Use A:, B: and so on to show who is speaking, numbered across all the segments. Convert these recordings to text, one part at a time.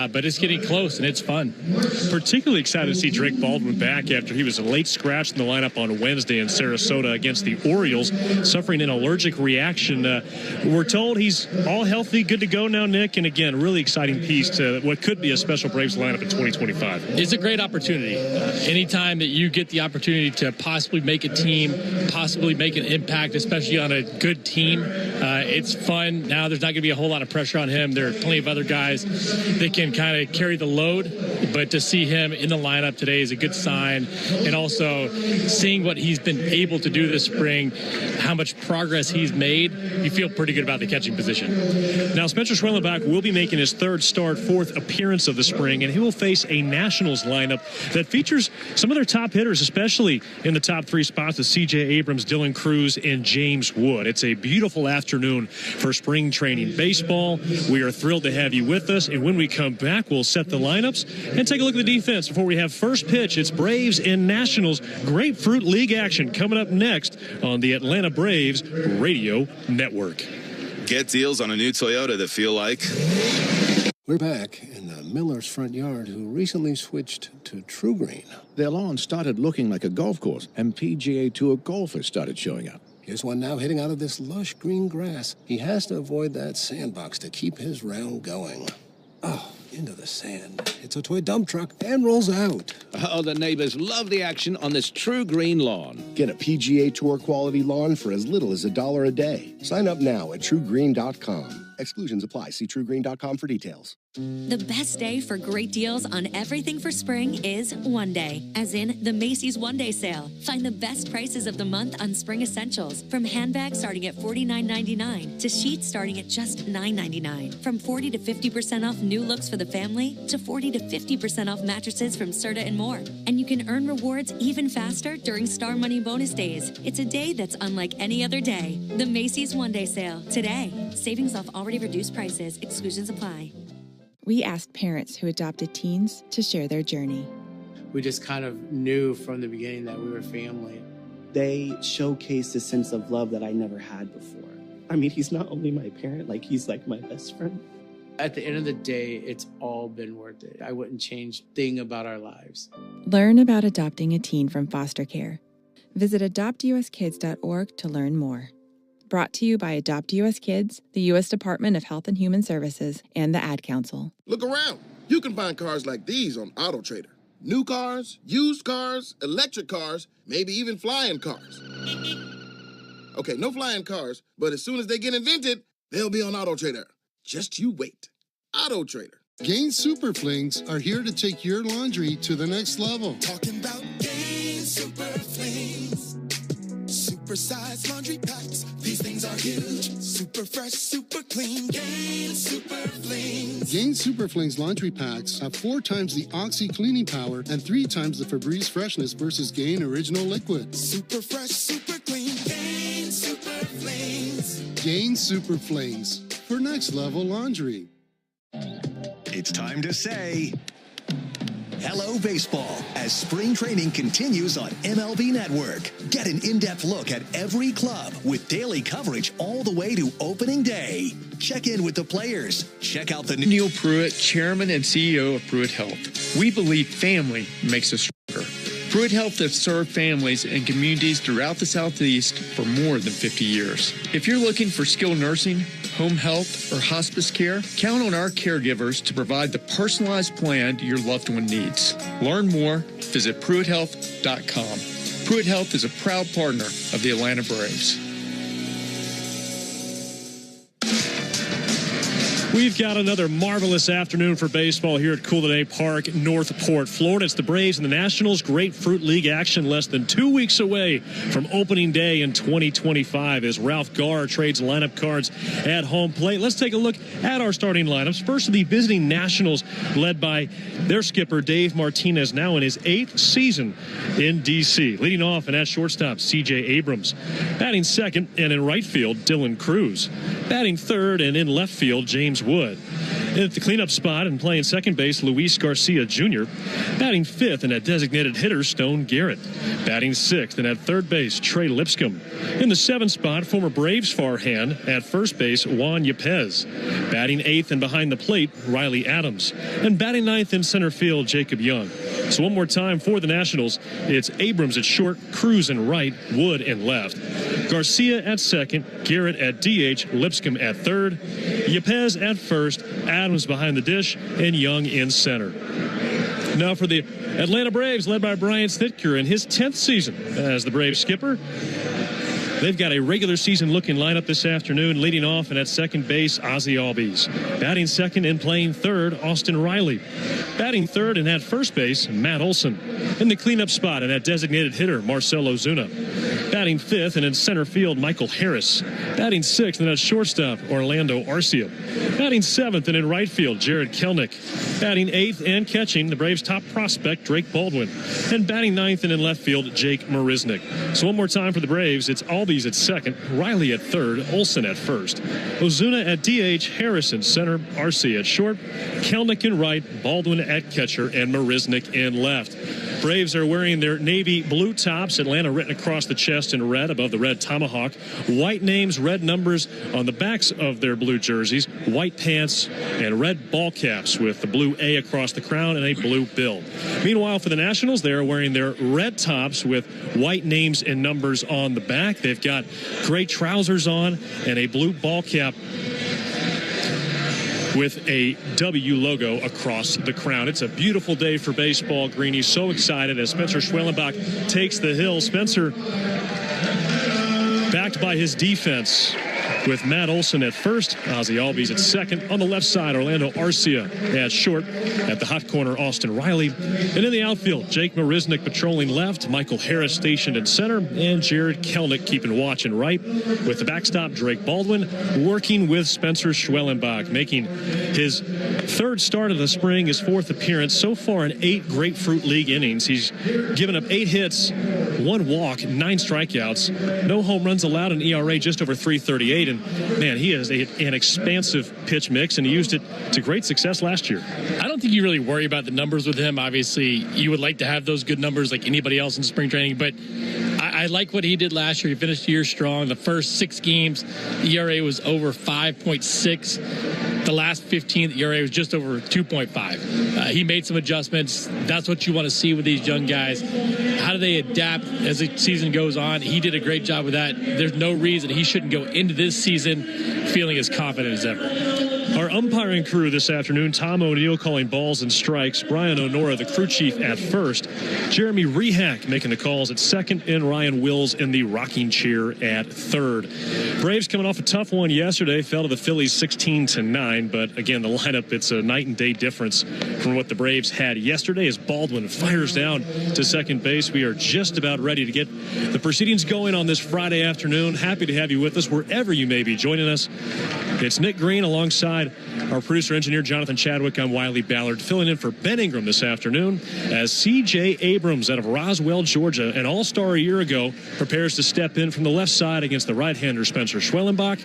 A: but it's getting close, and it's fun.
B: Particularly excited to see Drake Baldwin back after he was a late scratch in the lineup on Wednesday in Sarasota against the Orioles, suffering an allergic reaction. We're told he's all healthy, good to go now, Nick, and again, really exciting piece to what could be a special Braves lineup in 2025.
A: It's a great opportunity. Anytime that you get the opportunity to possibly make a team, possibly make an impact, especially on a good team, it's fun. Now there's not going to be a whole lot of pressure on him. There are plenty of other guys that can kind of carry the load, but to see him in the lineup today is a good sign. And also seeing what he's been able to do this spring, how much progress he's made, you feel pretty good about the catching position.
B: Now, Spencer Schwellenbach will be making his third start, fourth appearance of the spring, and he will face a Nationals lineup that features some of their top hitters, especially in the top three spots with C.J. Abrams, Dylan Cruz, and James Wood. It's a beautiful afternoon for spring training baseball. We are thrilled to have you with us, and when we come back, we'll set the lineups and take a look at the defense before we have first pitch. It's Braves and Nationals Grapefruit League action coming up next on the Atlanta Braves Radio Network.
C: Get deals on a new Toyota that feel like...
D: We're back in the Miller's front yard, who recently switched to True Green.
E: Their lawn started looking like a golf course, and PGA Tour golfers started showing up.
D: Here's one now hitting out of this lush green grass. He has to avoid that sandbox to keep his round going. Oh, into the sand. It's a toy dump truck and rolls out.
E: Oh, the neighbors love the action on this True Green lawn.
F: Get a PGA Tour quality lawn for as little as $1 a day. Sign up now at TrueGreen.com. Exclusions apply. See TrueGreen.com for details.
G: The best day for great deals on everything for spring is one day, as in the Macy's One Day Sale. Find the best prices of the month on spring essentials, from handbags starting at $49.99 to sheets starting at just $9.99. From 40 to 50% off new looks for the family to 40 to 50% off mattresses from Serta and more. And you can earn rewards even faster during Star Money bonus days. It's a day that's unlike any other day. The Macy's One Day Sale today. Savings off already reduced prices. Exclusions apply.
H: We asked parents who adopted teens to share their journey.
I: We just kind of knew from the beginning that we were family.
J: They showcased a sense of love that I never had before. I mean, he's not only my parent, like he's like my best friend.
I: At the end of the day, it's all been worth it. I wouldn't change a thing about our lives.
H: Learn about adopting a teen from foster care. Visit adoptuskids.org to learn more. Brought to you by Adopt US Kids, the U.S. Department of Health and Human Services, and the Ad Council.
K: Look around. You can find cars like these on AutoTrader. New cars, used cars, electric cars, maybe even flying cars. Okay, no flying cars, but as soon as they get invented, they'll be on AutoTrader. Just you wait. AutoTrader.
L: Gain Super Flings are here to take your laundry to the next level.
M: Talking about Gain Super Flings. Super-sized laundry packs. These things are huge. Super fresh, super clean. Gain Super Flings.
L: Gain Super Flings laundry packs have 4 times the Oxy cleaning power and 3 times the Febreze freshness versus Gain Original Liquid.
M: Super fresh, super clean. Gain Super Flings.
L: Gain Super Flings for next level laundry.
N: It's time to say hello, baseball, as spring training continues on MLB Network. Get an in-depth look at every club with daily coverage all the way to opening day. Check in with the players. Check out the new
O: Neil Pruitt, Chairman and CEO of Pruitt Health. We believe family makes us stronger. Pruitt Health has served families and communities throughout the Southeast for more than 50 years. If you're looking for skilled nursing, home health, or hospice care, count on our caregivers to provide the personalized plan your loved one needs. Learn more, visit PruittHealth.com. Pruitt Health is a proud partner of the Atlanta Braves.
B: We've got another marvelous afternoon for baseball here at Cool Today Park, Northport, Florida. It's the Braves and the Nationals Grapefruit League action less than 2 weeks away from opening day in 2025 as Ralph Garr trades lineup cards at home plate. Let's take a look at our starting lineups. First, the visiting Nationals, led by their skipper, Dave Martinez, now in his 8th season in D.C. Leading off and at shortstop, C.J. Abrams. Batting second and in right field, Dylan Cruz. Batting third and in left field, James Wood. At the cleanup spot and playing second base, Luis Garcia Jr. Batting fifth and at designated hitter, Stone Garrett. Batting sixth and at third base, Trey Lipscomb. In the seventh spot, former Braves farhand at first base, Juan Yepez. Batting eighth and behind the plate, Riley Adams. And batting ninth in center field, Jacob Young. So one more time for the Nationals, it's Abrams at short, Cruz in right, Wood in left. Garcia at second, Garrett at DH, Lipscomb at third, Yepez at first, Adams behind the dish, and Young in center. Now for the Atlanta Braves, led by Brian Snitker in his 10th season as the Braves skipper. They've got a regular season looking lineup this afternoon, leading off and at second base, Ozzie Albies. Batting second and playing third, Austin Riley. Batting third and at first base, Matt Olson. In the cleanup spot and at designated hitter, Marcell Ozuna. Batting fifth and in center field, Michael Harris. Batting sixth and at shortstop, Orlando Arcia. Batting seventh and in right field, Jared Kelnick. Batting eighth and catching, the Braves' top prospect, Drake Baldwin. And batting ninth and in left field, Jake Marisnick. So one more time for the Braves, it's Albies at second, Riley at third, Olson at first, Ozuna at DH, Harris in center, Arcia at short, Kelnick in right, Baldwin at catcher, and Marisnick in left. Braves are wearing their navy blue tops, Atlanta written across the chest in red above the red tomahawk, white names, red numbers on the backs of their blue jerseys, white pants, and red ball caps with the blue A across the crown and a blue bill. Meanwhile, for the Nationals, they are wearing their red tops with white names and numbers on the back. They've got gray trousers on and a blue ball cap with a W logo across the crown. It's a beautiful day for baseball, Greeny. So excited as Spencer Schwellenbach takes the hill. Spencer, backed by his defense, with Matt Olson at first, Ozzie Albies at second. On the left side, Orlando Arcia at short. At the hot corner, Austin Riley. And in the outfield, Jake Marisnick patrolling left, Michael Harris stationed in center, and Jared Kelnick keeping watch in right. With the backstop, Drake Baldwin working with Spencer Schwellenbach, making his third start of the spring, his fourth appearance. So far in 8 Grapefruit League innings, he's given up 8 hits, 1 walk, 9 strikeouts, no home runs allowed, an ERA just over 3.38. And man, he has an expansive pitch mix, and he used it to great success last year.
A: I don't think you really worry about the numbers with him. Obviously, you would like to have those good numbers like anybody else in spring training, but I like what he did last year. He finished the year strong. The first 6 games, the ERA was over 5.6. The last 15, the ERA was just over 2.5. He made some adjustments. That's what you want to see with these young guys. How do they adapt as the season goes on? He did a great job with that. There's no reason he shouldn't go into this season feeling as confident as ever.
B: Our umpiring crew this afternoon, Tom O'Neill calling balls and strikes, Brian O'Nora, the crew chief, at first, Jeremy Rehack making the calls at second, and Ryan Wills in the rocking chair at third. Braves coming off a tough one yesterday, fell to the Phillies 16-9, but again, the lineup, it's a night and day difference from what the Braves had yesterday as Baldwin fires down to second base. We are just about ready to get the proceedings going on this Friday afternoon. Happy to have you with us wherever you may be joining us. It's Nick Green alongside our producer-engineer Jonathan Chadwick. I'm Wiley Ballard, filling in for Ben Ingram this afternoon as C.J. Abrams out of Roswell, Georgia, an all-star a year ago, prepares to step in from the left side against the right-hander Spencer Schwellenbach.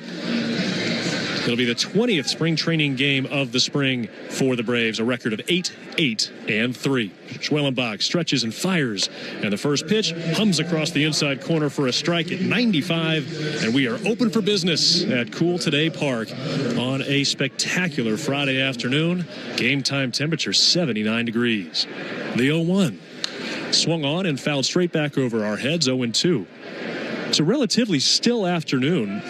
B: It'll be the 20th spring training game of the spring for the Braves, a record of 8-8-3. Schwellenbach stretches and fires, and the first pitch hums across the inside corner for a strike at 95, and we are open for business at Cool Today Park on a spectacular Friday afternoon. Game time temperature 79 degrees. The 0-1 swung on and fouled straight back over our heads, 0-2. It's a relatively still afternoon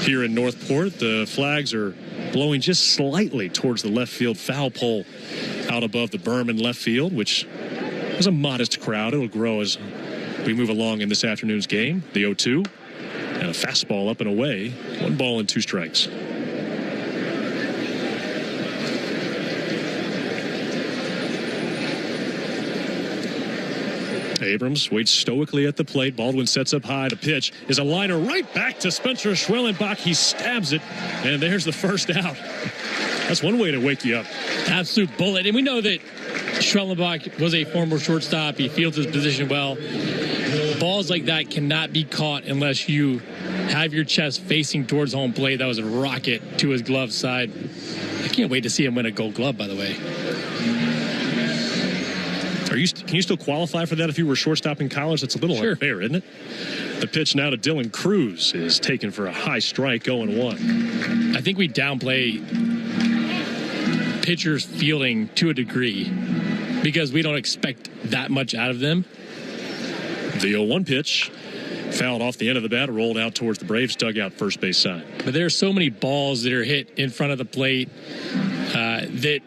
B: here in Northport. The flags are blowing just slightly towards the left field foul pole out above the berm in left field, which is a modest crowd. It'll grow as we move along in this afternoon's game. The 0-2 and a fastball up and away. 1 ball and 2 strikes. Abrams waits stoically at the plate. Baldwin sets up high. The pitch is a liner right back to Spencer Schwellenbach. He stabs it, and there's the first out. That's one way to wake you up.
A: Absolute bullet. And we know that Schwellenbach was a former shortstop. He fields his position well. Balls like that cannot be caught unless you have your chest facing towards home plate. That was a rocket to his glove side. I can't wait to see him win a Gold Glove, by the way.
B: Can you still qualify for that if you were shortstop in college? That's a little unfair, isn't it? The pitch now to Dylan Cruz is taken for a high strike, 0-1.
A: I think we downplay pitchers fielding to a degree because we don't expect that much out of them.
B: The 0-1 pitch fouled off the end of the bat, rolled out towards the Braves dugout first base side.
A: But there are so many balls that are hit in front of the plate that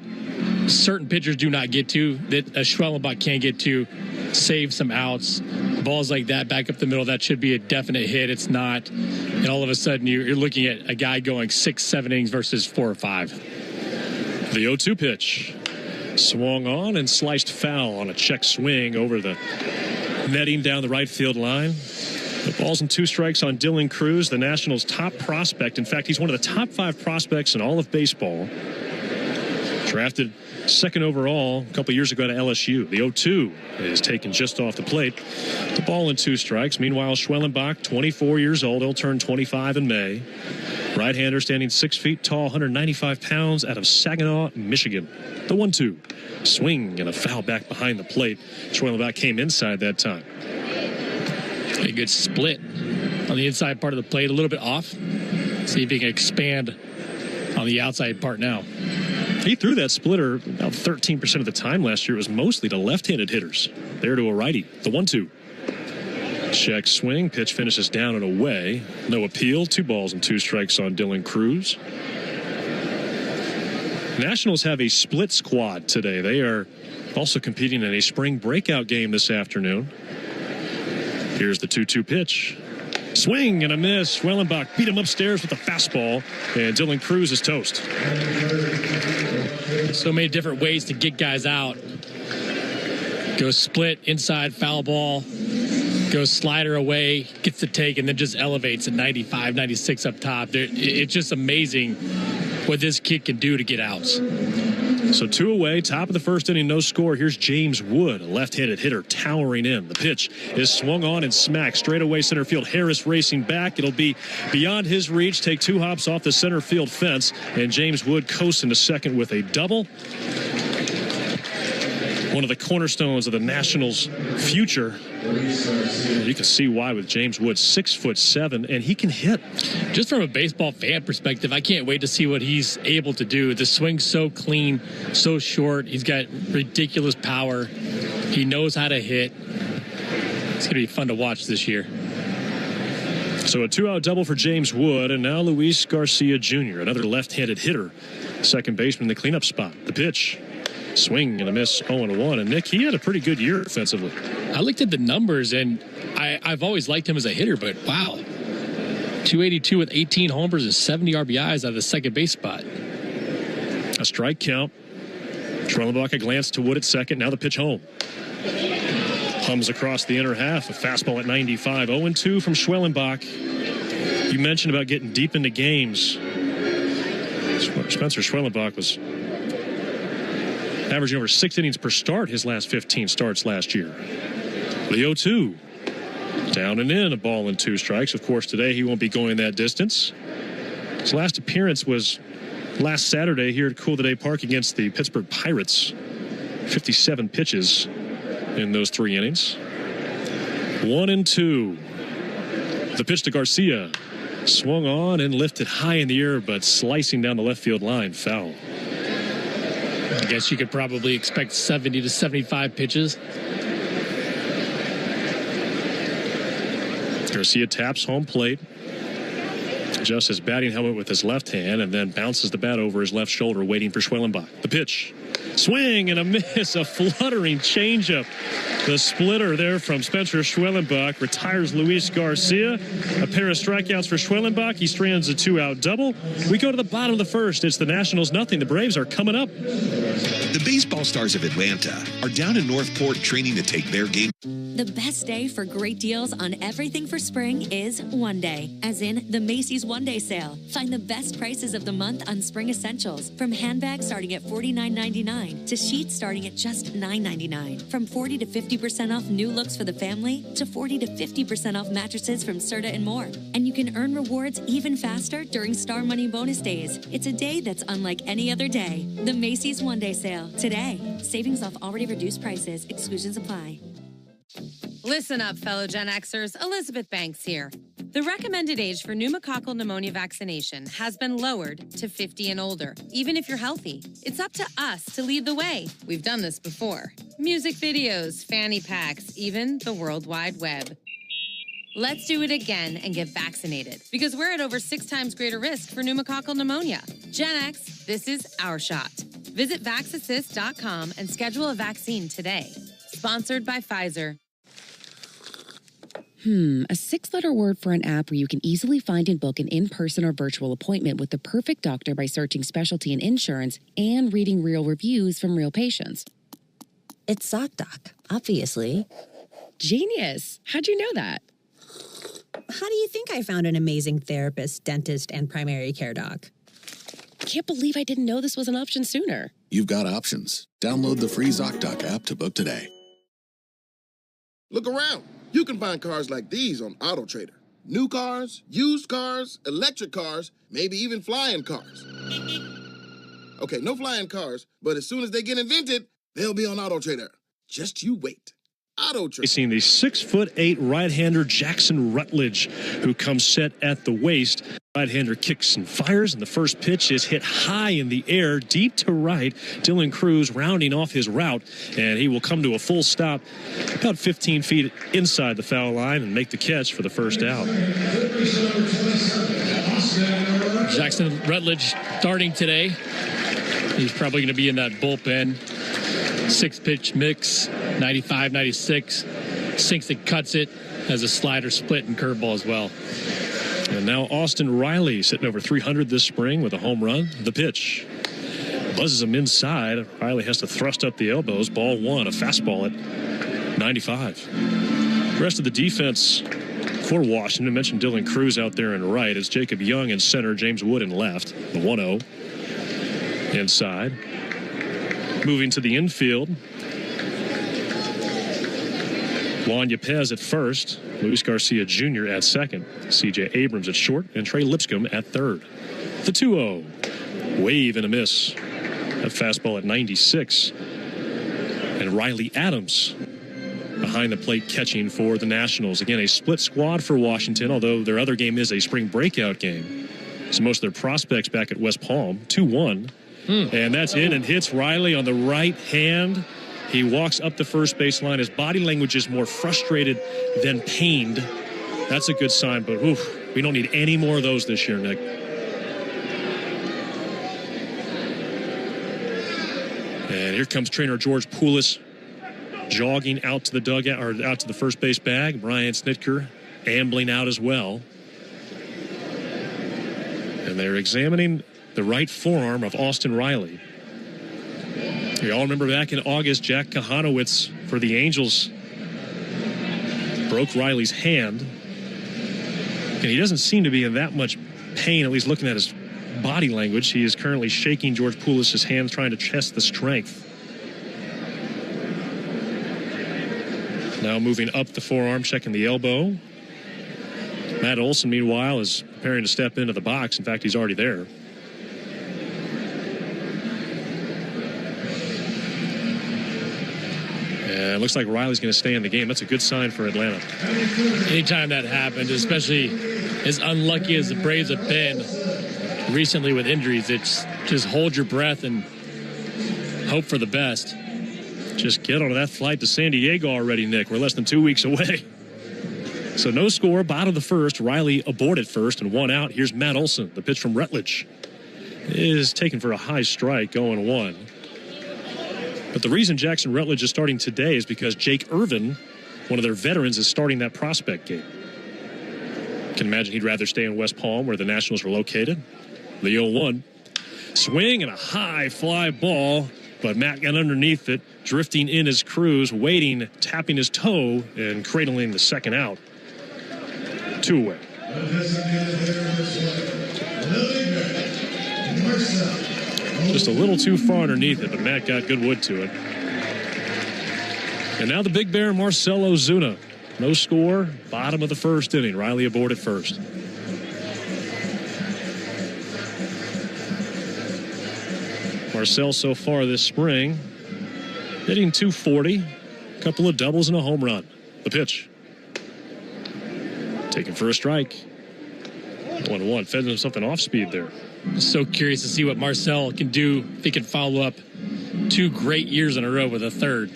A: certain pitchers do not get to, that a Schwellenbach can't get to, save some outs. Balls like that back up the middle, that should be a definite hit. It's not. And all of a sudden, you're looking at a guy going 6-7 innings versus 4 or 5.
B: The 0-2 pitch swung on and sliced foul on a check swing over the netting down the right field line. The ball's and 2 strikes on Dylan Cruz, the Nationals' top prospect. In fact, he's one of the top 5 prospects in all of baseball. Drafted 2nd overall a couple years ago to LSU. The 0-2 is taken just off the plate. The ball and 2 strikes. Meanwhile, Schwellenbach, 24 years old. He'll turn 25 in May. Right-hander standing 6 feet tall, 195 pounds, out of Saginaw, Michigan. The 1-2. Swing and a foul back behind the plate. Schwellenbach came inside that time.
A: A good split on the inside part of the plate, a little bit off. See if he can expand on the outside part now.
B: He threw that splitter about 13% of the time last year. It was mostly to left-handed hitters. There to a righty. The 1-2. Check swing. Pitch finishes down and away. No appeal. 2 balls and 2 strikes on Dylan Cruz. Nationals have a split squad today. They are also competing in a spring breakout game this afternoon. Here's the 2-2 pitch. Swing and a miss. Schwellenbach beat him upstairs with a fastball, and Dylan Cruz is toast.
A: So many different ways to get guys out. Go split, inside, foul ball. Go slider away, gets the take, and then just elevates at 95, 96 up top. It's just amazing what this kid can do to get outs.
B: So 2 away, top of the first inning, no score. Here's James Wood, a left-handed hitter, towering in. The pitch is swung on and smacked straight away center field. Harris racing back. It'll be beyond his reach. Take 2 hops off the center field fence, and James Wood coasts into second with a double. One of the cornerstones of the Nationals' future. You can see why with James Wood, 6'7", and he can hit.
A: Just from a baseball fan perspective, I can't wait to see what he's able to do. The swing's so clean, so short. He's got ridiculous power. He knows how to hit. It's going to be fun to watch this year.
B: So a 2-out double for James Wood, and now Luis Garcia Jr., another left-handed hitter, second baseman in the cleanup spot. The pitch. Swing and a miss, 0-1. And Nick, he had a pretty good year offensively.
A: I looked at the numbers, and I've always liked him as a hitter, but wow. 282 with 18 homers and 70 RBIs out of the second base spot.
B: A strike count. Schwellenbach a glance to Wood at second. Now the pitch home. Hums across the inner half. A fastball at 95. 0-2 from Schwellenbach. You mentioned about getting deep into games. Spencer Schwellenbach was averaging over 6 innings per start his last 15 starts last year. The 0-2. Down and in, a ball and 2 strikes. Of course, today he won't be going that distance. His last appearance was last Saturday here at Cool Today Park against the Pittsburgh Pirates. 57 pitches in those 3 innings. 1-2. The pitch to Garcia. Swung on and lifted high in the air, but slicing down the left field line. Foul.
A: I guess you could probably expect 70 to 75 pitches.
B: Garcia taps home plate. Adjusts his batting helmet with his left hand and then bounces the bat over his left shoulder, waiting for Schwellenbach. The pitch. Swing and a miss. A fluttering changeup. The splitter there from Spencer Schwellenbach retires Luis Garcia. A pair of strikeouts for Schwellenbach. He strands a 2-out double. We go to the bottom of the first. It's the Nationals nothing. The Braves are coming up.
P: The baseball stars of Atlanta are down in Northport training to take their game.
G: The best day for great deals on everything for spring is one day, as in the Macy's One Day Sale. Find the best prices of the month on spring essentials, from handbags starting at $49.99 to sheets starting at just $9.99. From 40 to 50% off new looks for the family to 40 to 50% off mattresses from Serta and more. And you can earn rewards even faster during Star Money bonus days. It's a day that's unlike any other day. The Macy's One Day Sale today. Savings off already reduced prices. Exclusions apply.
Q: Listen up, fellow Gen Xers. Elizabeth Banks here. The recommended age for pneumococcal pneumonia vaccination has been lowered to 50 and older, even if you're healthy. It's up to us to lead the way. We've done this before. Music videos, fanny packs, even the World Wide Web. Let's do it again and get vaccinated, because we're at over 6 times greater risk for pneumococcal pneumonia. Gen X, this is our shot. Visit VaxAssist.com and schedule a vaccine today. Sponsored by Pfizer.
R: A 6-letter word for an app where you can easily find and book an in-person or virtual appointment with the perfect doctor by searching specialty and insurance and reading real reviews from real patients.
S: It's ZocDoc, obviously.
R: Genius. How'd you know that?
S: How do you think I found an amazing therapist, dentist, and primary care doc?
R: Can't believe I didn't know this was an option sooner.
T: You've got options. Download the free ZocDoc app to book today.
K: Look around. You can find cars like these on AutoTrader. New cars, used cars, electric cars, maybe even flying cars. Okay, no flying cars, but as soon as they get invented, they'll be on AutoTrader. Just you wait. AutoTrader.
B: Facing the 6'8" right-hander Jackson Rutledge, who comes set at the waist. Right-hander kicks and fires, and the first pitch is hit high in the air, deep to right. Dylan Cruz rounding off his route, and he will come to a full stop about 15 feet inside the foul line and make the catch for the first out.
A: Jackson Rutledge starting today. He's probably going to be in that bullpen. 6-pitch mix, 95, 96. Sinks and cuts it. Has a slider, split, and curveball as well. And now Austin Riley sitting over 300 this spring with a home run. The pitch buzzes him inside. Riley has to thrust up the elbows. Ball one, a fastball at 95. The rest of the defense for Washington, I mentioned Dylan Cruz out there in right. It's Jacob Young in center, James Wood in left. The 1-0 inside. Moving to the infield. Juan Yepez at first, Luis Garcia Jr. at second, C.J. Abrams at short, and Trey Lipscomb at third. The 2-0, wave and a miss. That fastball at 96. And Riley Adams behind the plate catching for the Nationals. Again, a split squad for Washington, although their other game is a spring breakout game. So most of their prospects back at West Palm, 2-1. And that's in and hits Riley on the right hand. He walks up the first baseline. His body language is more frustrated than pained. That's a good sign, but we don't need any more of those this year, Nick. And here comes trainer George Poulos jogging out to the dugout, or out to the first base bag. Brian Snitker ambling out as well. And they're examining the right forearm of Austin Riley. We all remember back in August, Jack Kahanowitz for the Angels broke Riley's hand. And he doesn't seem to be in that much pain, at least looking at his body language. He is currently shaking George Poulos' hands, trying to test the strength. Now moving up the forearm, checking the elbow. Matt Olson, meanwhile, is preparing to step into the box. In fact, he's already there. And it looks like Riley's going to stay in the game. That's a good sign for Atlanta. Anytime that happens, especially as unlucky as the Braves have been recently with injuries, it's just hold your breath and hope for the best.
B: Just get on that flight to San Diego already, Nick. We're less than 2 weeks away. So no score, bottom of the first. Riley aboard at first and one out. Here's Matt Olson. The pitch from Rutledge is taken for a high strike, going one. But the reason Jackson Rutledge is starting today is because Jake Irvin, one of their veterans, is starting that prospect game. Can imagine he'd rather stay in West Palm, where the Nationals were located. The 0-1. Swing and a high fly ball But Matt got underneath it, drifting in his cruise, waiting, tapping his toe, and cradling the second out. 2 away. Just a little too far underneath it, but Matt got good wood to it. And now the big bear, Marcell Ozuna. No score, bottom of the first inning. Riley aboard at first. Marcell so far this spring, hitting .240, a couple of doubles and a home run. The pitch. Taken for a strike. 1-1. Fed him something off speed there.
A: So curious to see what Marcell can do if he can follow up 2 great years in a row with a third.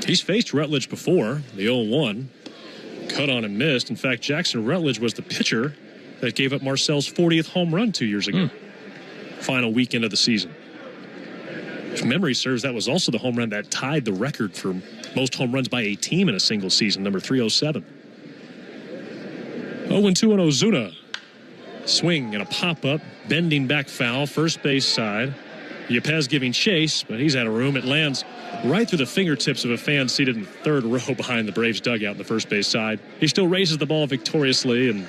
B: He's faced Rutledge before, the 0-1. Cut on and missed. In fact, Jackson Rutledge was the pitcher that gave up Marcell's 40th home run 2 years ago. Final weekend of the season. If memory serves, that was also the home run that tied the record for most home runs by a team in a single season, number 307. 0-2 on Ozuna. Swing and a pop-up, bending back foul, first base side. Yepez giving chase, but he's out of room. It lands right through the fingertips of a fan seated in third row behind the Braves dugout on the first base side. He still raises the ball victoriously, and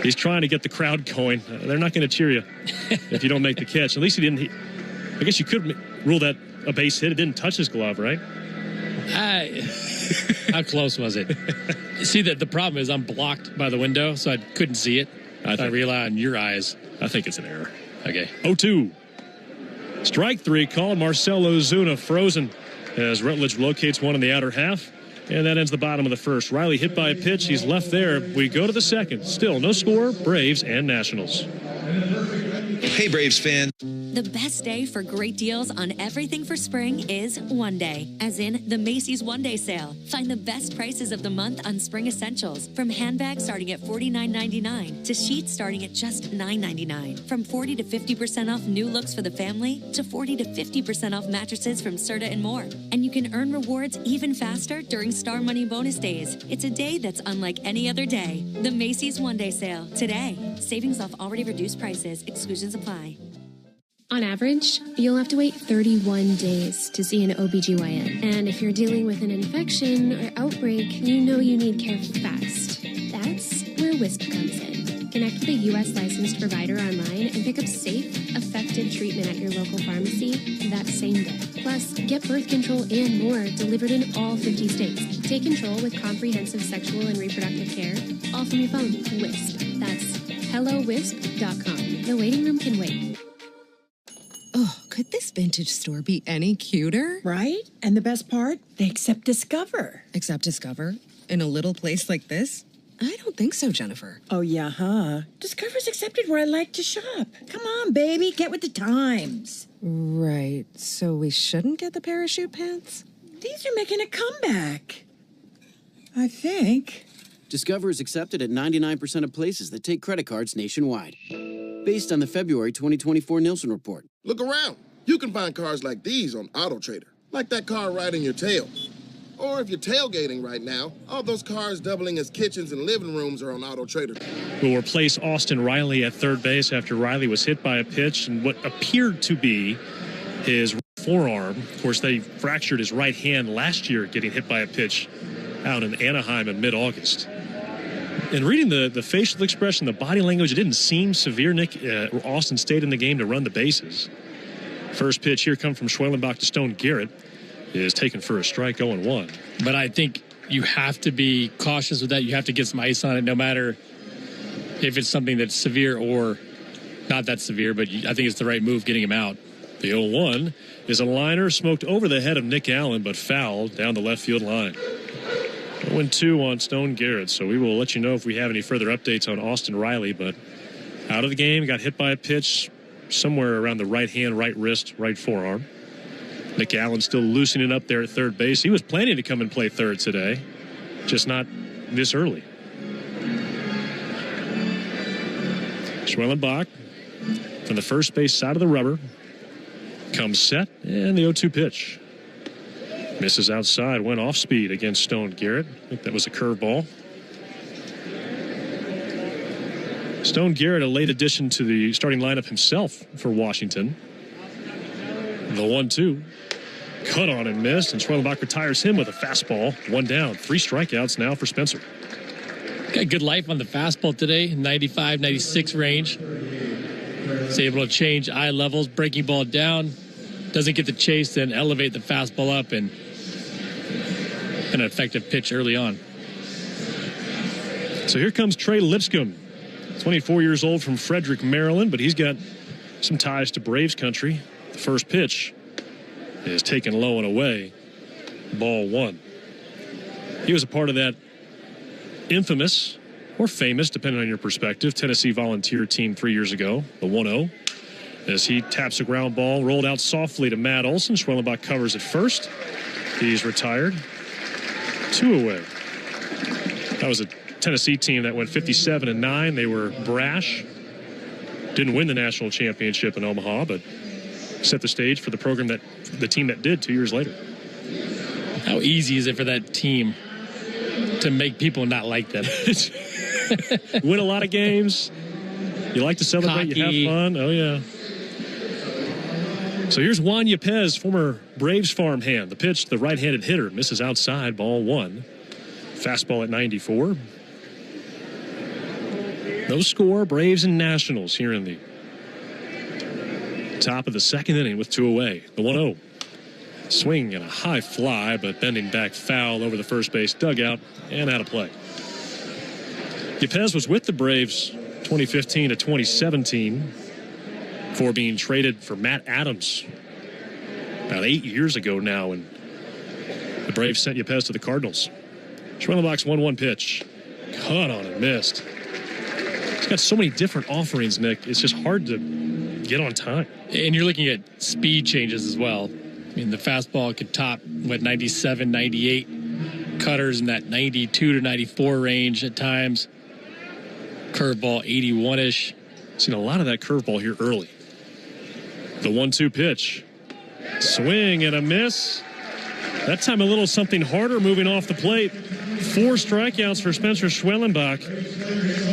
B: he's trying to get the crowd going. They're not going to cheer you if you don't make the catch. At least he didn't. I guess you could rule that a base hit. It didn't touch his glove, right?
A: How close was it? See, the problem is I'm blocked by the window, so I couldn't see it. I rely on your eyes.
B: I think it's an error.
A: Okay.
B: 0-2. Strike 3 called. Marcell Ozuna frozen as Rutledge locates one in the outer half. And that ends the bottom of the first. Riley hit by a pitch. He's left there. We go to the second. Still no score. Braves and Nationals.
P: Hey, Braves fans.
G: The best day for great deals on everything for spring is one day, as in the Macy's One Day Sale. Find the best prices of the month on spring essentials, from handbags starting at $49.99 to sheets starting at just $9.99. From 40 to 50% off new looks for the family to 40 to 50% off mattresses from Serta and more. And you can earn rewards even faster during Star Money bonus days. It's a day that's unlike any other day. The Macy's One Day Sale today. Savings off already reduced prices. Exclusions apply.
U: On average, you'll have to wait 31 days to see an OBGYN. And if you're dealing with an infection or outbreak, you know you need care fast. That's where WISP comes in. Connect with a U.S. licensed provider online and pick up safe, effective treatment at your local pharmacy that same day. Plus, get birth control and more delivered in all 50 states. Take control with comprehensive sexual and reproductive care, all from your phone. WISP. That's HelloWisp.com. The waiting room can wait.
V: Oh, could this vintage store be any cuter?
W: Right? And the best part? They accept Discover.
V: Accept Discover? In a little place like this? I don't think so, Jennifer.
W: Oh, yeah, huh? Discover's accepted where I like to shop. Come on, baby, get with the times.
V: Right, so we shouldn't get the parachute pants?
W: These are making a comeback. I think.
X: Discover is accepted at 99% of places that take credit cards nationwide. Based on the February 2024 Nielsen report.
K: Look around. You can find cars like these on AutoTrader. Like that car right in your tail. Or if you're tailgating right now, all those cars doubling as kitchens and living rooms are on AutoTrader.
B: Will replace Austin Riley at third base after Riley was hit by a pitch and what appeared to be his forearm. Of course, they fractured his right hand last year getting hit by a pitch out in Anaheim in mid-August. And reading the facial expression, the body language, it didn't seem severe, Nick. Austin stayed in the game to run the bases. First pitch here come from Schwellenbach to Stone Garrett is taken for a strike, 0-1.
A: But I think you have to be cautious with that. You have to get some ice on it, no matter if it's something that's severe or not that severe. But I think it's the right move getting him out.
B: The 0-1 is a liner smoked over the head of Nick Allen, but fouled down the left field line. 0-2 on Stone Garrett, so we will let you know if we have any further updates on Austin Riley, but out of the game, got hit by a pitch somewhere around the right hand, right wrist, right forearm. Nick Allen still loosening up there at third base. He was planning to come and play third today, just not this early. Schwellenbach from the first base side of the rubber comes set, and the 0-2 pitch. Misses outside, went off speed against Stone Garrett. I think that was a curveball. Stone Garrett, a late addition to the starting lineup himself for Washington. The 1-2. Cut on and missed, and Schwellenbach retires him with a fastball. 1 down. 3 strikeouts now for Spencer.
A: Got good life on the fastball today, 95, 96 range. He's able to change eye levels, breaking ball down. Doesn't get the chase, then elevate the fastball up, and an effective pitch early on.
B: So here comes Trey Lipscomb, 24 years old from Frederick, Maryland, but he's got some ties to Braves country. The first pitch is taken low and away. Ball 1. He was a part of that infamous or famous, depending on your perspective, Tennessee Volunteer team 3 years ago. The 1-0. As he taps a ground ball, rolled out softly to Matt Olson. Schwellenbach covers at first. He's retired. 2 away. That was a Tennessee team that went 57-9. They were brash. Didn't win the national championship in Omaha, but set the stage for the program that the team that did 2 years later.
A: How easy is it for that team to make people not like them?
B: Win a lot of games. You like to celebrate.
A: Cocky.
B: You have fun. Oh, yeah. So here's Juan Yepez, former Braves farmhand. The pitch, the right-handed hitter, misses outside, ball 1. Fastball at 94. No score, Braves and Nationals here in the top of the second inning with 2 away. The 1-0. Swing and a high fly, but bending back foul over the first base dugout and out of play. Yepez was with the Braves 2015 to 2017 before being traded for Matt Adams about 8 years ago now, and the Braves sent Yepez to the Cardinals. Schwellenbach's 1-1 pitch. Cut on and missed. He's got so many different offerings, Nick. It's just hard to get on time.
A: And you're looking at speed changes as well. I mean, the fastball could top, 97, 98. Cutters in that 92 to 94 range at times. Curveball, 81-ish.
B: Seen a lot of that curveball here early. The 1-2 pitch. Swing and a miss. That time a little something harder moving off the plate. 4 strikeouts for Spencer Schwellenbach.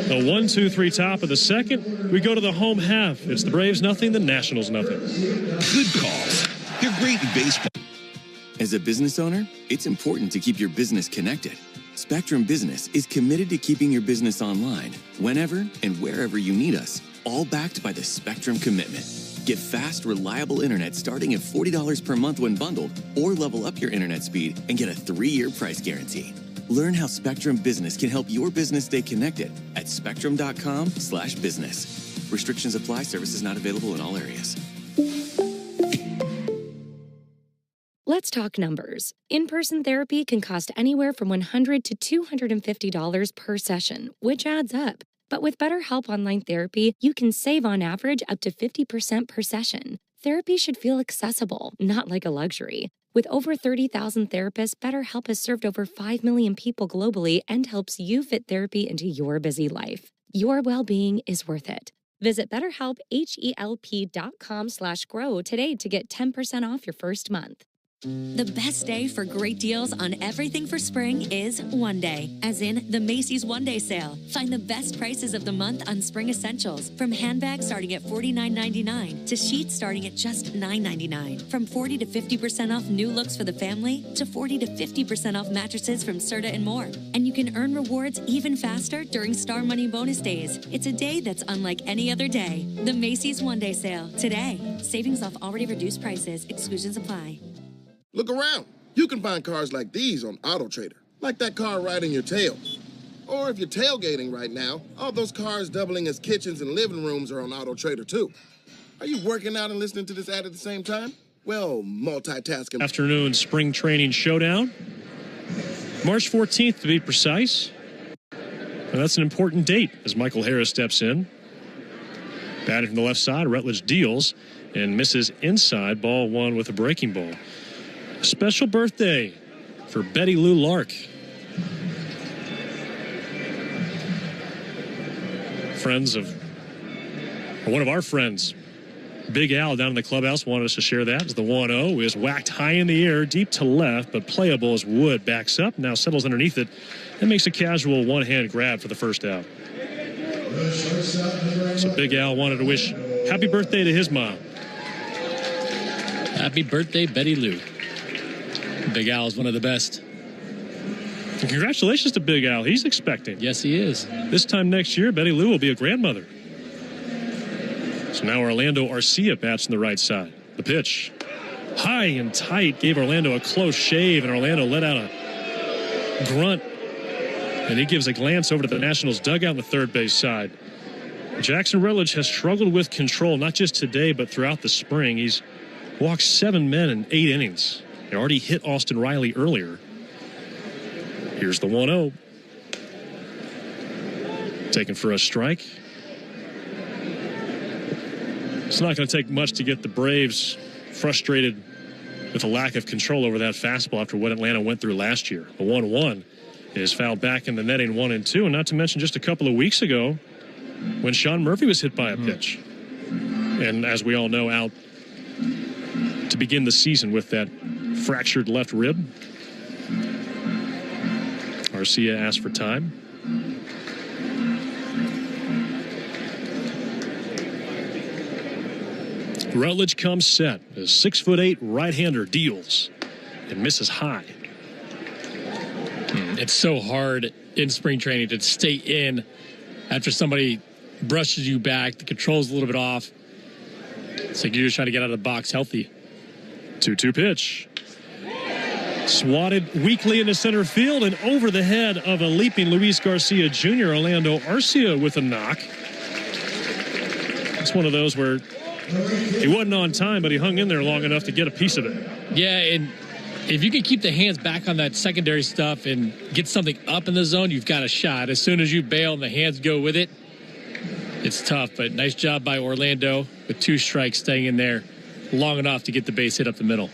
B: The 1-2-3 top of the second. We go to the home half. It's the Braves nothing, the Nationals nothing.
P: Good calls. They're great in baseball.
C: As a business owner, it's important to keep your business connected. Spectrum Business is committed to keeping your business online whenever and wherever you need us, all backed by the Spectrum Commitment. Get fast, reliable internet starting at $40 per month when bundled, or level up your internet speed and get a 3-year price guarantee. Learn how Spectrum Business can help your business stay connected at spectrum.com/business. Restrictions apply. Services not available in all areas.
D: Let's talk numbers. In-person therapy can cost anywhere from $100 to $250 per session, which adds up. But with BetterHelp Online Therapy, you can save on average up to 50% per session. Therapy should feel accessible, not like a luxury. With over 30,000 therapists, BetterHelp has served over 5 million people globally and helps you fit therapy into your busy life. Your well-being is worth it. Visit BetterHelp.com/grow today to get 10% off your first month.
G: The best day for great deals on everything for spring is one day, as in the Macy's One Day Sale. Find the best prices of the month on spring essentials, from handbags starting at $49.99 to sheets starting at just $9.99. From 40 to 50% off new looks for the family to 40 to 50% off mattresses from Serta and more. And you can earn rewards even faster during Star Money bonus days. It's a day that's unlike any other day. The Macy's One Day Sale today. Savings off already reduced prices. Exclusions apply.
K: Look around. You can find cars like these on AutoTrader, like that car right in your tail. Or if you're tailgating right now, all those cars doubling as kitchens and living rooms are on AutoTrader too. Are you working out and listening to this ad at the same time? Well, multitasking.
B: Afternoon spring training showdown. March 14th to be precise. And that's an important date as Michael Harris steps in. Batting from the left side, Rutledge deals and misses inside, ball 1 with a breaking ball. A special birthday for Betty Lou Lark. One of our friends, Big Al down in the clubhouse, wanted us to share that. As the 1-0 is whacked high in the air, deep to left, but playable as Wood backs up, now settles underneath it, and makes a casual one-hand grab for the first out. So Big Al wanted to wish happy birthday to his mom.
A: Happy birthday, Betty Lou. Big Al is one of the best.
B: And congratulations to Big Al. He's expecting.
A: Yes, he is.
B: This time next year, Betty Lou will be a grandmother. So now Orlando Arcia bats on the right side. The pitch. High and tight. Gave Orlando a close shave, and Orlando let out a grunt. And he gives a glance over to the Nationals dugout on the third base side. Jackson Rutledge has struggled with control, not just today, but throughout the spring. He's walked 7 men in 8 innings. He already hit Austin Riley earlier. Here's the 1-0. Taken for a strike. It's not going to take much to get the Braves frustrated with a lack of control over that fastball after what Atlanta went through last year. The 1-1 is fouled back in the netting 1-2, and not to mention just a couple of weeks ago when Sean Murphy was hit by a pitch. And as we all know, out to begin the season with that fractured left rib. Arcia asked for time. Rutledge comes set. A 6'8" right-hander deals and misses high.
A: It's so hard in spring training to stay in after somebody brushes you back. The control's a little bit off. It's like you're just trying to get out of the box healthy.
B: 2-2 pitch. Swatted weakly into center field and over the head of a leaping Luis Garcia Jr. Orlando Arcia with a knock. It's one of those where he wasn't on time, but he hung in there long enough to get a piece of it.
A: Yeah, and if you can keep the hands back on that secondary stuff and get something up in the zone, you've got a shot. As soon as you bail and the hands go with it, it's tough. But nice job by Orlando with 2 strikes staying in there long enough to get the base hit up the middle.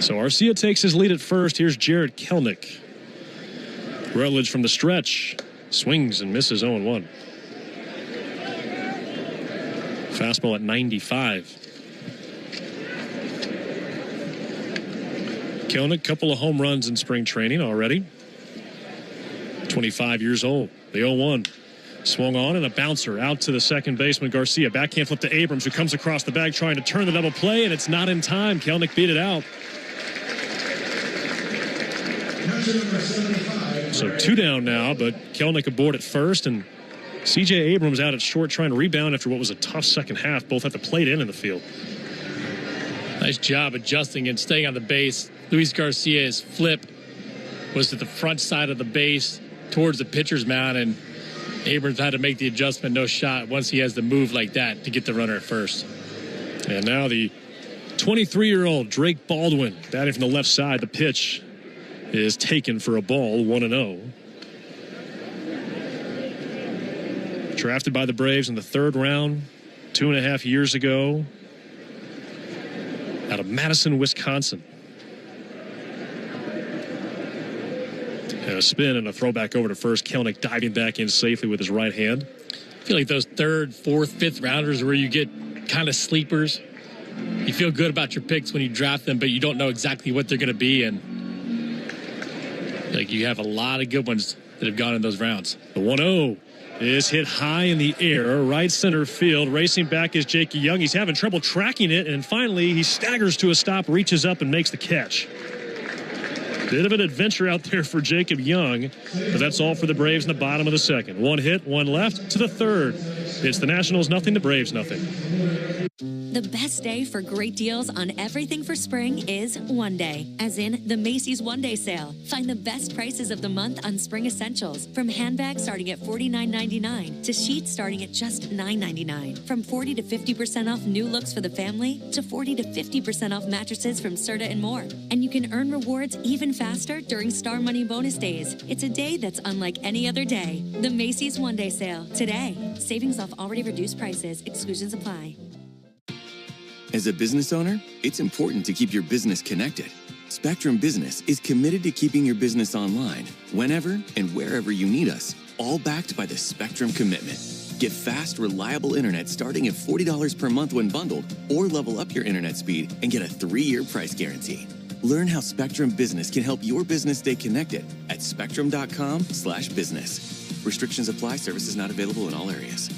B: So Arcia takes his lead at first. Here's Jared Kelnick. Rutledge from the stretch. Swings and misses 0-1. Fastball at 95. Kelnick, couple of home runs in spring training already. 25 years old. The 0-1. Swung on and a bouncer out to the second baseman Garcia. Backhand flip to Abrams, who comes across the bag trying to turn the double play, and it's not in time. Kelnick beat it out. So 2 down now, but Kelnick aboard at first, and C.J. Abrams out at short trying to rebound after what was a tough second half, both at the plate and in the field.
A: Nice job adjusting and staying on the base. Luis Garcia's flip was to the front side of the base towards the pitcher's mound, and Abrams had to make the adjustment, no shot, once he has the move like that to get the runner at first.
B: And now the 23-year-old Drake Baldwin batting from the left side. The pitch is taken for a ball, 1-0. Drafted by the Braves in the 3rd round 2.5 years ago out of Madison, Wisconsin. And a spin and a throwback over to first. Kelnick diving back in safely with his right hand.
A: I feel like those 3rd, 4th, 5th rounders where you get kind of sleepers. You feel good about your picks when you draft them, but you don't know exactly what they're going to be. And like you have a lot of good ones that have gone in those rounds.
B: The 1-0 is hit high in the air, right center field. Racing back is Jakey Young. He's having trouble tracking it, and finally he staggers to a stop, reaches up, and makes the catch. Bit of an adventure out there for Jacob Young, but that's all for the Braves in the bottom of the 2nd. 1 hit, 1 left to the 3rd. It's the Nationals nothing, the Braves nothing.
G: The best day for great deals on everything for spring is one day, as in the Macy's One Day Sale. Find the best prices of the month on spring essentials, from handbags starting at $49.99 to sheets starting at just $9.99. From 40 to 50% off new looks for the family to 40 to 50% off mattresses from Serta and more. And you can earn rewards even faster during Star Money bonus days. It's a day that's unlike any other day. The Macy's One Day Sale today. Savings off already reduced prices. Exclusions apply.
C: As a business owner, it's important to keep your business connected. Spectrum Business is committed to keeping your business online whenever and wherever you need us, all backed by the Spectrum Commitment. Get fast, reliable internet starting at $40 per month when bundled, or level up your internet speed and get a 3-year price guarantee. Learn how Spectrum Business can help your business stay connected at spectrum.com/business. Restrictions apply. Services not available in all areas.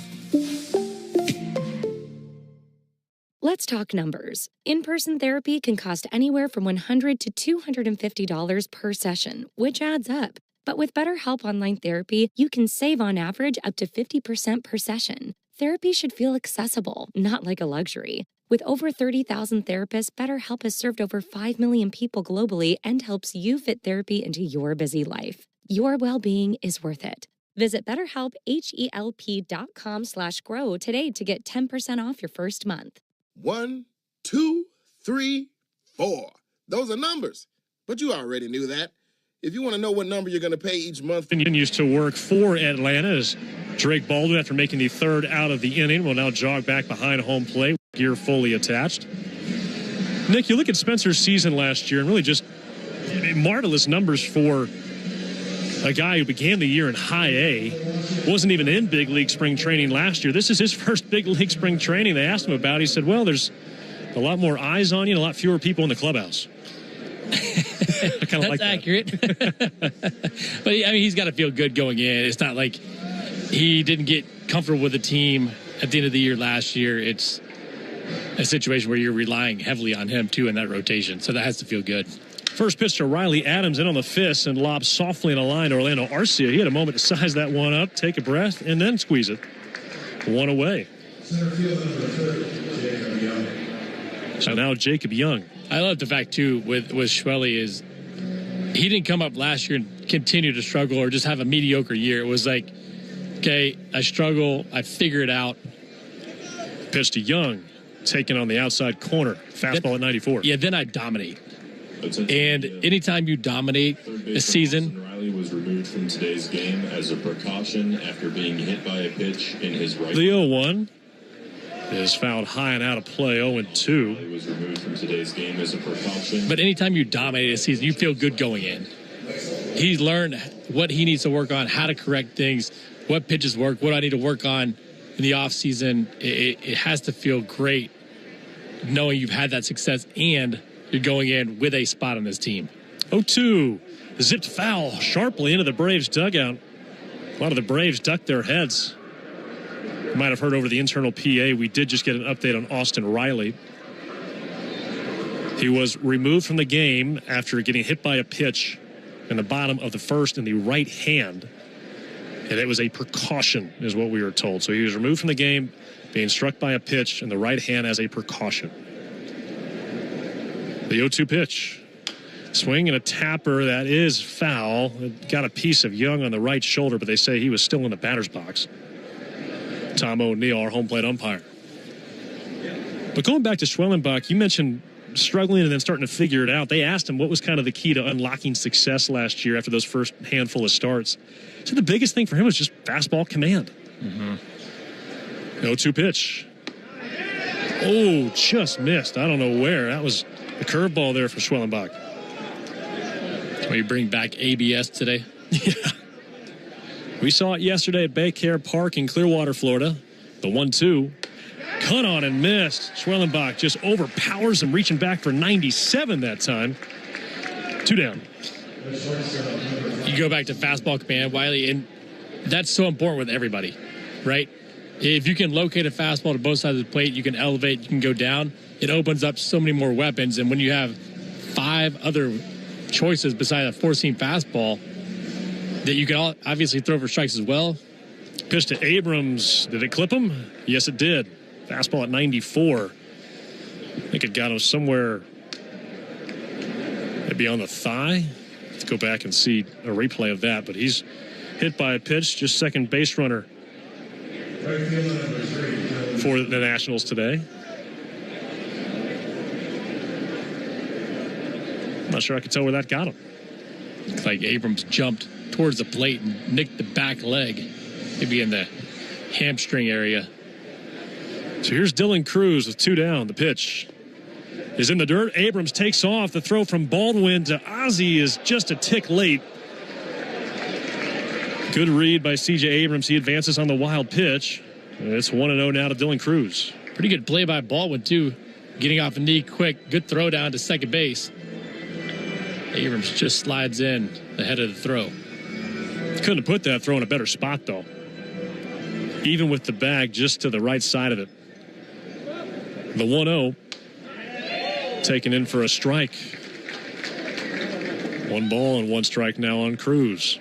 D: Let's Let's talk numbers. In-person therapy can cost anywhere from $100 to $250 per session, which adds up. But with BetterHelp Online Therapy, you can save on average up to 50% per session. Therapy should feel accessible, not like a luxury. With over 30,000 therapists, BetterHelp has served over 5 million people globally and helps you fit therapy into your busy life. Your well-being is worth it. Visit BetterHelp.com/grow today to get 10% off your first month.
K: 1, 2, 3, 4. Those are numbers. But you already knew that. If you want to know what number you're going to pay each month...
B: Continues to work for Atlanta as Drake Baldwin, after making the third out of the inning, will now jog back behind home plate, gear fully attached. Nick, you look at Spencer's season last year and really just marvelous numbers for a guy who began the year in high A, wasn't even in big league spring training last year. This is his first big league spring training. They asked him about it. He said, well, there's a lot more eyes on you and a lot fewer people in the clubhouse. I kind of like that.
A: Accurate. But I mean, he's got to feel good going in. It's not like he didn't get comfortable with the team at the end of the year last year. It's a situation where you're relying heavily on him too in that rotation. So that has to feel good.
B: First pitch to Riley Adams in on the fist and lobs softly in a line to Orlando Arcia. He had a moment to size that one up, take a breath, and then squeeze it. One away. So now Jacob Young.
A: I love the fact, too, with Schwelly is he didn't come up last year and continue to struggle or just have a mediocre year. It was like, okay, I struggle, I figure it out.
B: Pitch to Young, taken on the outside corner. Fastball at 94.
A: Yeah, then I dominate. And anytime you dominate a season...
E: Riley was removed from today's game as a precaution after being hit by a pitch in his right...
B: The 0-1 is fouled high and out of play, 0-2.
E: Riley was removed from today's game as a precaution.
A: But anytime you dominate a season, you feel good going in. He's learned what he needs to work on, how to correct things, what pitches work, what I need to work on in the offseason. It has to feel great knowing you've had that success and you're going in with a spot on this team.
B: 0-2, zipped foul sharply into the Braves dugout. A lot of the Braves ducked their heads. You might have heard over the internal PA, we did just get an update on Austin Riley. He was removed from the game after getting hit by a pitch in the bottom of the first in the right hand. And it was a precaution, is what we were told. So he was removed from the game, being struck by a pitch in the right hand as a precaution. The 0-2 pitch. Swing and a tapper that is foul. It got a piece of Young on the right shoulder, but they say he was still in the batter's box. Tom O'Neill, our home plate umpire. But going back to Schwellenbach, you mentioned struggling and then starting to figure it out. They asked him what was kind of the key to unlocking success last year after those first handful of starts. So the biggest thing for him was just fastball command. 0-2 pitch. Oh, just missed. I don't know where. That was a curveball there for Schwellenbach.
A: Will you bring back ABS today?
B: Yeah. We saw it yesterday at Baycare Park in Clearwater, Florida. The 1-2. Cut on and missed. Schwellenbach just overpowers him, reaching back for 97 that time. 2 down.
A: You go back to fastball command, Wiley, and that's so important with everybody, right? If you can locate a fastball to both sides of the plate, you can elevate, you can go down. It opens up so many more weapons, and when you have 5 other choices besides a 4-seam fastball that you can all obviously throw for strikes as well.
B: Pitch to Abrams. Did it clip him? Yes, it did. Fastball at 94. I think it got him somewhere maybe on the thigh. Let's go back and see a replay of that. But he's hit by a pitch, just second base runner for the Nationals today. I'm not sure I could tell where that got him.
A: Looks like Abrams jumped towards the plate and nicked the back leg, maybe in the hamstring area.
B: So here's Dylan Cruz with 2 down. The pitch is in the dirt. Abrams takes off. The throw from Baldwin to Ozzie is just a tick late. Good read by C.J. Abrams. He advances on the wild pitch. And it's 1-0 now to Dylan Cruz.
A: Pretty good play by Baldwin, too. Getting off a knee quick. Good throw down to second base. Abrams just slides in ahead of the throw.
B: Couldn't have put that throw in a better spot, though. Even with the bag just to the right side of it. The 1-0 taken in for a strike. 1 ball and 1 strike now on Cruz.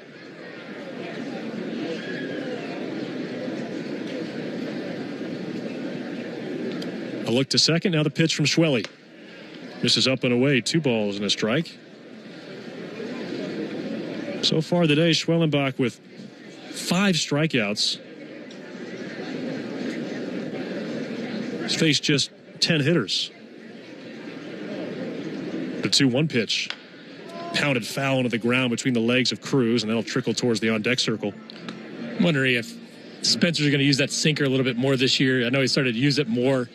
B: A look to second. Now the pitch from Schwelly. Misses up and away. 2 balls and a strike. So far today, Schwellenbach with 5 strikeouts. He's faced just 10 hitters. The 2-1 pitch. Pounded foul into the ground between the legs of Cruz, and that'll trickle towards the on-deck circle.
A: I'm wondering if Spencer's going to use that sinker a little bit more this year. I know he started to use it more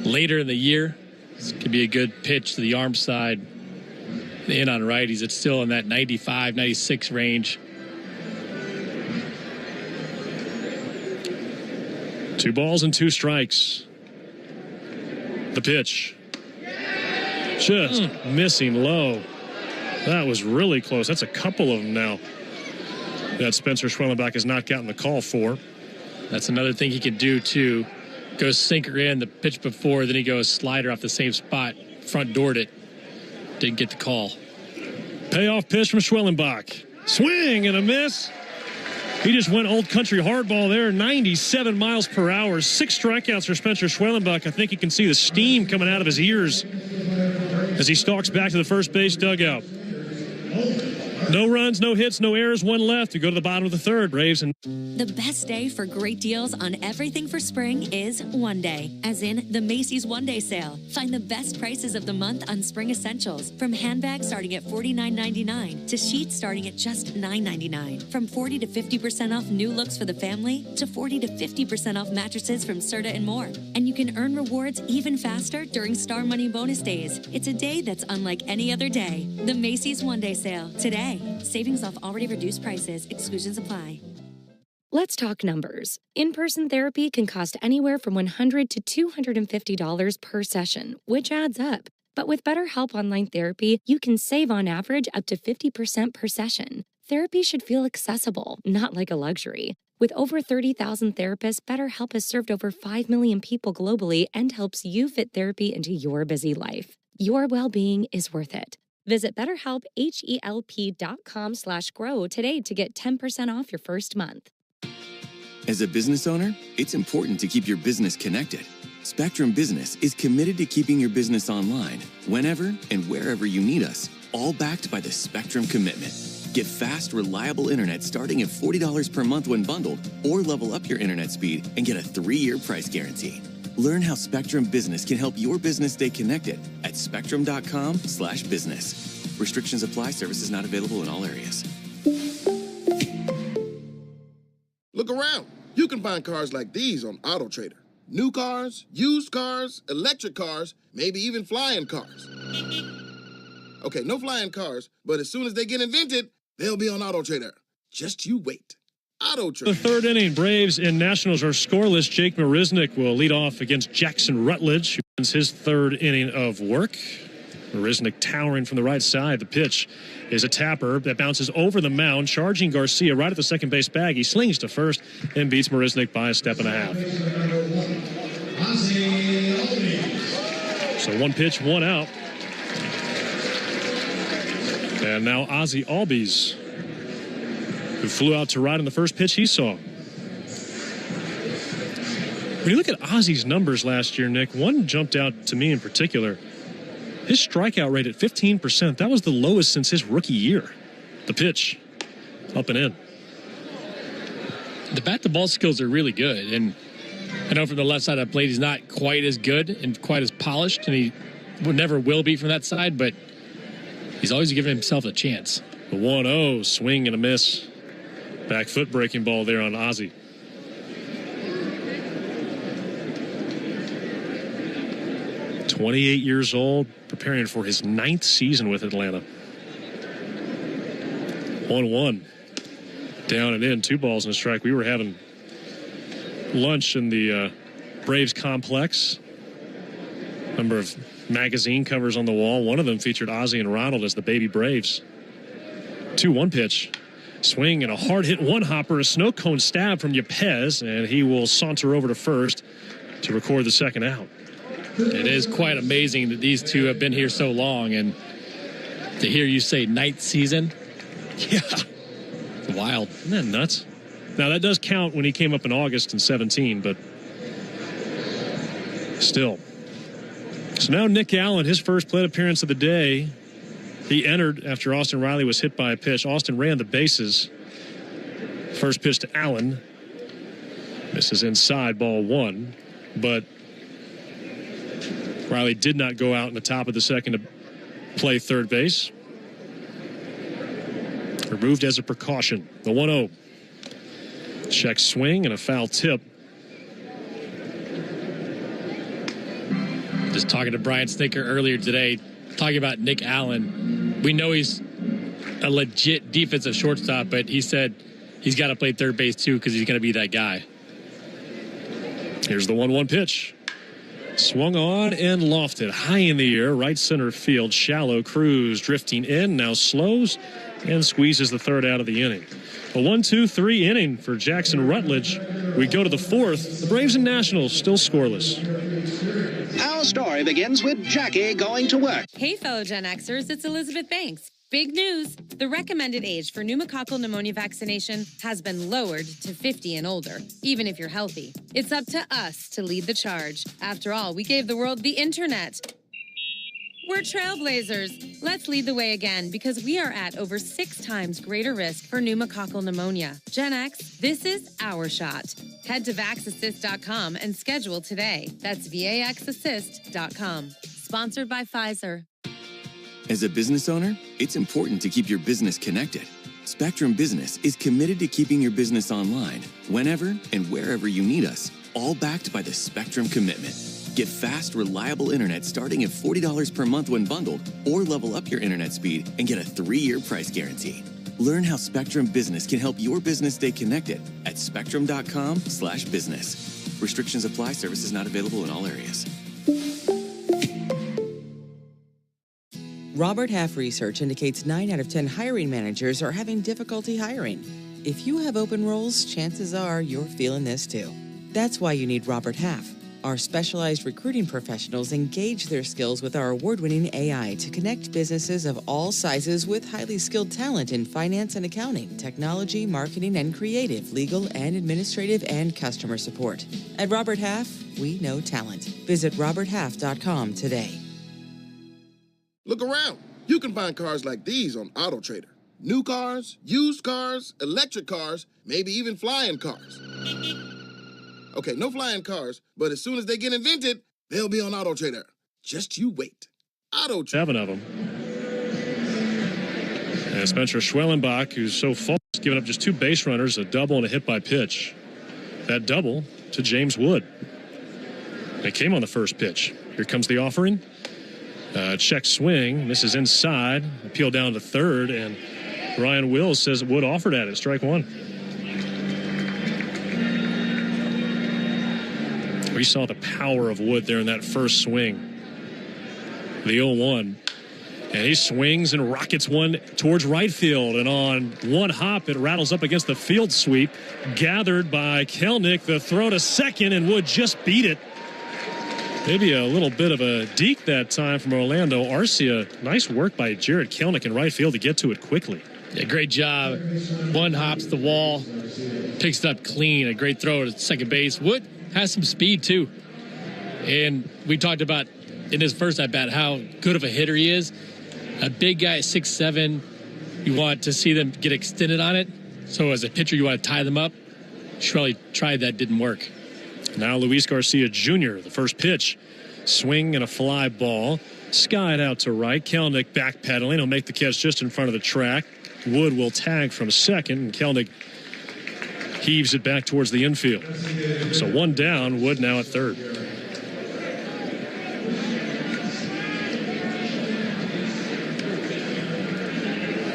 A: later in the year. This could be a good pitch to the arm side. In on righties, it's still in that 95, 96 range.
B: 2 balls and 2 strikes. The pitch. Just missing low. That was really close. That's a couple of them now that Spencer Schwellenbach has not gotten the call for.
A: That's another thing he can do, too. Goes sinker in the pitch before, then he goes slider off the same spot. Front doored it. Didn't get the call.
B: Payoff pitch from Schwellenbach. Swing and a miss. He just went old country hardball there, 97 miles per hour. 6 strikeouts for Spencer Schwellenbach. I think you can see the steam coming out of his ears as he stalks back to the first base dugout. No runs, no hits, no errors, 1 left. We go to the bottom of the 3rd. Braves and
G: The best day for great deals on everything for spring is one day, as in the Macy's One Day Sale. Find the best prices of the month on spring essentials, from handbags starting at $49.99 to sheets starting at just $9.99. From 40 to 50% off new looks for the family to 40 to 50% off mattresses from Serta and more. And you can earn rewards even faster during Star Money bonus days. It's a day that's unlike any other day. The Macy's One Day Sale today. Savings off already reduced prices. Exclusions apply.
D: Let's talk numbers. In-person therapy can cost anywhere from $100 to $250 per session, which adds up. But with BetterHelp Online Therapy, you can save on average up to 50% per session. Therapy should feel accessible, not like a luxury. With over 30,000 therapists, BetterHelp has served over 5 million people globally and helps you fit therapy into your busy life. Your well-being is worth it. Visit BetterHelp.com/grow today to get 10% off your first month.
C: As a business owner, it's important to keep your business connected. Spectrum Business is committed to keeping your business online whenever and wherever you need us, all backed by the Spectrum Commitment. Get fast, reliable internet starting at $40 per month when bundled, or level up your internet speed and get a 3-year price guarantee. Learn how Spectrum Business can help your business stay connected at spectrum.com/business. Restrictions apply. Services not available in all areas.
K: Look around. You can find cars like these on AutoTrader. New cars, used cars, electric cars, maybe even flying cars. Okay, no flying cars, but as soon as they get invented, they'll be on AutoTrader. Just you wait. AutoTrader.
B: The 3rd inning, Braves and Nationals are scoreless. Jake Marisnick will lead off against Jackson Rutledge, who wins his 3rd inning of work. Marisnick towering from the right side. The pitch is a tapper that bounces over the mound, charging Garcia right at the second base bag. He slings to first and beats Marisnick by a step and a half. So 1 pitch, 1 out. And now Ozzie Albies, who flew out to right on the first pitch he saw. When you look at Ozzie's numbers last year, Nick, one jumped out to me in particular. His strikeout rate at 15%, that was the lowest since his rookie year. The pitch, up and in.
A: The bat-to-ball skills are really good, and I know from the left side of the plate he's not quite as good and quite as polished, and he never will be from that side, but he's always given himself a chance.
B: The 1-0, swing and a miss. Back foot breaking ball there on Ozzie. "28 years old, preparing for his 9th season with Atlanta." 1-1. Down and in, 2 balls and a strike. We were having lunch in the Braves complex. Number of magazine covers on the wall. One of them featured Ozzie and Ronald as the baby Braves. 2-1 pitch. Swing and a hard hit one-hopper, a snow cone stab from Yepez, and he will saunter over to first to record the second out.
A: It is quite amazing that these two have been here so long, and to hear you say ninth season,
B: yeah,
A: it's wild.
B: Isn't that nuts? Now, that does count when he came up in August in 17, but still. So now Nick Allen, his first plate appearance of the day. He entered after Austin Riley was hit by a pitch. Austin ran the bases. First pitch to Allen. Misses inside, ball one. But Riley did not go out in the top of the second to play third base. Removed as a precaution. The 1-0. Check swing and a foul tip.
A: Just talking to Brian Snitker earlier today, talking about Nick Allen. We know he's a legit defensive shortstop, but he said he's got to play third base too because he's going to be that guy.
B: Here's the 1-1 pitch. Swung on and lofted high in the air, right center field. Shallow. Cruz drifting in, now slows and squeezes the third out of the inning. A 1-2-3 inning for Jackson Rutledge. We go to the fourth. The Braves and Nationals still scoreless.
F: Our story begins with Jackie going to work.
Q: Hey, fellow Gen Xers, it's Elizabeth Banks. Big news. The recommended age for pneumococcal pneumonia vaccination has been lowered to 50 and older, even if you're healthy. It's up to us to lead the charge. After all, we gave the world the internet. We're trailblazers. Let's lead the way again because we are at over 6 times greater risk for pneumococcal pneumonia. Gen X, this is our shot. Head to VaxAssist.com and schedule today. That's VaxAssist.com. Sponsored by Pfizer.
C: As a business owner, it's important to keep your business connected. Spectrum Business is committed to keeping your business online whenever and wherever you need us, all backed by the Spectrum Commitment. Get fast, reliable internet starting at $40 per month when bundled, or level up your internet speed and get a 3-year price guarantee. Learn how Spectrum Business can help your business stay connected at spectrum.com/business. Restrictions apply. Services not available in all areas.
H: Robert Half research indicates 9 out of 10 hiring managers are having difficulty hiring. If you have open roles, chances are you're feeling this too. That's why you need Robert Half. Our specialized recruiting professionals engage their skills with our award-winning AI to connect businesses of all sizes with highly skilled talent in finance and accounting, technology, marketing, and creative, legal and administrative, and customer support. At Robert Half, we know talent. Visit roberthalf.com today.
K: Look around. You can find cars like these on AutoTrader. New cars, used cars, electric cars, maybe even flying cars. Okay, no flying cars, but as soon as they get invented, they'll be on AutoTrader. Just you wait. AutoTrader.
B: 7 of them. And Spencer Schwellenbach, who's so false, giving up just 2 base runners, a double and a hit by pitch. That double to James Wood. It came on the first pitch. Here comes the offering. Check swing. This is inside. Appeal down to third, and Ryan Wills says Wood offered at it. Strike one. We saw the power of Wood there in that first swing. The 0-1. And he swings and rockets one towards right field. And on one hop, it rattles up against the field sweep. Gathered by Kelnick. The throw to second, and Wood just beat it. Maybe a little bit of a deke that time from Orlando Arcia. Nice work by Jared Kelnick in right field to get to it quickly.
A: Yeah, great job. One hops the wall, picks it up clean. A great throw to second base. Wood has some speed too. And we talked about in his first at-bat how good of a hitter he is. A big guy at 6'7", you want to see them get extended on it. So as a pitcher, you want to tie them up. Shirley tried that, didn't work.
B: Now Luis Garcia Jr., the first pitch. Swing and a fly ball. Skied out to right. Kelnick backpedaling. He'll make the catch just in front of the track. Wood will tag from second, and Kelnick heaves it back towards the infield. So one down, Wood now at third.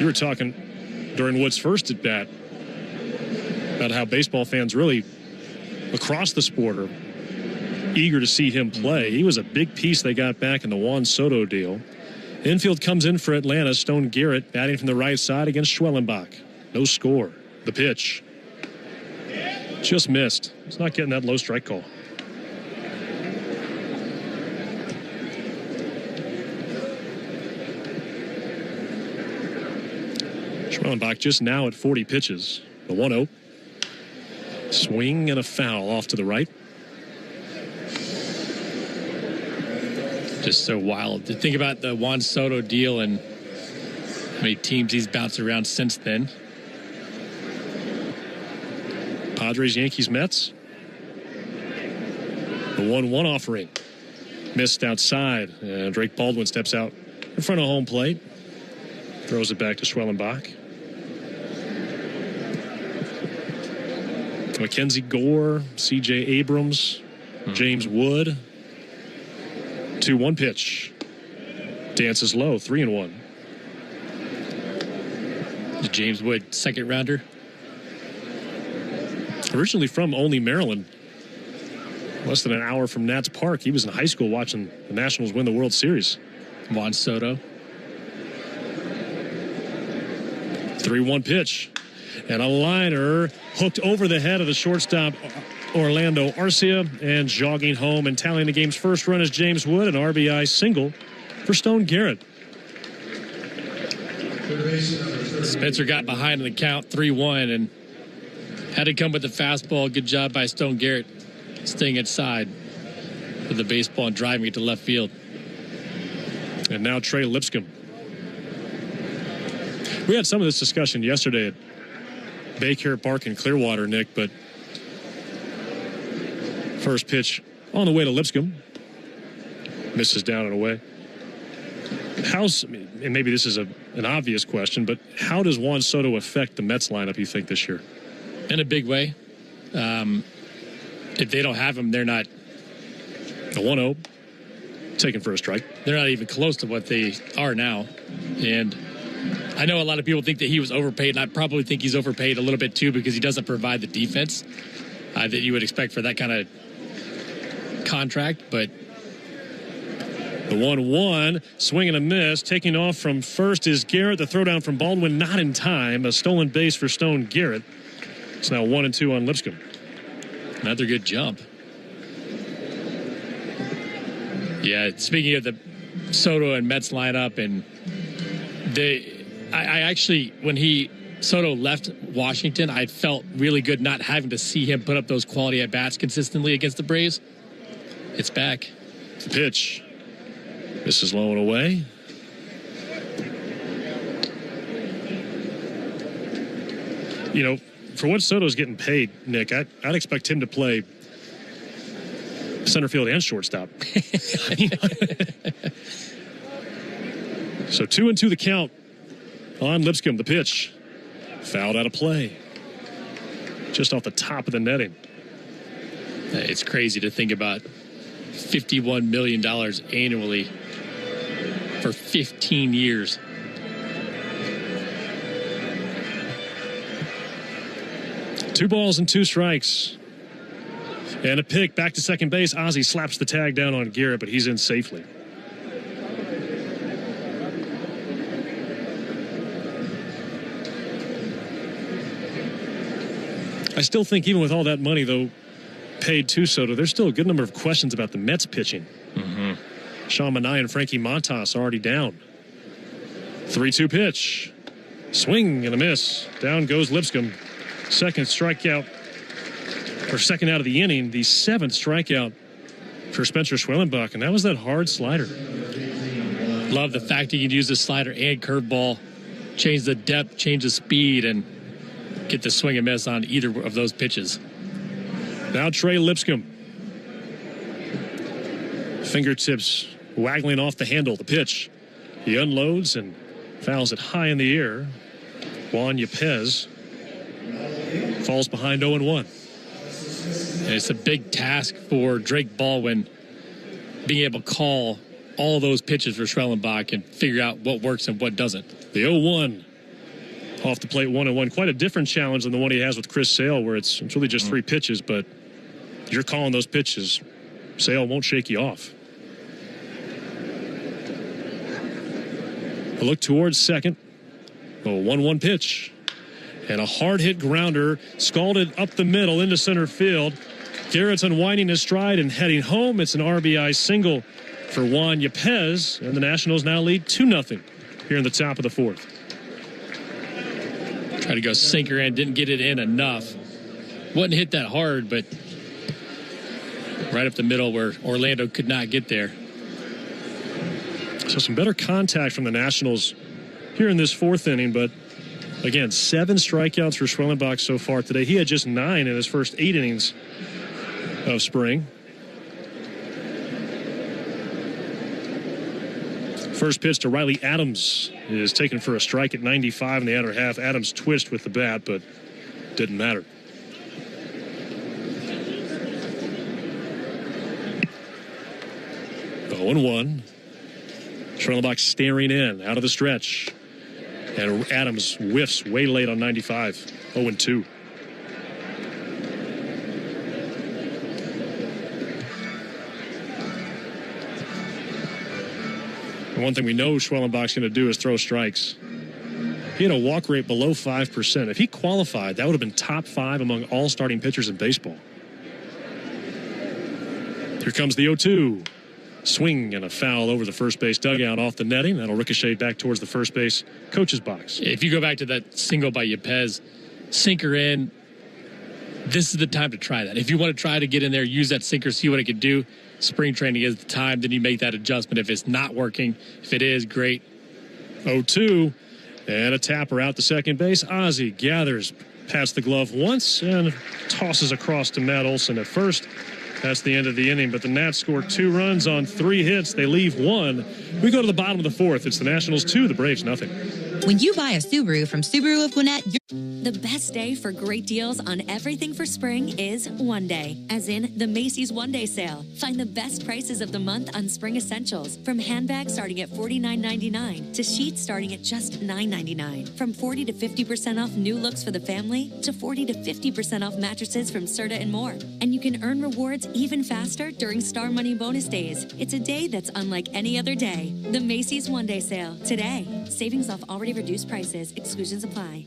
B: You were talking during Wood's first at bat about how baseball fans really across the sport are eager to see him play. He was a big piece they got back in the Juan Soto deal. Infield comes in for Atlanta. Stone Garrett batting from the right side against Schwellenbach. No score. The pitch. Just missed. He's not getting that low strike call. Schwellenbach just now at 40 pitches. The 1-0. Swing and a foul off to the right.
A: Just so wild to think about the Juan Soto deal and how many teams he's bounced around since then.
B: Padres, Yankees, Mets. The 1-1 offering. Missed outside. And Drake Baldwin steps out in front of home plate. Throws it back to Schwellenbach. Mackenzie Gore, C.J. Abrams, James Wood. 2-1 pitch. Dances low, 3-1.
A: James Wood, second rounder.
B: Originally from Olney, Maryland. Less than an hour from Nats Park. He was in high school watching the Nationals win the World Series.
A: Juan Soto.
B: 3-1 pitch. And a liner hooked over the head of the shortstop, Orlando Arcia, and jogging home and tallying the game's first run is James Wood, an RBI single for Stone Garrett.
A: Spencer got behind in the count, 3-1, and had to come with the fastball. Good job by Stone Garrett staying inside with the baseball and driving it to left field.
B: And now Trey Lipscomb. We had some of this discussion yesterday at Baycare Park in Clearwater, Nick, but first pitch on the way to Lipscomb. Misses down and away. And maybe this is an obvious question, but how does Juan Soto affect the Mets lineup, you think, this year?
A: In a big way. If they don't have him, they're not.
B: The 1-0, taken for a strike.
A: They're not even close to what they are now. And I know a lot of people think that he was overpaid, and I probably think he's overpaid a little bit too because he doesn't provide the defense that you would expect for that kind of contract. But
B: the 1-1, swing and a miss. Taking off from first is Garrett. The throwdown from Baldwin not in time. A stolen base for Stone Garrett. It's now 1-2 on Lipscomb.
A: Another good jump. Yeah, speaking of the Soto and Mets lineup, and I actually, when Soto left Washington, I felt really good not having to see him put up those quality at-bats consistently against the Braves. It's back.
B: The pitch. This is low and away. You know, for what Soto's getting paid, Nick, I'd expect him to play center field and shortstop. So 2-2 the count on Lipscomb. The pitch fouled out of play. Just off the top of the netting.
A: It's crazy to think about $51 million annually for 15 years.
B: Two balls and two strikes. And a pick back to second base. Ozzie slaps the tag down on Garrett, but he's in safely. I still think even with all that money, though, paid to Soto, there's still a good number of questions about the Mets pitching. Sean Manaea and Frankie Montas already down. 3-2 pitch. Swing and a miss. Down goes Lipscomb. Second strikeout, or second out of the inning, the seventh strikeout for Spencer Schwellenbach, and that was that hard slider.
A: Love the fact he can use the slider and curveball, change the depth, change the speed, and get the swing and miss on either of those pitches.
B: Now Trey Lipscomb. Fingertips waggling off the handle. The pitch. He unloads and fouls it high in the air. Juan Yepez falls behind 0-1.
A: And it's a big task for Drake Baldwin being able to call all those pitches for Schwellenbach and figure out what works and what doesn't.
B: The 0-1 off the plate, 1-1. Quite a different challenge than the one he has with Chris Sale, where it's really just three pitches, but you're calling those pitches. Sale won't shake you off. A look towards second. A 1-1 pitch. And a hard-hit grounder scalded up the middle into center field. Garrett's unwinding his stride and heading home. It's an RBI single for Juan Yepez, and the Nationals now lead 2-0 here in the top of the fourth.
A: Tried to go sinker in, didn't get it in enough. Wasn't hit that hard, but right up the middle where Orlando could not get there.
B: So some better contact from the Nationals here in this fourth inning, but again, 7 strikeouts for Schwellenbach so far today. He had just 9 in his first 8 innings of spring. First pitch to Riley Adams is taken for a strike at 95 in the outer half. Adams twitched with the bat, but didn't matter. Oh, 0-1. Schwellenbach staring in out of the stretch. And Adams whiffs way late on 95. 0-2. And one thing we know Schwellenbach's going to do is throw strikes. He had a walk rate below 5%. If he qualified, that would have been top 5 among all starting pitchers in baseball. Here comes the 0-2. Swing and a foul over the first base dugout off the netting. That'll ricochet back towards the first base coach's box.
A: If you go back to that single by Yepez, sinker in, this is the time to try that. If you want to try to get in there, use that sinker, see what it can do. Spring training is the time. Then you make that adjustment if it's not working. If it is, great.
B: 0-2 and a tapper out to second base. Ozzie gathers past the glove once and tosses across to Matt Olson at first. That's the end of the inning, but the Nats score 2 runs on 3 hits. They leave 1. We go to the bottom of the fourth. It's the Nationals 2, the Braves nothing.
I: When you buy a Subaru from Subaru of Gwinnett,
G: the best day for great deals on everything for spring is one day, as in the Macy's One Day Sale. Find the best prices of the month on spring essentials, from handbags starting at $49.99 to sheets starting at just $9.99. From 40 to 50% off new looks for the family to 40 to 50% off mattresses from Serta and more. And you can earn rewards even faster during Star Money bonus days. It's a day that's unlike any other day. The Macy's One Day Sale today. Savings off already reduced prices. Exclusions apply.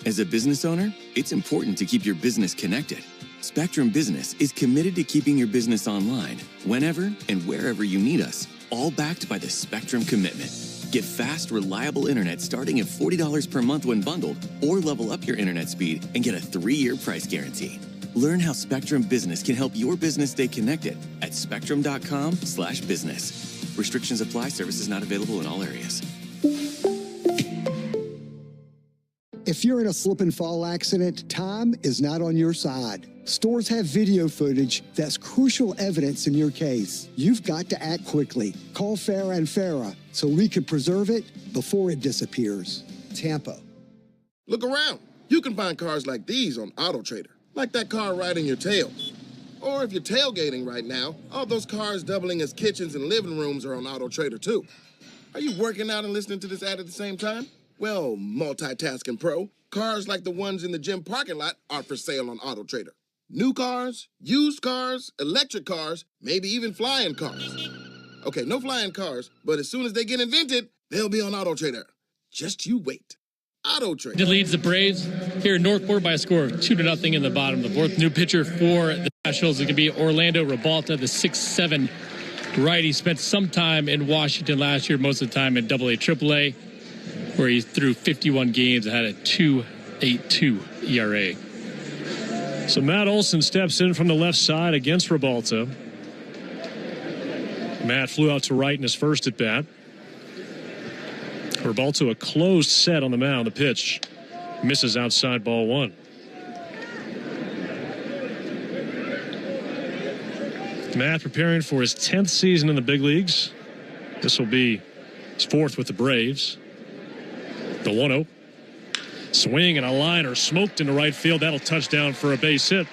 C: As a business owner, it's important to keep your business connected. Spectrum Business is committed to keeping your business online whenever and wherever you need us, all backed by the Spectrum Commitment. Get fast, reliable internet starting at $40 per month when bundled, or level up your internet speed and get a 3-year price guarantee. Learn how Spectrum Business can help your business stay connected at spectrum.com/business. Restrictions apply. Services not available in all areas.
J: If you're in a slip and fall accident, time is not on your side. Stores have video footage that's crucial evidence in your case. You've got to act quickly. Call Farah and Farah so we can preserve it before it disappears. Tampa.
K: Look around. You can find cars like these on AutoTrader, like that car right in your tail. Or if you're tailgating right now, all those cars doubling as kitchens and living rooms are on AutoTrader too. Are you working out and listening to this ad at the same time? Well, multitasking pro, cars like the ones in the gym parking lot are for sale on AutoTrader. New cars, used cars, electric cars, maybe even flying cars. Okay, no flying cars, but as soon as they get invented, they'll be on AutoTrader. Just you wait. AutoTrader.
A: It leads the Braves here in Northport by a score of 2-0 in the bottom of the fourth. New pitcher for the Nationals is going to be Orlando Ribalta, the 6'7" righty. Spent some time in Washington last year, most of the time in AA, AAA, where he threw 51 games and had a 2.82 ERA.
B: So Matt Olson steps in from the left side against Ribalta. Matt flew out to right in his first at bat. Ribalta a closed set on the mound. The pitch misses outside, ball 1. Matt preparing for his 10th season in the big leagues. This will be his 4th with the Braves. The 1-0. Swing and a liner smoked into right field. That'll touch down for a base hit.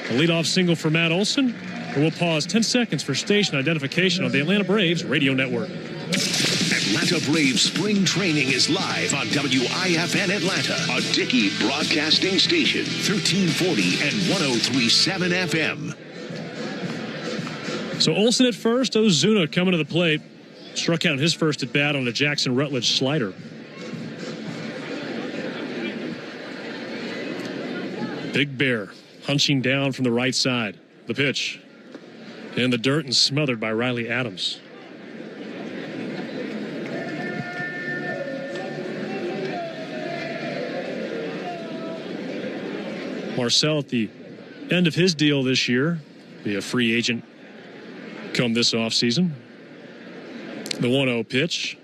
B: A leadoff single for Matt Olson. And we'll pause 10 seconds for station identification on the Atlanta Braves radio network.
P: Atlanta Braves spring training is live on WIFN Atlanta, a Dickey broadcasting station, 1340 and 103.7 FM.
B: So Olson at first. Ozuna coming to the plate. Struck out his first at bat on a Jackson Rutledge slider. Big Bear hunching down from the right side. The pitch in the dirt and smothered by Riley Adams. Marcell at the end of his deal this year, be a free agent come this offseason. The 1-0 pitch.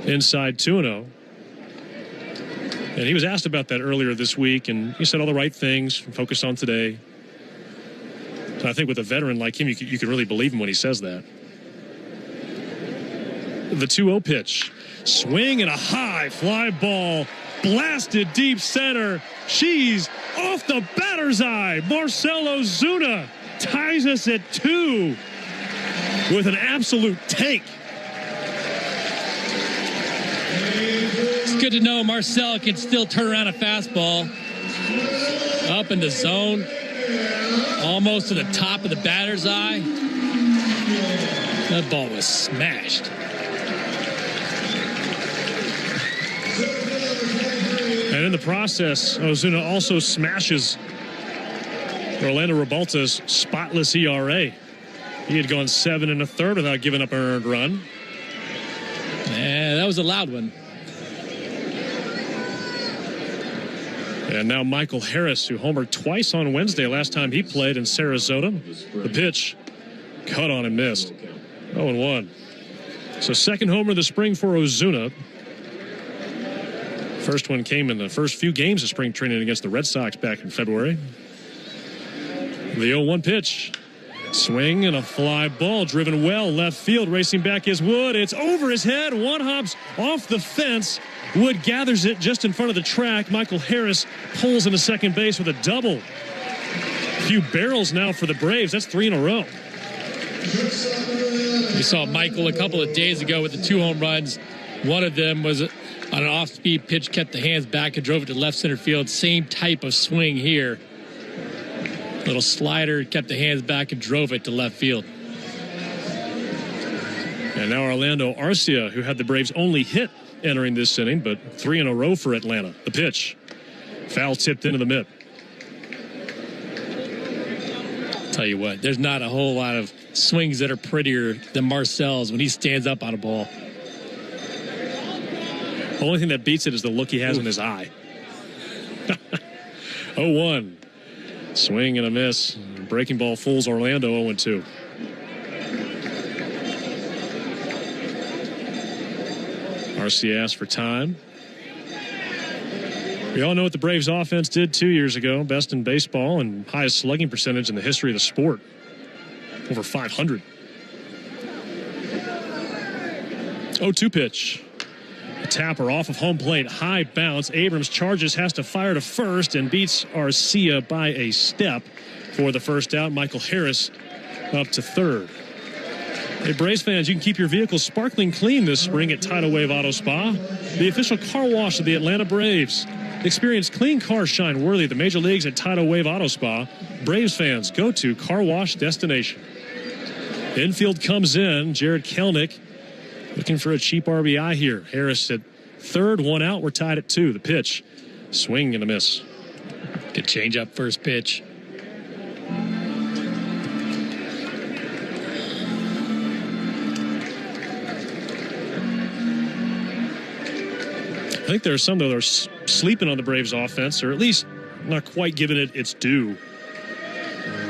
B: Inside 2-0. And he was asked about that earlier this week, and he said all the right things, focused on today. And I think with a veteran like him, you can really believe him when he says that. The 2-0 pitch. Swing and a high fly ball. Blasted deep center. She's off the batter's eye. Marcell Ozuna ties us at 2 with an absolute take.
A: It's good to know Marcell can still turn around a fastball. Up in the zone. Almost to the top of the batter's eye. That ball was smashed.
B: And in the process, Ozuna also smashes Orlando Rebalta's spotless ERA. He had gone 7 1/3 without giving up an earned run.
A: Yeah, that was a loud one.
B: And now Michael Harris, who homered twice on Wednesday last time he played in Sarasota. The pitch, cut on and missed. 0-1. So second homer of the spring for Ozuna. First one came in the first few games of spring training against the Red Sox back in February. The 0-1 pitch. Swing and a fly ball driven well left field. Racing back is Wood. It's over his head. One hops off the fence. Wood gathers it just in front of the track. Michael Harris pulls into second base with a double. A few barrels now for the Braves. That's 3 in a row.
A: We saw Michael a couple of days ago with the 2 home runs. One of them was on an off-speed pitch, kept the hands back and drove it to left center field. Same type of swing here. Little slider, kept the hands back and drove it to left field.
B: And now Orlando Arcia, who had the Braves' only hit entering this inning, but 3 in a row for Atlanta. The pitch. Foul tipped into the mitt.
A: Tell you what, there's not a whole lot of swings that are prettier than Marcell's when he stands up on a ball.
B: The only thing that beats it is the look he has in his eye. 0-1. Swing and a miss. Breaking ball fools Orlando 0-2. Arcia asked for time. We all know what the Braves offense did 2 years ago. Best in baseball and highest slugging percentage in the history of the sport. Over 500. 0-2 pitch. A tapper off of home plate. High bounce. Abrams charges, has to fire to first and beats Arcia by a step for the first out. Michael Harris up to third. Hey, Braves fans, you can keep your vehicle sparkling clean this spring at Tidal Wave Auto Spa, the official car wash of the Atlanta Braves. Experience clean cars shine worthy of the major leagues at Tidal Wave Auto Spa. Braves fans, go to car wash destination. Infield comes in. Jared Kelenic looking for a cheap RBI here. Harris at third, 1 out. We're tied at 2. The pitch, swing and a miss.
A: Good change up first pitch.
B: I think there are some that are sleeping on the Braves offense, or at least not quite giving it its due.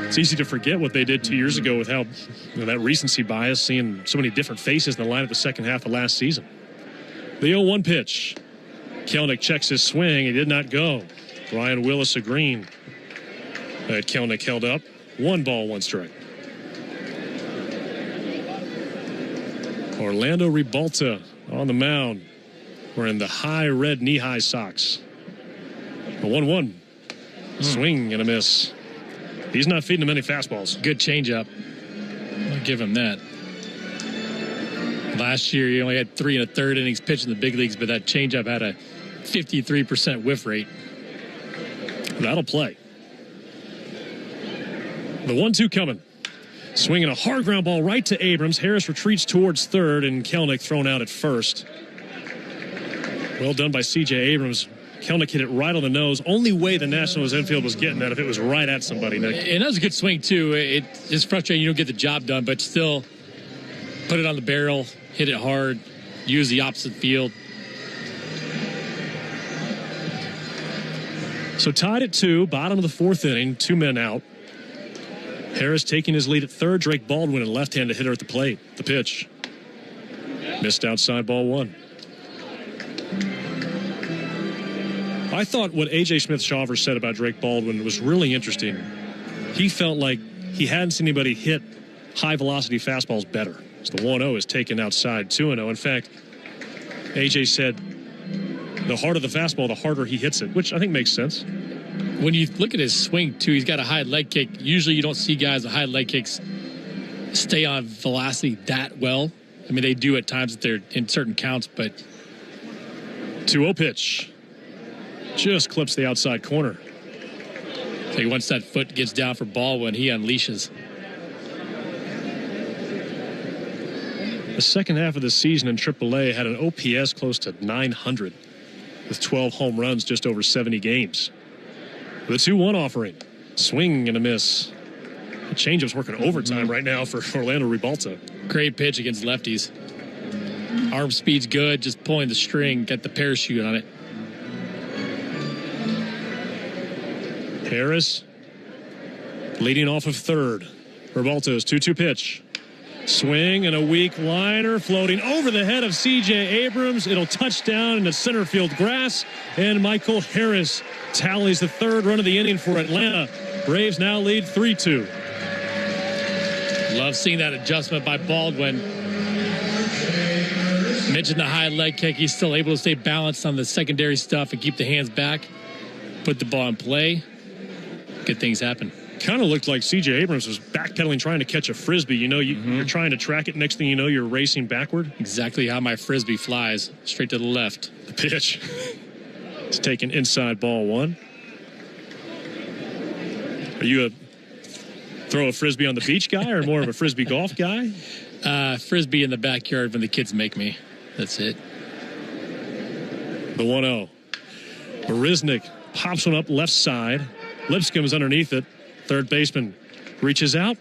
B: It's easy to forget what they did 2 years ago with how that recency bias, seeing so many different faces in the lineup the second half of last season. The 0-1 pitch. Kelenic checks his swing. He did not go. Brian Willis agreeing that Kelenic held up. 1 ball, 1 strike. Orlando Rebalta on the mound. We're in the high red knee-high socks. A 1-1. Swing and a miss. He's not feeding him any fastballs.
A: Good changeup. I'll give him that. Last year, he only had 3 1/3 innings pitched in the big leagues, but that changeup had a 53% whiff rate.
B: That'll play. The 1-2 coming. Swinging a hard ground ball right to Abrams. Harris retreats towards third, and Kelenic thrown out at first. Well done by C.J. Abrams. Kelenic hit it right on the nose. Only way the Nationals infield was getting that if it was right at somebody, Nick.
A: And that was a good swing, too. It's frustrating you don't get the job done, but still put it on the barrel, hit it hard, use the opposite field.
B: So tied at 2, bottom of the 4th inning, 2 men out. Harris taking his lead at third. Drake Baldwin, a left-handed hitter at the plate. The pitch. Missed outside, ball 1. I thought what A.J. Smith-Shawver said about Drake Baldwin was really interesting. He felt like he hadn't seen anybody hit high-velocity fastballs better. So the 1-0 is taken outside, 2-0. In fact, A.J. said the harder the fastball, the harder he hits it, which I think makes sense.
A: When you look at his swing, too, he's got a high leg kick. Usually you don't see guys with high leg kicks stay on velocity that well. I mean, they do at times if they're in certain counts, but
B: 2-0 pitch. Just clips the outside corner.
A: So once that foot gets down for Baldwin, he unleashes.
B: The second half of the season in AAA had an OPS close to 900 with 12 home runs, just over 70 games. The 2-1 offering. Swing and a miss. The changeup's working overtime right now for Orlando Ribalta.
A: Great pitch against lefties. Arm speed's good, just pulling the string, got the parachute on it.
B: Harris leading off of third. Ribalta's 2-2 pitch. Swing and a weak liner floating over the head of C.J. Abrams. It'll touch down into center field grass, and Michael Harris tallies the third run of the inning for Atlanta. Braves now lead 3-2.
A: Love seeing that adjustment by Baldwin. Mentioned the high leg kick. He's still able to stay balanced on the secondary stuff and keep the hands back. Put the ball in play. Good things happen.
B: Kind of looked like C.J. Abrams was backpedaling trying to catch a Frisbee. You know, you're trying to track it. Next thing you know, you're racing backward.
A: Exactly how my Frisbee flies. Straight to the left.
B: The pitch. It's taken inside, ball 1. Are you a throw a Frisbee on the beach guy or more of a Frisbee golf guy?
A: Frisbee in the backyard when the kids make me. That's it.
B: The 1-0. Marisnik pops one up left side. Lipscomb's underneath it. Third baseman reaches out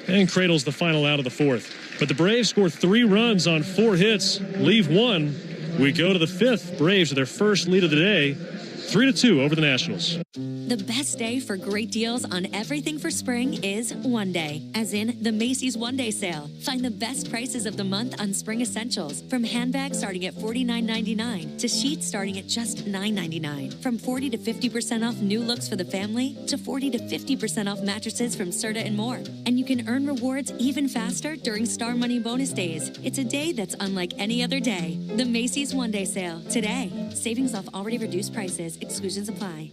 B: and cradles the final out of the 4th. But the Braves score 3 runs on 4 hits, leave 1. We go to the 5th. Braves with their first lead of the day, 3-2 over the Nationals.
G: The best day for great deals on everything for spring is one day, as in the Macy's One Day Sale. Find the best prices of the month on spring essentials, from handbags starting at $49.99 to sheets starting at just $9.99. From 40 to 50% off new looks for the family to 40 to 50% off mattresses from Serta and more. And you can earn rewards even faster during Star Money bonus days. It's a day that's unlike any other day. The Macy's One Day Sale today. Savings off already reduced prices. Exclusions apply.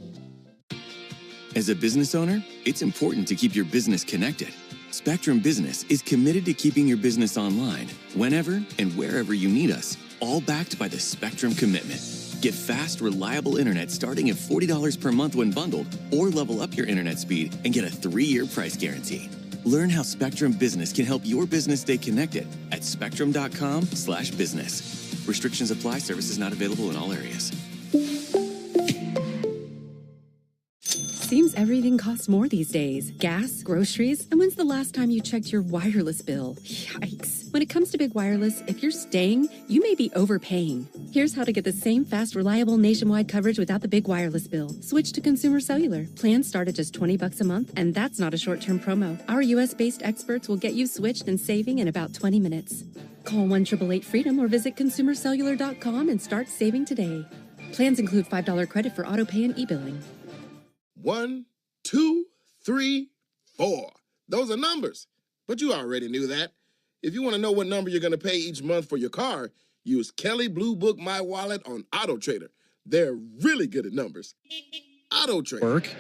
C: As a business owner, it's important to keep your business connected. Spectrum Business is committed to keeping your business online whenever and wherever you need us, all backed by the Spectrum Commitment. Get fast, reliable internet starting at $40 per month when bundled, or level up your internet speed and get a 3-year price guarantee. Learn how Spectrum Business can help your business stay connected at spectrum.com/business. Restrictions apply. Services not available in all areas.
R: Seems everything costs more these days. Gas, groceries, and when's the last time you checked your wireless bill? Yikes. When it comes to big wireless, if you're staying, you may be overpaying. Here's how to get the same fast, reliable nationwide coverage without the big wireless bill. Switch to Consumer Cellular. Plans start at just $20 a month, and that's not a short-term promo. Our U.S.-based experts will get you switched and saving in about 20 minutes. Call 1-888-FREEDOM or visit consumercellular.com and start saving today. Plans include $5 credit for auto pay and e-billing.
K: 1, 2, 3, 4. Those are numbers, but you already knew that. If you want to know what number you're going to pay each month for your car, use Kelley Blue Book My Wallet on Auto Trader. They're really good at numbers. Auto Trader.
B: Work.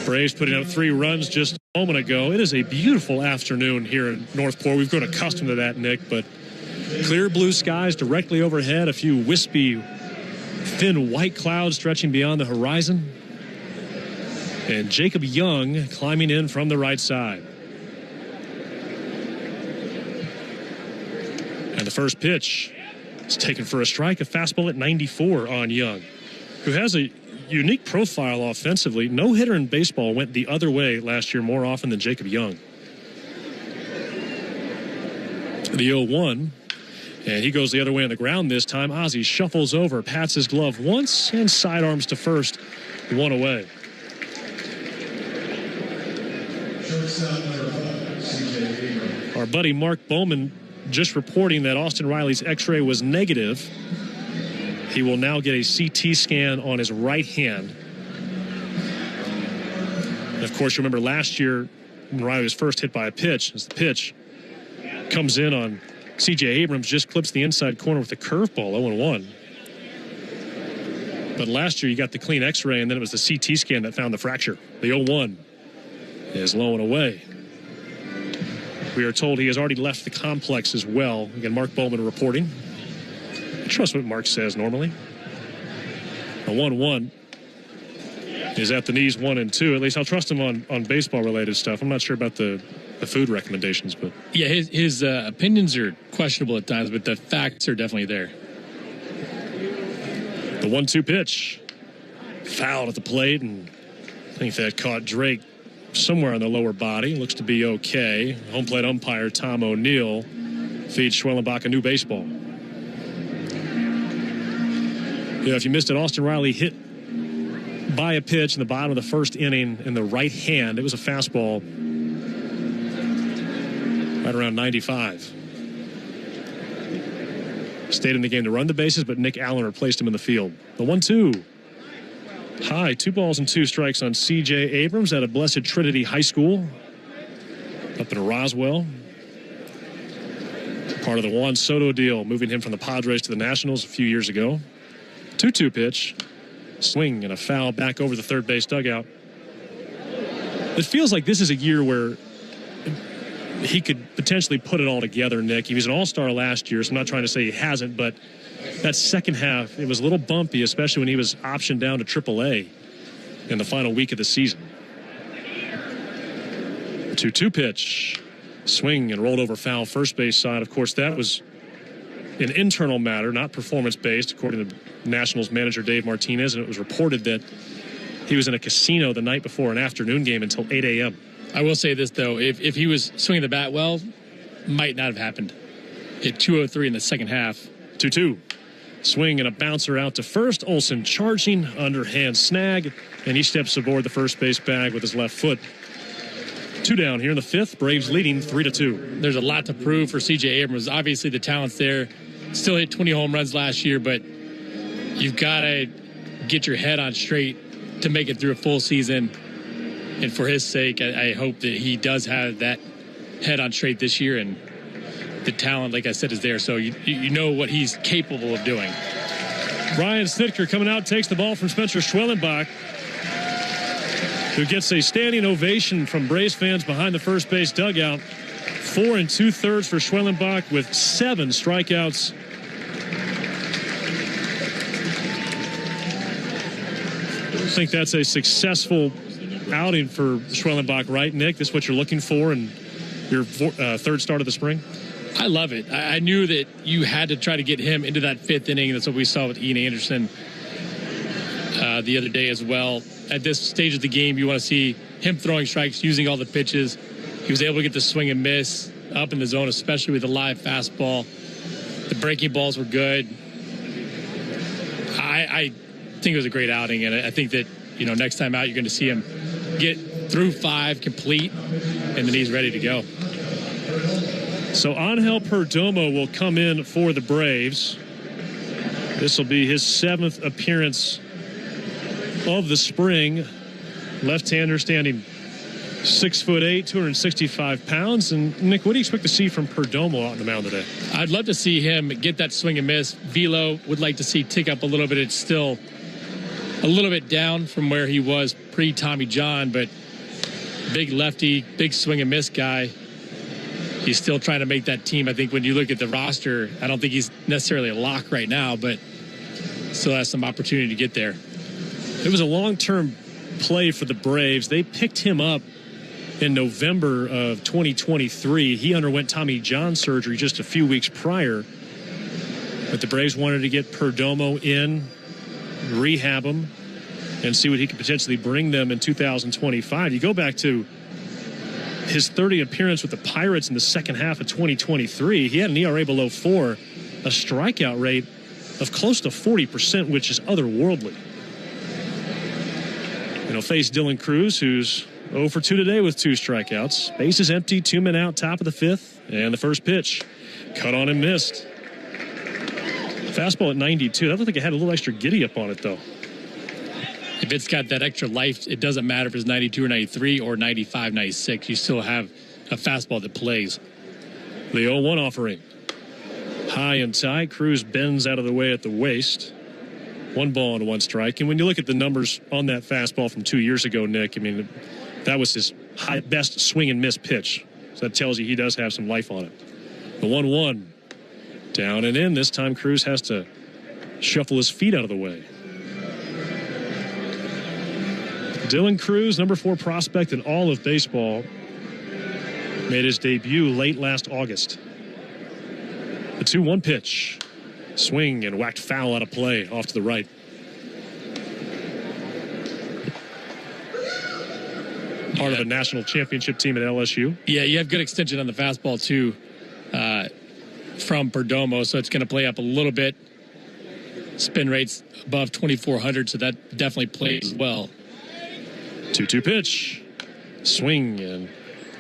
B: Braves putting up 3 runs just a moment ago. It is a beautiful afternoon here in Northport. We've grown accustomed to that, Nick, but clear blue skies directly overhead, a few wispy, thin white clouds stretching beyond the horizon. And Jacob Young climbing in from the right side. And the first pitch is taken for a strike, a fastball at 94 on Young, who has a unique profile offensively. No hitter in baseball went the other way last year more often than Jacob Young. The 0-1 And he goes the other way on the ground this time. Ozzie shuffles over, pats his glove once, and sidearms to first. 1 away. Our buddy Mark Bowman just reporting that Austin Riley's x-ray was negative. He will now get a CT scan on his right hand. And of course, you remember last year when Riley was first hit by a pitch, as the pitch comes in on C.J. Abrams, just clips the inside corner with a curveball, 0-1. But last year you got the clean x-ray, and then it was the CT scan that found the fracture. The 0-1 is low and away. We are told he has already left the complex as well. Again, Mark Bowman reporting. I trust what Mark says normally. A 1-1 is at the knees 1 and 2. At least I'll trust him on baseball-related stuff. I'm not sure about the food recommendations, but
A: yeah, his opinions are questionable at times, but the facts are definitely there.
B: The 1-2 pitch, fouled at the plate, and I think that caught Drake somewhere on the lower body. Looks to be okay. Home plate umpire Tom O'Neill feeds Schwellenbach a new baseball. Yeah, if you missed it, Austin Riley hit by a pitch in the bottom of the first inning in the right hand. It was a fastball right around 95. Stayed in the game to run the bases, but Nick Allen replaced him in the field. The 1-2. High, 2 balls and 2 strikes on C.J. Abrams at a Blessed Trinity High School up in Roswell. Part of the Juan Soto deal, moving him from the Padres to the Nationals a few years ago. 2-2 pitch, swing and a foul back over the third base dugout. It feels like this is a year where he could potentially put it all together, Nick. He was an all-star last year, so I'm not trying to say he hasn't, but that second half, it was a little bumpy, especially when he was optioned down to AAA in the final week of the season. 2-2 pitch, swing and rolled over foul first base side. Of course, that was an internal matter, not performance-based, according to Nationals manager Dave Martinez, and it was reported that he was in a casino the night before an afternoon game until 8 a.m.
A: I will say this, though. If he was swinging the bat well, might not have happened. Hit 203 in the second half.
B: 2-2. Swing and a bouncer out to first. Olsen charging, underhand snag, and he steps aboard the first base bag with his left foot. 2 down here in the 5th. Braves leading 3-2.
A: There's a lot to prove for C.J. Abrams. Obviously, the talent's there. Still hit 20 home runs last year, but you've got to get your head on straight to make it through a full season. And for his sake, I hope that he does have that head on straight this year. And the talent, like I said, is there. So you know what he's capable of doing.
B: Ryan Snitker coming out, takes the ball from Spencer Schwellenbach, who gets a standing ovation from Braves fans behind the first base dugout. 4 2/3 for Schwellenbach with 7 strikeouts. I think that's a successful outing for Schwellenbach, right, Nick? This is what you're looking for in your third start of the spring?
A: I love it. I knew that you had to try to get him into that 5th inning. That's what we saw with Ian Anderson the other day as well. At this stage of the game, you want to see him throwing strikes, using all the pitches. He was able to get the swing and miss up in the zone, especially with the live fastball. The breaking balls were good. I think it was a great outing, and I think that, you know, next time out you're going to see him get through 5 complete, and then he's ready to go.
B: So Angel Perdomo will come in for the Braves. This will be his 7th appearance of the spring. Left-hander standing 6'8", 265 pounds. And Nick, what do you expect to see from Perdomo out on the mound today?
A: I'd love to see him get that swing and miss. Velo would like to see tick up a little bit. It's still a little bit down from where he was pre-Tommy John, but big lefty, big swing and miss guy. He's still trying to make that team. I think when you look at the roster, I don't think he's necessarily a lock right now, but still has some opportunity to get there.
B: It was a long-term play for the Braves. They picked him up in November of 2023. He underwent Tommy John surgery just a few weeks prior, but the Braves wanted to get Perdomo in, rehab him, and see what he could potentially bring them in 2025. You go back to his 30th appearance with the Pirates in the second half of 2023. He had an ERA below 4 a strikeout rate of close to 40%, which is otherworldly. And he'll face Dylan Cruz, who's 0 for 2 today with 2 strikeouts. Base is empty, 2 men out, top of the 5th, and the first pitch. Cut on and missed. Fastball at 92. That looked like it had a little extra giddy up on it, though.
A: If it's got that extra life, it doesn't matter if it's 92 or 93 or 95, 96. You still have a fastball that plays. The 0-1 offering. High and tight. Cruz bends out of the way at the waist. 1 ball and 1 strike. And when you look at the numbers on that fastball from 2 years ago, Nick, I mean, that was his best swing and miss pitch. So that tells you he does have some life on it. The 1-1. Down and in. This time Cruz has to shuffle his feet out of the way. Dylan Cruz, number 4 prospect in all of baseball, made his debut late last August. The 2-1 pitch. Swing and whacked foul out of play off to the right. Part of a national championship team at LSU. Yeah, you have good extension on the fastball, too, from Perdomo, so it's going to play up a little bit. Spin rates above 2,400, so that definitely plays well.
B: 2-2 pitch. Swing and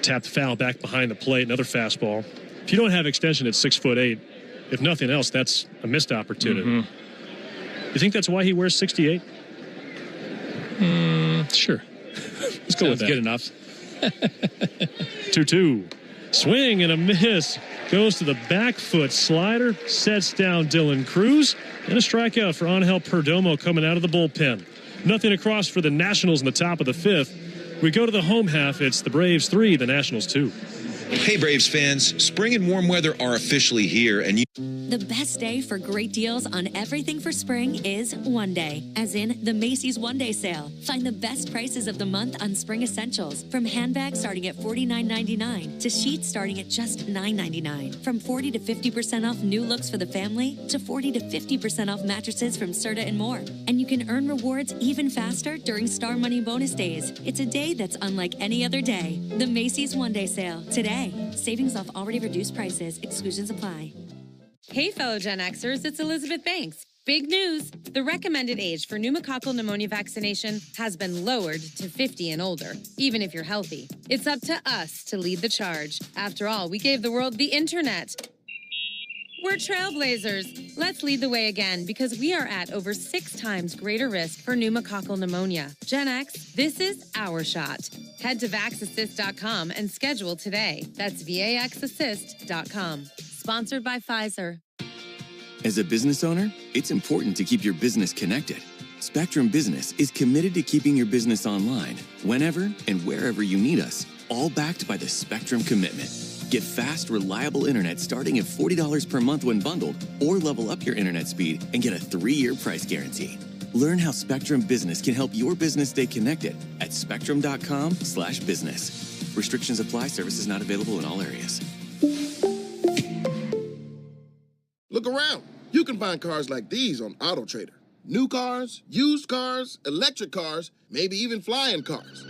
B: tapped foul back behind the plate. Another fastball. If you don't have extension at 6'8", if nothing else, that's a missed opportunity. You think that's why he wears 68?
A: Sure.
B: Let's go with that.
A: Good enough.
B: 2-2. Swing and a miss. Goes to the back foot slider. Sets down Dylan Cruz. And a strikeout for Angel Perdomo coming out of the bullpen. Nothing across for the Nationals in the top of the 5th. We go to the home half. It's the Braves 3, the Nationals 2.
L: Hey, Braves fans. Spring and warm weather are officially here, and you...
G: The best day for great deals on everything for spring is one day, as in the Macy's One Day Sale. Find the best prices of the month on spring essentials, from handbags starting at $49.99 to sheets starting at just $9.99. From 40 to 50% off new looks for the family to 40 to 50% off mattresses from Serta and more. And you can earn rewards even faster during Star Money bonus days. It's a day that's unlike any other day. The Macy's One Day Sale. Today. Savings off already reduced prices. Exclusions apply.
Q: Hey, fellow Gen Xers, it's Elizabeth Banks. Big news! The recommended age for pneumococcal pneumonia vaccination has been lowered to 50 and older, even if you're healthy. It's up to us to lead the charge. After all, we gave the world the internet. We're trailblazers. Let's lead the way again, because we are at over 6 times greater risk for pneumococcal pneumonia. Gen X, this is our shot. Head to VaxAssist.com and schedule today. That's VaxAssist.com. Sponsored by Pfizer.
C: As a business owner, it's important to keep your business connected. Spectrum Business is committed to keeping your business online, whenever and wherever you need us, all backed by the Spectrum Commitment. Get fast, reliable internet starting at $40 per month when bundled, or level up your internet speed and get a 3-year price guarantee. Learn how Spectrum Business can help your business stay connected at spectrum.com/business. Restrictions apply. Services not available in all areas.
K: Look around. You can find cars like these on AutoTrader. New cars, used cars, electric cars, maybe even flying cars.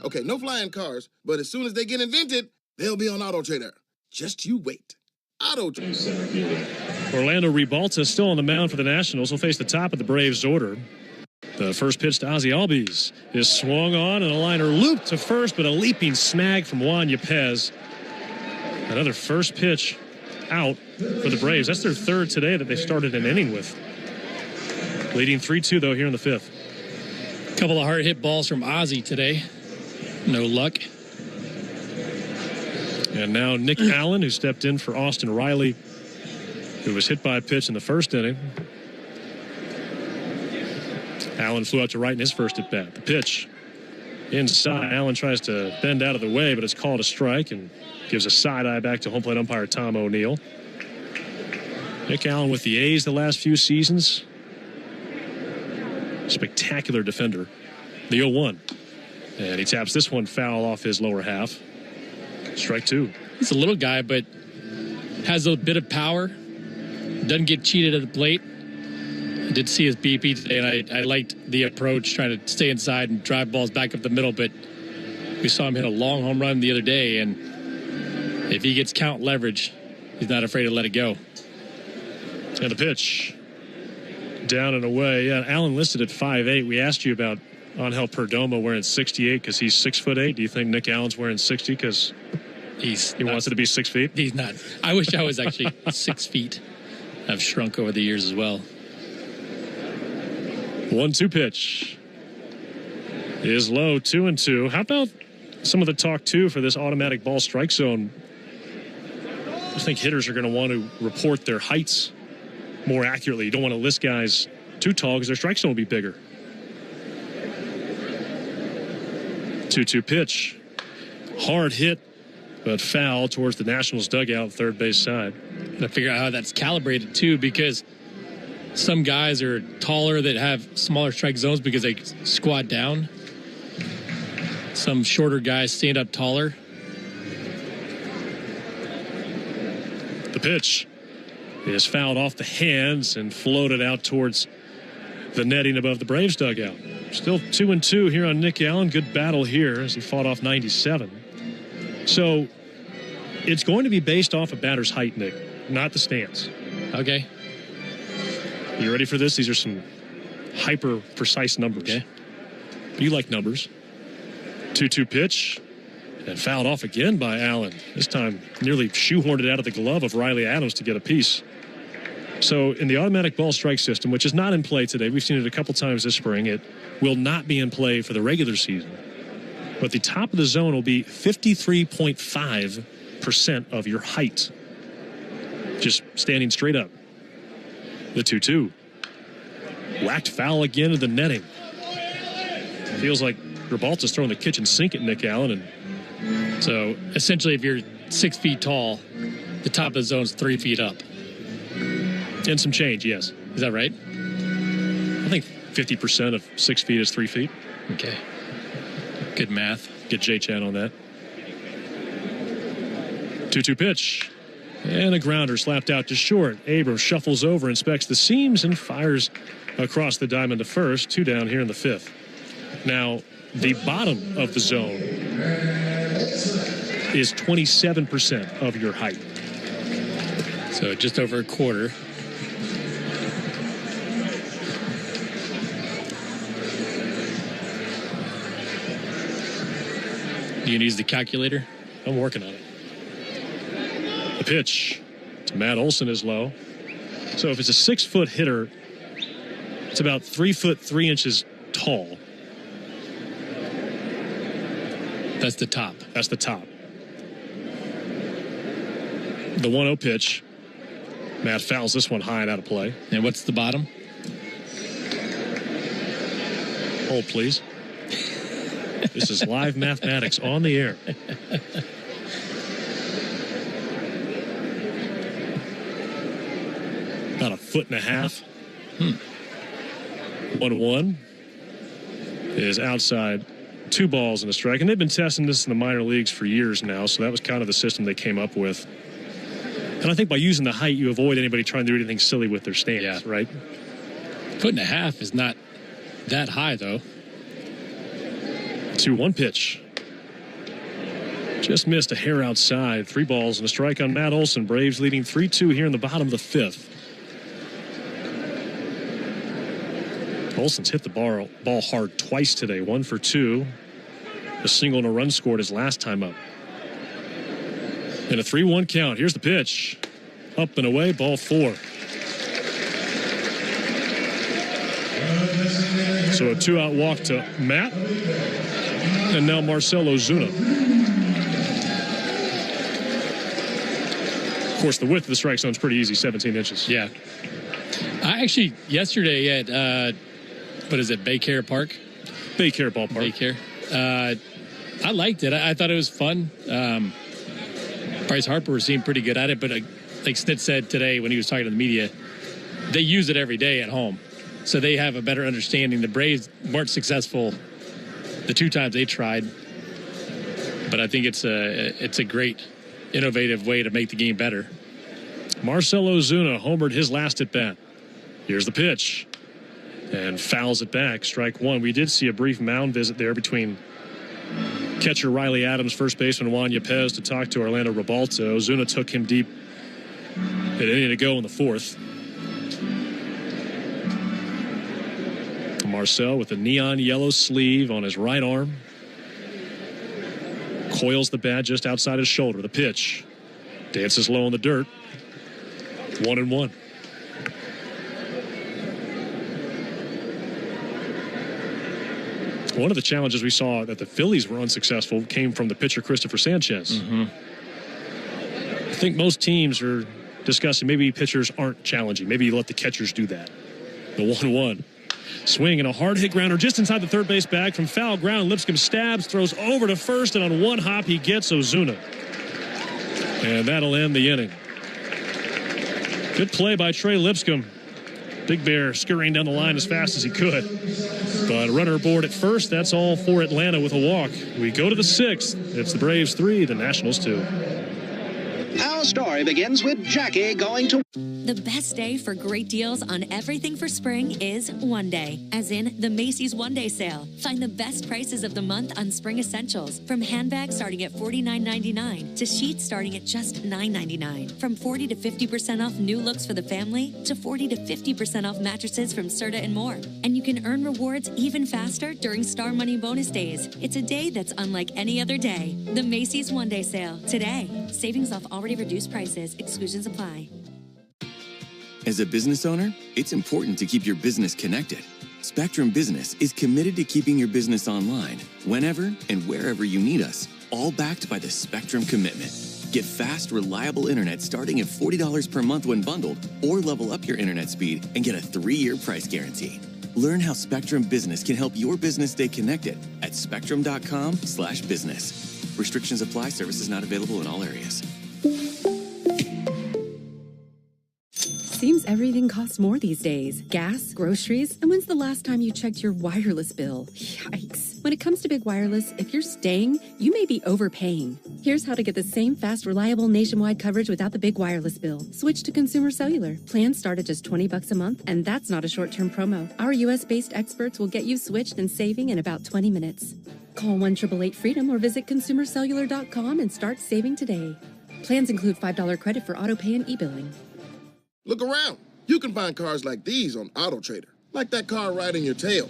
K: Okay, no flying cars, but as soon as they get invented, they'll be on AutoTrader. Just you wait. AutoTrader.
B: Orlando Ribalta still on the mound for the Nationals. He'll face the top of the Braves order. The first pitch to Ozzie Albies is swung on, and a liner looped to first, but a leaping snag from Juan Yepez. Another first pitch out for the Braves. That's their 3rd today that they started an inning with. Leading 3-2, though, here in the 5th.
A: Couple of hard hit balls from Ozzie today. No luck.
B: And now Nick Allen, who stepped in for Austin Riley, who was hit by a pitch in the first inning. Allen flew out to right in his first at bat. The pitch inside. Allen tries to bend out of the way, but it's called a strike and gives a side eye back to home plate umpire Tom O'Neill. Nick Allen with the A's the last few seasons. Spectacular defender. The 0-1. And he taps this one foul off his lower half. Strike 2.
A: He's a little guy, but has a bit of power. Doesn't get cheated at the plate. I did see his BP today, and I liked the approach, trying to stay inside and drive balls back up the middle, but we saw him hit a long home run the other day, and if he gets count leverage, He's not afraid to let it go.
B: And the pitch. Down and away. Yeah, Allen listed at 5'8". We asked you about Angel Perdomo wearing 68 because he's 6'8". Do you think Nick Allen's wearing 60 because he wants it to be 6 feet?
A: He's not. I wish I was actually 6 feet. I've shrunk over the years as well.
B: 1-2 pitch is low, 2-2. How about some of the talk, too, for this automatic ball strike zone? I think hitters are going to want to report their heights more accurately. You don't want to list guys too tall because their strike zone will be bigger. 2-2 pitch. Hard hit, but foul towards the Nationals dugout, third base side.
A: Gotta figure out how that's calibrated, too, because some guys are taller that have smaller strike zones because they squat down. Some shorter guys stand up taller.
B: The pitch is fouled off the hands and floated out towards the netting above the Braves dugout. Still 2-2 here on Nick Allen. Good battle here as he fought off 97. So it's going to be based off of batter's height, Nick, not the stance.
A: Okay.
B: You ready for this? These are some hyper precise numbers.
A: Okay.
B: You like numbers. 2-2 pitch. And fouled off again by Allen. This time nearly shoehorned it out of the glove of Riley Adams to get a piece. So in the automatic ball strike system, which is not in play today, we've seen it a couple times this spring, it will not be in play for the regular season. But the top of the zone will be 53.5% of your height. Just standing straight up. The 2-2. Whacked foul again to the netting. Feels like Rebalta's throwing the kitchen sink at Nick Allen. And
A: so essentially, if you're 6 feet tall, the top of the zone's 3 feet up.
B: And some change, yes.
A: Is that right?
B: I think 50% of 6 feet is 3 feet.
A: Okay. Good math.
B: Get J-Chan on that. 2-2 pitch. And a grounder slapped out to short. Abrams shuffles over, inspects the seams, and fires across the diamond to first. 2 down here in the 5th. Now, the bottom of the zone is 27% of your height.
A: So just over a quarter. You can use the calculator?
B: I'm working on it. The pitch to Matt Olson is low. So if it's a 6-foot hitter, it's about 3 foot 3 inches tall.
A: That's the top.
B: That's the top. The 1-0 pitch. Matt fouls this one high and out of play.
A: And what's the bottom?
B: Hold, please. This is live mathematics on the air. About a foot and a half. 1-1 is outside. 2 balls and a strike. And they've been testing this in the minor leagues for years now, so that was kind of the system they came up with. And I think by using the height, you avoid anybody trying to do anything silly with their stance, right?
A: Foot and a half is not that high, though.
B: 2-1 pitch. Just missed a hair outside. 3 balls and a strike on Matt Olson. Braves leading 3-2 here in the bottom of the 5th. Olson's hit the ball hard twice today. 1 for 2. A single and a run scored his last time up. And a 3-1 count. Here's the pitch. Up and away, ball 4. So a 2-out walk to Matt. And now Marcell Ozuna. Of course, the width of the strike zone is pretty easy, 17 inches.
A: Yeah. I actually, yesterday at, what is it, Baycare Park?
B: Baycare Ballpark.
A: Baycare. I liked it. I thought it was fun. Bryce Harper seemed pretty good at it, but like Snit said today when he was talking to the media, they use it every day at home. So they have a better understanding. The Braves weren't successful the 2 times they tried, but I think it's a great, innovative way to make the game better.
B: Marcell Ozuna homered his last at bat. Here's the pitch. And fouls it back. Strike 1. We did see a brief mound visit there between catcher Riley Adams, first baseman Juan Yepez to talk to Orlando Rebalta. Ozuna took him deep An inning to go in the fourth. Marcel with a neon yellow sleeve on his right arm. Coils the bat just outside his shoulder. The pitch. Dances low in the dirt. 1-1. One of the challenges we saw that the Phillies were unsuccessful came from the pitcher Christopher Sanchez. I think most teams are discussing maybe pitchers aren't challenging. Maybe you let the catchers do that. The 1-1. Swing and a hard hit grounder just inside the third base bag from foul ground. Lipscomb stabs, throws over to first, and on one hop he gets Ozuna. And that'll end the inning. Good play by Trey Lipscomb. Big Bear scurrying down the line as fast as he could. But runner aboard at first. That's all for Atlanta with a walk. We go to the sixth. It's the Braves 3, the Nationals 2.
F: Our story begins with Jackie going to...
G: The best day for great deals on everything for spring is one day, as in the Macy's One Day Sale. Find the best prices of the month on spring essentials, from handbags starting at $49.99 to sheets starting at just $9.99. From 40 to 50% off new looks for the family to 40 to 50% off mattresses from Serta and more. And you can earn rewards even faster during Star Money bonus days. It's a day that's unlike any other day. The Macy's One Day Sale today. Savings off already reduced prices. Exclusions apply.
C: As a business owner, it's important to keep your business connected. Spectrum Business is committed to keeping your business online, whenever and wherever you need us, all backed by the Spectrum Commitment. Get fast, reliable internet starting at $40 per month when bundled, or level up your internet speed and get a 3-year price guarantee. Learn how Spectrum Business can help your business stay connected at spectrum.com/business. Restrictions apply. Services not available in all areas.
R: Seems everything costs more these days. Gas, groceries, and when's the last time you checked your wireless bill? Yikes. When it comes to big wireless, if you're staying, you may be overpaying. Here's how to get the same fast, reliable nationwide coverage without the big wireless bill. Switch to Consumer Cellular. Plans start at just $20 a month, and that's not a short-term promo. Our U.S.-based experts will get you switched and saving in about 20 minutes. Call 1-888-FREEDOM or visit consumercellular.com and start saving today. Plans include $5 credit for auto pay and e-billing.
K: Look around. You can find cars like these on AutoTrader, like that car riding your tail.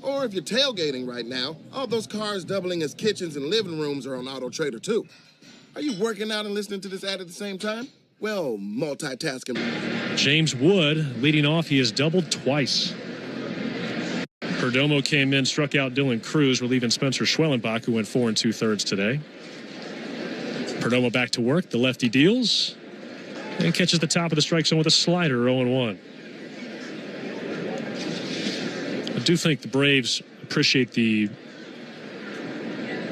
K: Or if you're tailgating right now, all those cars doubling as kitchens and living rooms are on AutoTrader too. Are you working out and listening to this ad at the same time? Well, multitasking.
B: James Wood leading off. He has doubled twice. Perdomo came in, struck out Dylan Cruz, relieving Spencer Schwellenbach, who went 4 2/3 today. Perdomo back to work. The lefty deals and catches the top of the strike zone with a slider, 0-1. I do think the Braves appreciate the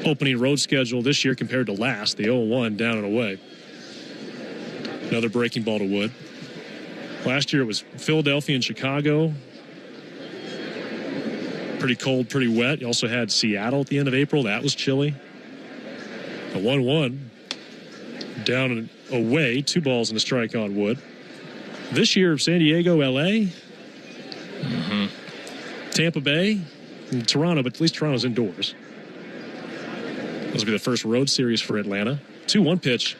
B: opening road schedule this year compared to last, the 0-1 down and away. Another breaking ball to Wood. Last year it was Philadelphia and Chicago. Pretty cold, pretty wet. You also had Seattle at the end of April. That was chilly. A 1-1 down and away. 2 balls and a strike on Wood. This year, San Diego, L.A., Tampa Bay, and Toronto, but at least Toronto's indoors. This will be the first road series for Atlanta. 2-1 pitch.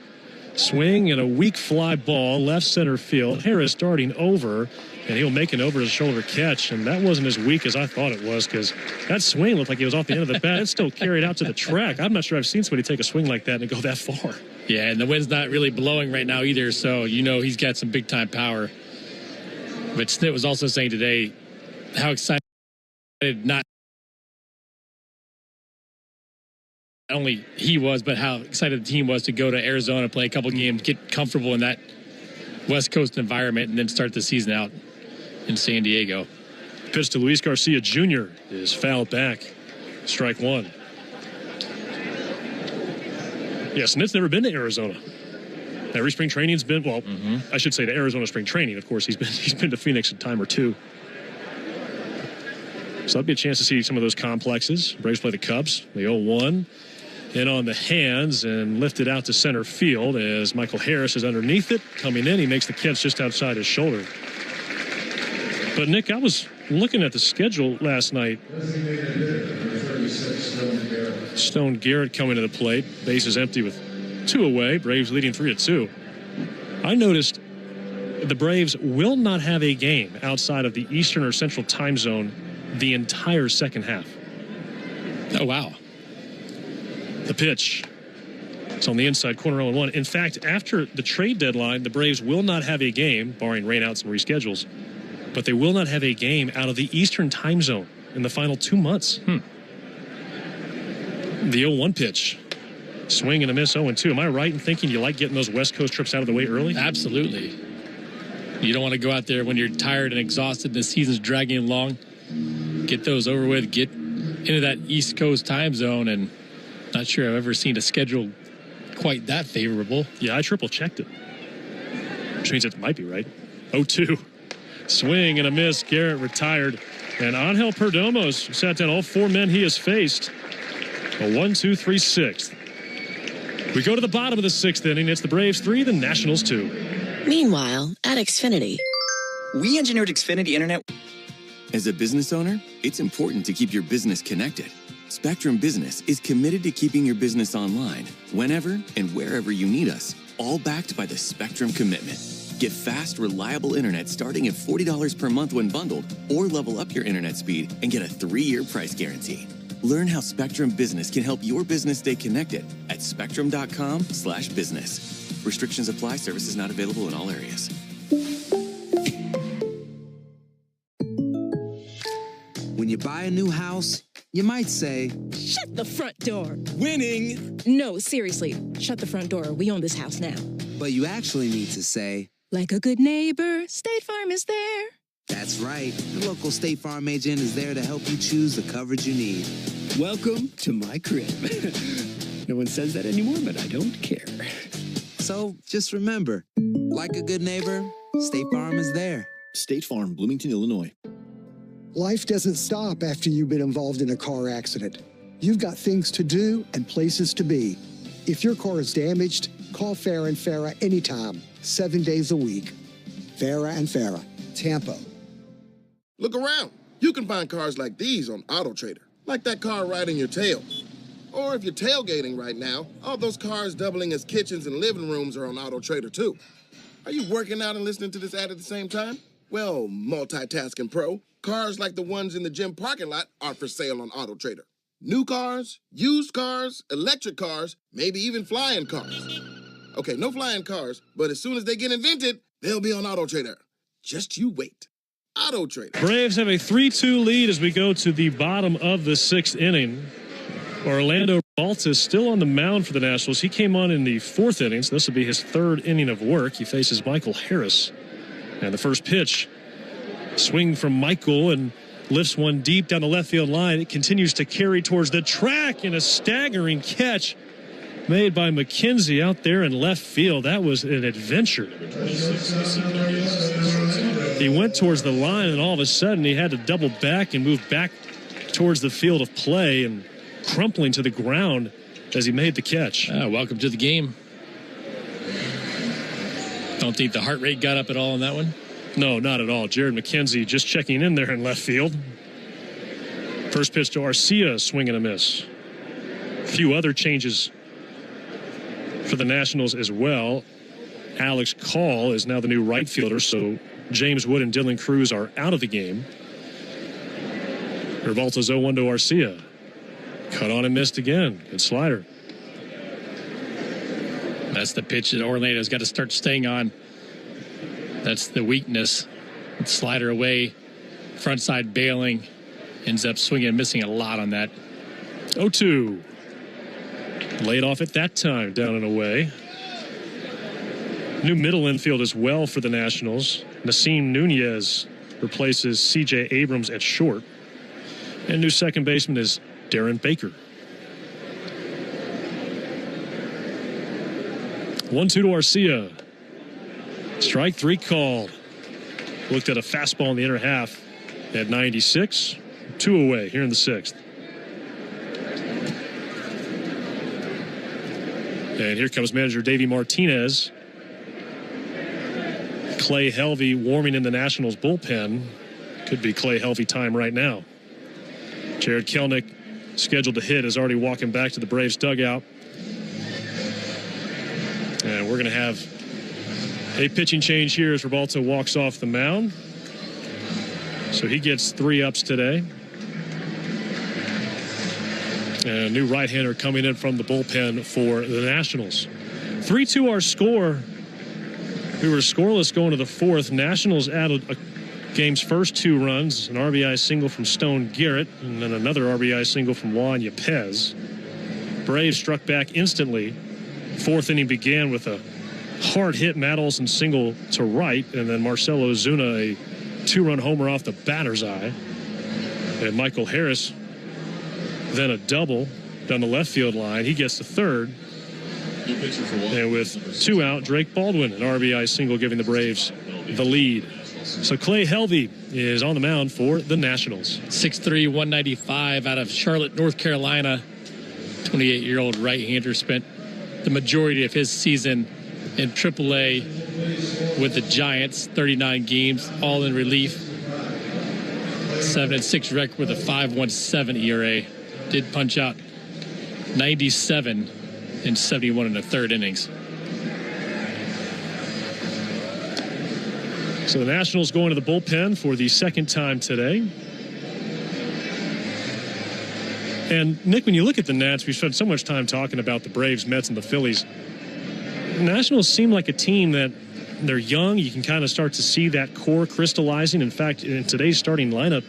B: Swing and a weak fly ball, left center field. Harris darting over, and he'll make an over-his-shoulder catch, and that wasn't as weak as I thought it was, because that swing looked like it was off the end of the bat. It still carried out to the track. I'm not sure I've seen somebody take a swing like that and go that far.
A: Yeah, and the wind's not really blowing right now either, so you know he's got some big-time power. But Snit was also saying today how excited not only he was, but how excited the team was to go to Arizona, play a couple games, get comfortable in that West Coast environment, and then start the season out in San Diego.
B: Pitch to Luis Garcia Jr. is fouled back. Strike 1. Yeah, Smith's never been to Arizona. Every spring training's been, well, I should say to Arizona spring training. Of course, he's been to Phoenix a time or two. So that'll be a chance to see some of those complexes. Braves play the Cubs. The 0-1. In on the hands and lifted out to center field as Michael Harris is underneath it. Coming in, he makes the catch just outside his shoulder. But, Nick, I was looking at the schedule last night. Stone Garrett coming to the plate. Base is empty with 2 away. Braves leading 3-2. I noticed the Braves will not have a game outside of the Eastern or Central time zone the entire second half.
A: Oh, wow.
B: The pitch. It's on the inside corner 0-1. In fact, after the trade deadline, the Braves will not have a game, barring rainouts and reschedules, but they will not have a game out of the Eastern time zone in the final 2 months. The 0-1 pitch. Swing and a miss, 0-2. Am I right in thinking you like getting those West Coast trips out of the way early?
A: Absolutely. You don't want to go out there when you're tired and exhausted and the season's dragging along. Get those over with. Get into that East Coast time zone, and not sure I've ever seen a schedule quite that favorable.
B: Yeah, I triple-checked it. Which means it might be right. 0-2. Swing and a miss. Garrett retired. And Angel Perdomo sat down all 4 men he has faced. A 1-2-3 6th. We go to the bottom of the 6th inning. It's the Braves 3, the Nationals 2.
M: Meanwhile, at Xfinity.
N: We engineered Xfinity Internet.
C: As a business owner, it's important to keep your business connected. Spectrum Business is committed to keeping your business online, whenever and wherever you need us, all backed by the Spectrum Commitment. Get fast, reliable internet starting at $40 per month when bundled, or level up your internet speed and get a 3-year price guarantee. Learn how Spectrum Business can help your business stay connected at spectrum.com/business. Restrictions apply. Services not available in all areas.
O: When you buy a new house, you might say,
W: Shut the front door.
O: winning.
W: No, seriously. Shut the front door. We own this house now.
O: But you actually need to say,
W: Like a good neighbor, State Farm is there.
O: that's right. The local State Farm agent is there to help you choose the coverage you need.
S: Welcome to my crib. No one says that anymore, but I don't care.
O: So just remember, like a good neighbor, State Farm is there.
T: State Farm, Bloomington, Illinois.
J: Life doesn't stop after you've been involved in a car accident. You've got things to do and places to be. If your car is damaged, call Farah and Farah anytime, 7 days a week. Farah and Farah, Tampa.
K: Look around. You can find cars like these on AutoTrader, like that car right in your tail. Or if you're tailgating right now, all those cars doubling as kitchens and living rooms are on AutoTrader too. Are you working out and listening to this ad at the same time? Well, multitasking pro, cars like the ones in the gym parking lot are for sale on AutoTrader. New cars, used cars, electric cars, maybe even flying cars. Okay, no flying cars, but as soon as they get invented, they'll be on AutoTrader. Just you wait. AutoTrader.
B: Braves have a 3-2 lead as we go to the bottom of the 6th inning. Orlando Balta is still on the mound for the Nationals. He came on in the 4th inning, so this will be his 3rd inning of work. He faces Michael Harris. And the first pitch, swing from Michael and lifts one deep down the left field line. It continues to carry towards the track, and a staggering catch made by McKenzie out there in left field. That was an adventure. He went towards the line, and all of a sudden he had to double back and move back towards the field of play and crumpling to the ground as he made the catch.
A: Welcome to the game. Don't think the heart rate got up at all in that one?
B: No, not at all. Jared McKenzie just checking in there in left field. First pitch to Arcia, swing and a miss. A few other changes for the Nationals as well. Alex Call is now the new right fielder, so James Wood and Dylan Cruz are out of the game. Revolta's 0-1 to Arcia. Cut on and missed again. Good slider.
A: That's the pitch that Orlando's got to start staying on. That's the weakness. Slider away, front side bailing, ends up swinging and missing a lot on that.
B: 0-2. Laid off at that time, down and away. New middle infield as well for the Nationals. Nasim Nunez replaces C.J. Abrams at short. And new second baseman is Darren Baker. 1-2 to Arcia. Strike 3 called. Looked at a fastball in the inner half at 96. 2 away here in the 6th. And here comes manager Davey Martinez. Clay Helvey warming in the Nationals bullpen. Could be Clay Helvey time right now. Jared Kelnick, scheduled to hit, is already walking back to the Braves dugout. And we're going to have A pitching change here as Ribalta walks off the mound. So he gets 3 ups today. And a new right-hander coming in from the bullpen for the Nationals. 3-2 our score. We were scoreless going to the 4th. Nationals added a game's first 2 runs, an RBI single from Stone Garrett, and then another RBI single from Juan Yepez. Braves struck back instantly. 4th inning began with a hard-hit Matt Olson single to right, and then Marcelo Ozuna a 2-run homer off the batter's eye. And Michael Harris then a double down the left field line. He gets to third. And with 2 out, Drake Baldwin, an RBI single, giving the Braves the lead. So Clay Helvey is on the mound for the Nationals.
A: 6'3", 195 out of Charlotte, North Carolina. 28-year-old right-hander spent the majority of his season in AAA with the Giants. 39 games, all in relief. 7-6 record with a 5.17 ERA. Did punch out 97 in 71 1/3 innings.
B: So the Nationals going to the bullpen for the second time today. And Nick, when you look at the Nats, we've spent so much time talking about the Braves, Mets, and the Phillies. The Nationals seem like a team that they're young. You can kind of start to see that core crystallizing. In fact, in today's starting lineup,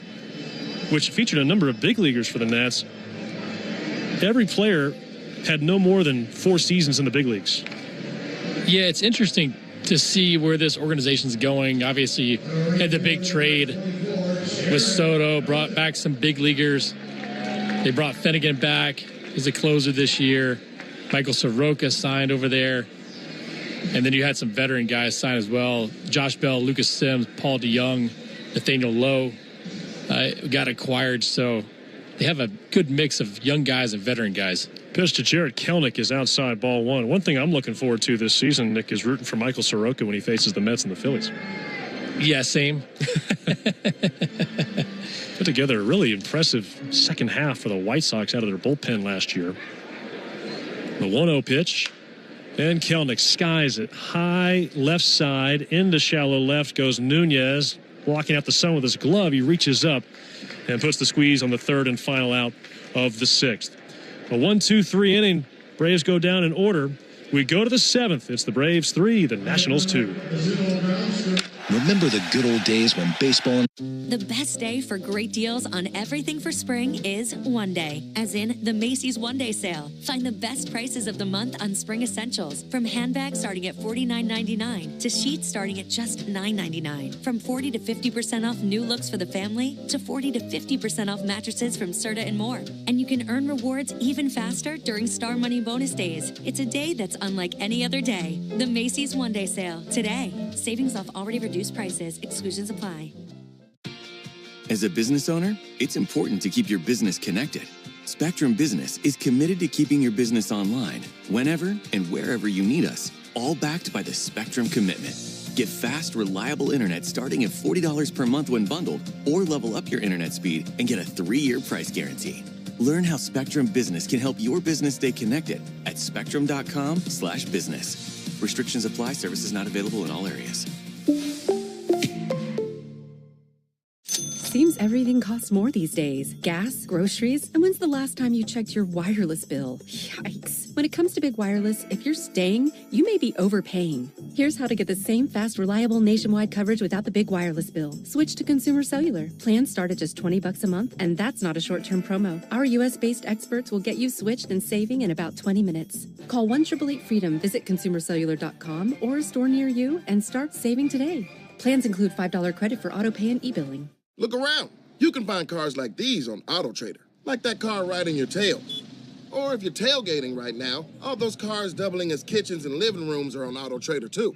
B: which featured a number of big leaguers for the Nats, every player had no more than 4 seasons in the big leagues.
A: Yeah, it's interesting to see where this organization's going. Obviously, had the big trade with Soto, brought back some big leaguers. They brought Finnegan back as a closer this year. Michael Soroka signed over there. And then you had some veteran guys sign as well. Josh Bell, Lucas Sims, Paul DeYoung, Nathaniel Lowe got acquired. So they have a good mix of young guys and veteran guys.
B: Pitch to Jarred Kelenic is outside ball 1. One thing I'm looking forward to this season, Nick, is rooting for Michael Soroka when he faces the Mets and the Phillies.
A: Yeah, same.
B: Put together a really impressive second half for the White Sox out of their bullpen last year. The 1-0 pitch. And Kelenic skies it high left side into shallow left goes Nunez, blocking out the sun with his glove. He reaches up and puts the squeeze on the 3rd and final out of the 6th. A 1-2-3 inning. Braves go down in order. We go to the 7th. It's the Braves 3, the Nationals 2.
L: Remember the good old days when baseball...
G: The best day for great deals on everything for spring is one day, as in the Macy's One Day Sale. Find the best prices of the month on spring essentials, from handbags starting at $49.99 to sheets starting at just $9.99. From 40 to 50% off new looks for the family to 40 to 50% off mattresses from Serta and more. And you can earn rewards even faster during Star Money bonus days. It's a day that's unlike any other day. The Macy's One Day Sale today. Savings off already reduced prices. Exclusions apply.
C: As a business owner, it's important to keep your business connected. Spectrum Business is committed to keeping your business online whenever and wherever you need us, all backed by the Spectrum Commitment. Get fast, reliable internet starting at $40 per month when bundled, or level up your internet speed and get a 3-year price guarantee. Learn how Spectrum Business can help your business stay connected at spectrum.com/business. Restrictions apply. Services not available in all areas.
R: Seems everything costs more these days. Gas, groceries, and when's the last time you checked your wireless bill? Yikes. When it comes to big wireless, if you're staying, you may be overpaying. Here's how to get the same fast, reliable nationwide coverage without the big wireless bill. Switch to Consumer Cellular. Plans start at just $20 a month, and that's not a short-term promo. Our U.S.-based experts will get you switched and saving in about 20 minutes. Call 1-888-FREEDOM, visit ConsumerCellular.com or a store near you, and start saving today. Plans include $5 credit for auto pay and e-billing.
K: Look around. You can find cars like these on AutoTrader, like that car riding your tail. Or if you're tailgating right now, all those cars doubling as kitchens and living rooms are on AutoTrader too.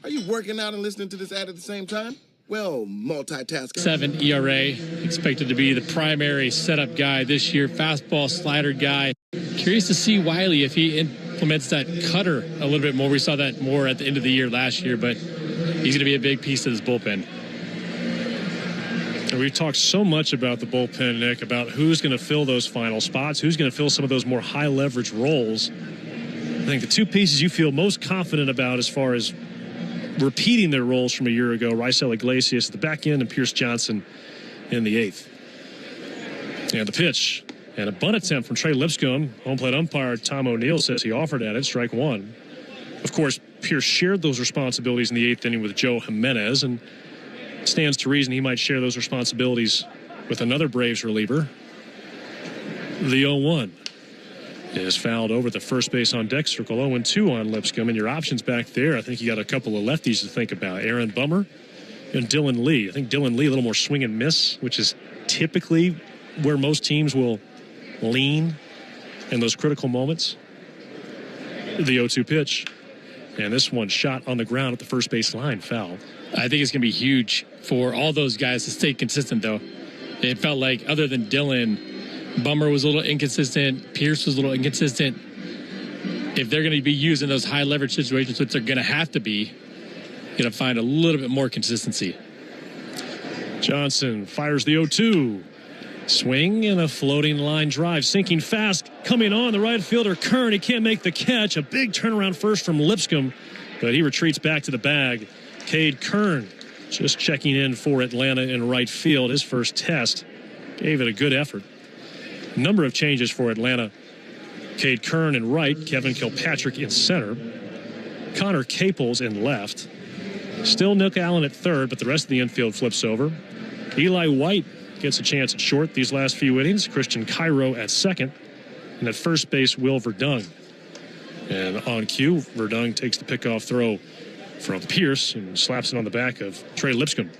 K: Are you working out and listening to this ad at the same time? Well, multitasking.
A: 7 ERA, expected to be the primary setup guy this year, fastball slider guy. Curious to see Wiley if he implements that cutter a little bit more. We saw that more at the end of the year last year, but he's going to be a big piece of this bullpen.
B: And we've talked so much about the bullpen, Nick, about who's going to fill those final spots, who's going to fill some of those more high-leverage roles. I think the 2 pieces you feel most confident about as far as repeating their roles from a year ago. Raisel Iglesias at the back end and Pierce Johnson in the eighth. And the pitch. And a bunt attempt from Trey Lipscomb. Home plate umpire Tom O'Neill says he offered at it. Strike one. Of course, Pierce shared those responsibilities in the eighth inning with Joe Jimenez, and it stands to reason he might share those responsibilities with another Braves reliever. The 0-1 is fouled over the first base on deck circle. 0-2 on Lipscomb, and your options back there, I think you got a couple of lefties to think about. Aaron Bummer and Dylan Lee. I think Dylan Lee a little more swing and miss, which is typically where most teams will lean in those critical moments. The 0-2 pitch. And this one shot on the ground at the first base line, foul.
A: I think it's going to be huge for all those guys to stay consistent, though. It felt like, other than Dylan, Bummer was a little inconsistent. Pierce was a little inconsistent. If they're going to be used in those high leverage situations, which they're going to have to be, going to find a little bit more consistency.
B: Johnson fires the 0-2. Swing and a floating line drive, sinking fast, coming on the right fielder Kern. He can't make the catch. A big turnaround first from Lipscomb, but he retreats back to the bag. Cade Kern just checking in for Atlanta in right field. His first test gave it a good effort. A number of changes for Atlanta. Cade Kern in right, Kevin Kilpatrick in center, Connor Caples in left. Still Nick Allen at third, but the rest of the infield flips over. Eli White gets a chance at short these last few innings. Christian Cairo at second. And at first base, Will Verdung. And on cue, Verdung takes the pickoff throw from Pierce and slaps it on the back of Trey Lipscomb.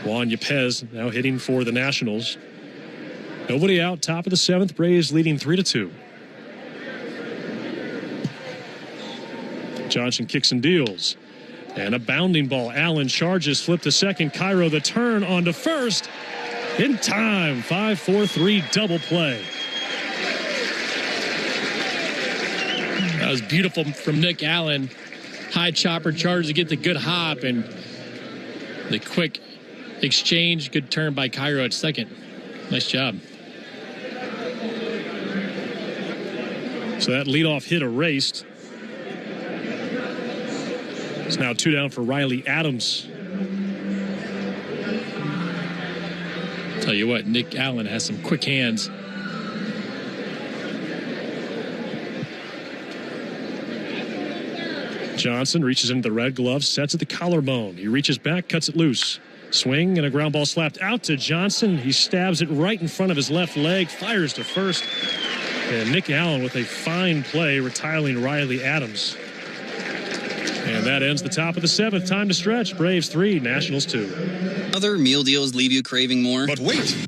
B: Juan Yepez now hitting for the Nationals. Nobody out, top of the seventh. Braves leading 3-2. Johnson kicks and deals. And a bounding ball. Allen charges, flip to second. Cairo the turn onto first. In time. 5-4-3 double play.
A: That was beautiful from Nick Allen. High chopper charge to get the good hop, and the quick exchange. Good turn by Cairo at second. Nice job.
B: So that leadoff hit erased. It's now 2 down for Riley Adams.
A: Tell you what, Nick Allen has some quick hands.
B: Johnson reaches into the red glove, sets at the collarbone. He reaches back, cuts it loose. Swing and a ground ball slapped out to Johnson. He stabs it right in front of his left leg, fires to first. And Nick Allen with a fine play, retiling Riley Adams. And that ends the top of the seventh. Time to stretch. Braves 3, Nationals 2.
N: Other meal deals leave you craving more.
T: But wait!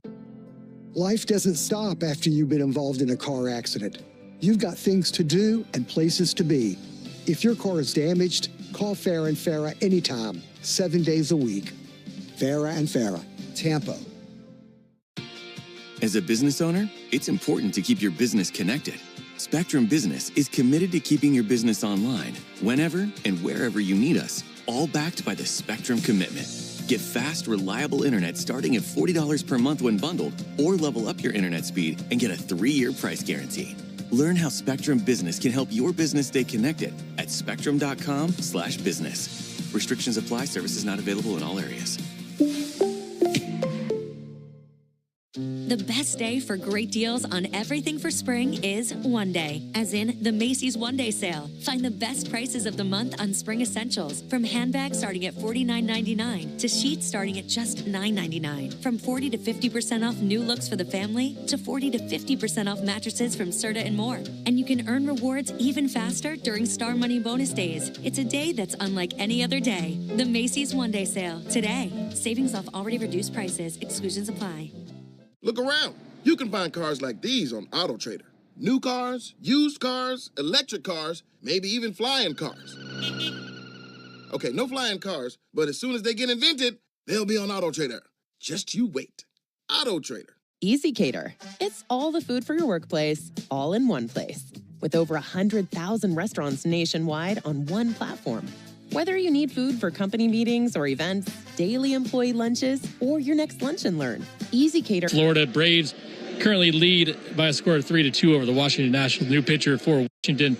J: Life doesn't stop after you've been involved in a car accident. You've got things to do and places to be. If your car is damaged, call Farah & Farah anytime, 7 days a week. Farah & Farah, Tampa.
C: As a business owner, it's important to keep your business connected. Spectrum Business is committed to keeping your business online, whenever and wherever you need us, all backed by the Spectrum Commitment. Get fast, reliable internet starting at $40 per month when bundled, or level up your internet speed and get a 3-year price guarantee. Learn how Spectrum Business can help your business stay connected at spectrum.com/business. Restrictions apply. Services not available in all areas.
G: The best day for great deals on everything for spring is one day, as in the Macy's One Day Sale. Find the best prices of the month on spring essentials, from handbags starting at $49.99 to sheets starting at just $9.99. From 40 to 50% off new looks for the family to 40 to 50% off mattresses from Serta and more. And you can earn rewards even faster during Star Money bonus days. It's a day that's unlike any other day. The Macy's One Day Sale today. Savings off already reduced prices. Exclusions apply.
K: Look around. You can find cars like these on AutoTrader. New cars, used cars, electric cars, maybe even flying cars. Okay, no flying cars, but as soon as they get invented, they'll be on AutoTrader. Just you wait. AutoTrader.
E: EasyCater. It's all the food for your workplace, all in one place. With over 100,000 restaurants nationwide on one platform. Whether you need food for company meetings or events, daily employee lunches, or your next lunch and learn, EasyCater.
A: Florida Braves currently lead by a score of 3-2 over the Washington Nationals. New pitcher for Washington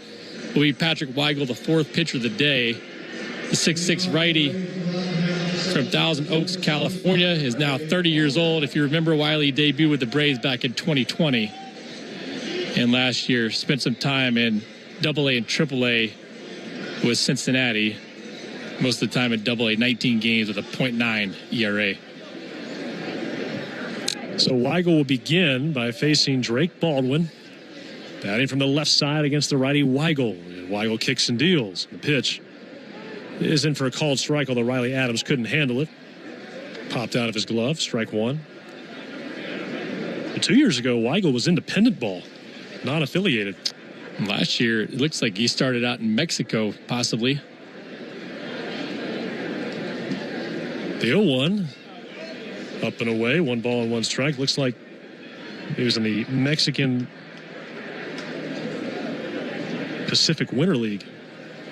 A: will be Patrick Weigel, the fourth pitcher of the day. The 6'6" righty from Thousand Oaks, California, is now 30 years old. If you remember, Wiley debuted with the Braves back in 2020. And last year spent some time in AA and AAA with Cincinnati. Most of the time in AA, 19 games with a .9 ERA.
B: So Weigel will begin by facing Drake Baldwin. Batting from the left side against the righty Weigel. And Weigel kicks and deals. The pitch is in for a called strike, although Riley Adams couldn't handle it. Popped out of his glove, strike one. But 2 years ago, Weigel was independent ball, non-affiliated.
A: Last year, it looks like he started out in Mexico, possibly.
B: The 0-1, up and away, 1 ball and 1 strike. Looks like he was in the Mexican Pacific Winter League.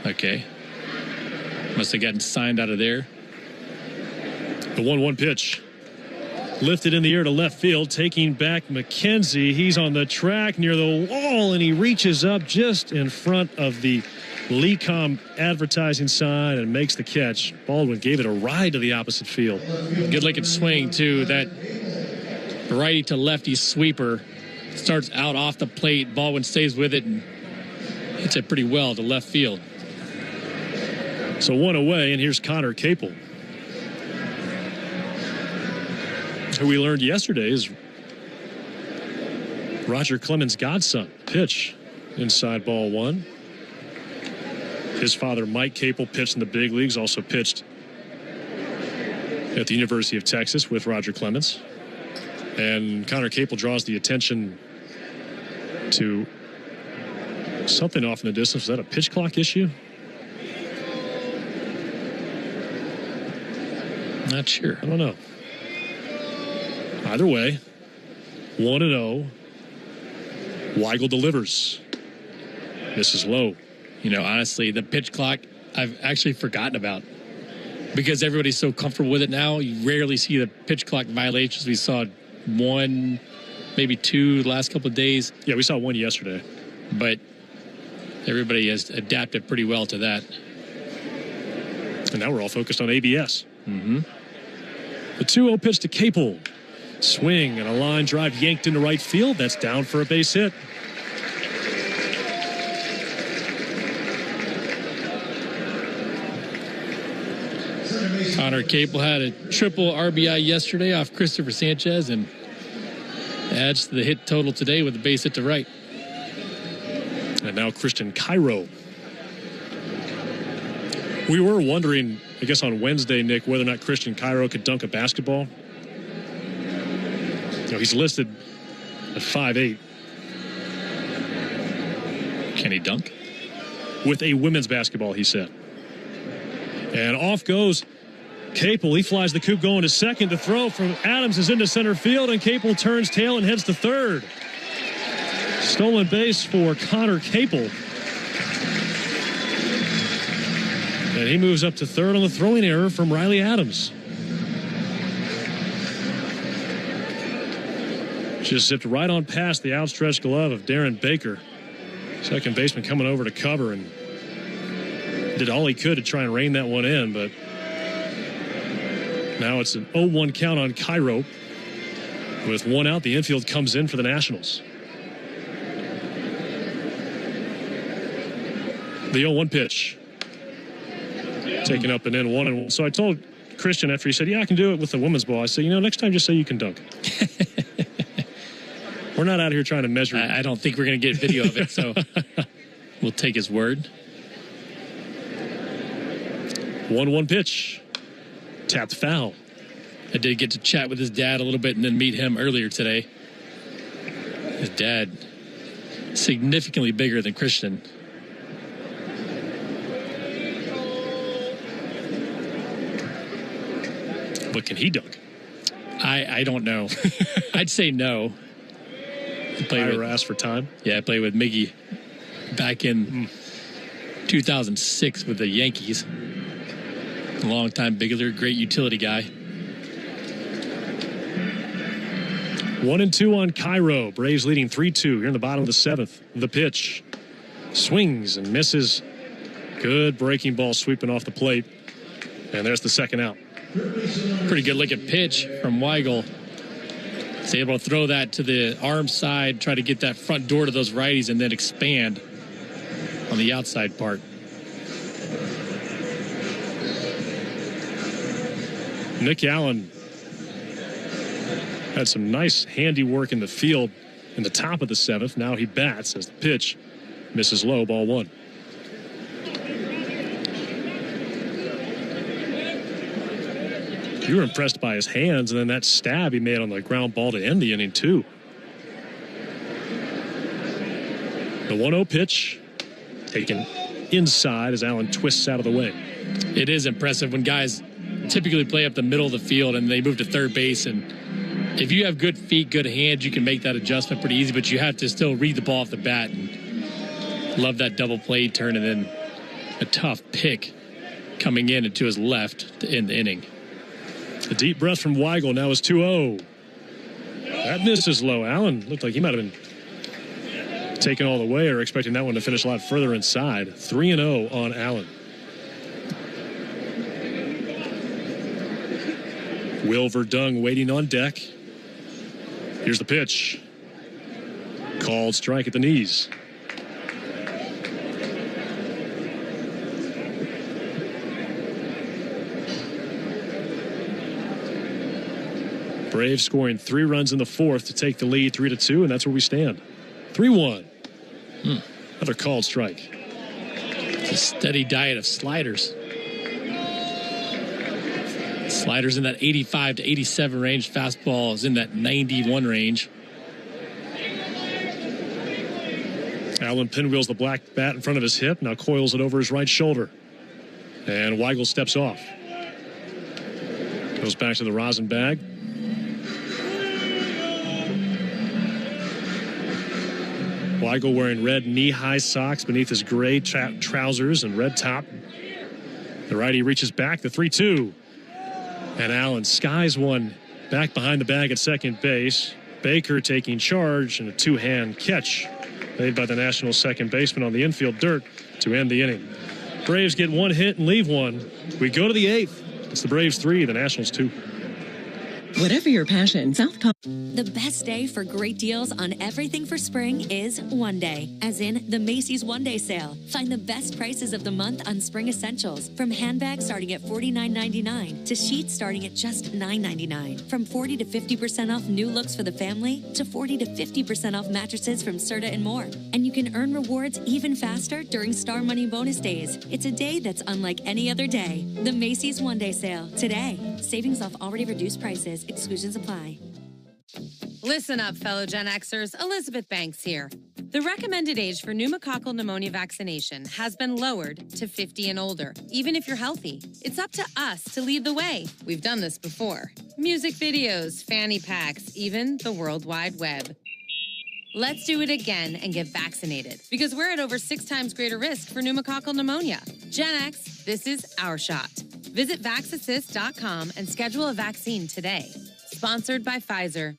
A: Okay. Must have gotten signed out of there.
B: The 1-1 pitch. Lifted in the air to left field, taking back McKenzie. He's on the track near the wall, and he reaches up just in front of the Lecom advertising sign and makes the catch. Baldwin gave it a ride to the opposite field.
A: Good looking swing, too. That righty to lefty sweeper starts out off the plate. Baldwin stays with it and hits it pretty well to left field.
B: So 1 away, and here's Connor Capel, who we learned yesterday is Roger Clemens' godson. Pitch inside ball 1. His father, Mike Capel, pitched in the big leagues, also pitched at the University of Texas with Roger Clemens. And Connor Capel draws the attention to something off in the distance. Is that a pitch clock issue?
A: Not sure.
B: I don't know. Either way, 1-0. Weigel delivers. This is low.
A: You know, honestly, the pitch clock I've actually forgotten about because everybody's so comfortable with it now. You rarely see the pitch clock violations. We saw 1, maybe 2 the last couple of days.
B: Yeah, we saw 1 yesterday.
A: But everybody has adapted pretty well to that.
B: And now we're all focused on ABS.
A: Mm-hmm.
B: The 2-0 pitch to Capel. Swing and a line drive yanked into right field. That's down for a base hit.
A: Connor Capel had a triple RBI yesterday off Christopher Sanchez and adds to the hit total today with a base hit to right.
B: And now Christian Cairo. We were wondering, I guess on Wednesday, Nick, whether or not Christian Cairo could dunk a basketball. You know, he's listed at 5'8".
A: Can he dunk?
B: With a women's basketball, he said. And off goes Capel. He flies the coop going to second. The throw from Adams is into center field, and Capel turns tail and heads to third. Stolen base for Connor Capel. And he moves up to third on the throwing error from Riley Adams. Just zipped right on past the outstretched glove of Darren Baker. Second baseman coming over to cover and did all he could to try and rein that one in, but now it's an 0-1 count on Cairo. With 1 out, the infield comes in for the Nationals. The 0-1 pitch. Taken up and in 1-1. So I told Christian after he said, yeah, I can do it with the women's ball. I said, you know, next time just say you can dunk. We're not out here trying to measure.
A: I don't think we're going to get video of it, so we'll take his word.
B: 1-1 pitch. Tapped foul.
A: I did get to chat with his dad a little bit and then meet him earlier today. His dad, significantly bigger than Christian.
B: But can he dunk?
A: I don't know. I'd say no.
B: Ira asked for time?
A: Yeah, I played with Miggy back in 2006 with the Yankees. Long-time big leaguer, great utility guy.
B: 1-2 on Cairo. Braves leading 3-2 here in the bottom of the 7th. The pitch. Swings and misses Good breaking ball sweeping off the plate. And there's the second out.
A: Pretty good looking pitch from Weigel. He's able to throw that to the arm side, try to get that front door to those righties, and then expand on the outside part.
B: Nick Allen had some nice handiwork in the field in the top of the seventh. Now he bats as the pitch misses low, ball one. You were impressed by his hands, and then that stab he made on the ground ball to end the inning, too. The 1-0 pitch taken inside as Allen twists out of the way.
A: It is impressive when guys typically play up the middle of the field and they move to third base. And if you have good feet, good hands, you can make that adjustment pretty easy, but you have to still read the ball off the bat. And love that double play turn and then a tough pick coming in and to his left to end the inning.
B: A deep breath from Weigel. Now is 2-0. That misses low. Allen looked like he might have been taken all the way or expecting that one to finish a lot further inside. 3-0 on Allen. Will Verdung waiting on deck. Here's the pitch. Called strike at the knees. Braves scoring 3 runs in the fourth to take the lead 3-2, and that's where we stand. 3-1. Another called strike.
A: It's a steady diet of sliders. Sliders in that 85 to 87 range. Fastball is in that 91 range.
B: Allen pinwheels the black bat in front of his hip. Now coils it over his right shoulder. And Weigel steps off. Goes back to the rosin bag. Weigel wearing red knee-high socks beneath his gray trousers and red top. The righty reaches back, the 3-2. And Allen skies one back behind the bag at second base. Baker taking charge and a two-hand catch made by the Nationals second baseman on the infield dirt to end the inning. Braves get one hit and leave one. We go to the eighth. It's the Braves 3, the Nationals 2.
M: Whatever your passion,
G: The best day for great deals on everything for spring is one day, as in the Macy's One Day Sale. Find the best prices of the month on spring essentials, from handbags starting at $49.99 to sheets starting at just $9.99. From 40 to 50% off new looks for the family to 40 to 50% off mattresses from Serta and more. And you can earn rewards even faster during Star Money bonus days. It's a day that's unlike any other day. The Macy's One Day Sale today. Savings off already reduced prices. Exclusions apply.
Q: Listen up, fellow Gen Xers. Elizabeth Banks here. The recommended age for pneumococcal pneumonia vaccination has been lowered to 50 and older, even if you're healthy. It's up to us to lead the way. We've done this before. Music videos, fanny packs, even the World Wide Web. Let's do it again and get vaccinated, because we're at over 6 times greater risk for pneumococcal pneumonia. Gen X, this is our shot. Visit VaxAssist.com and schedule a vaccine today. Sponsored by Pfizer.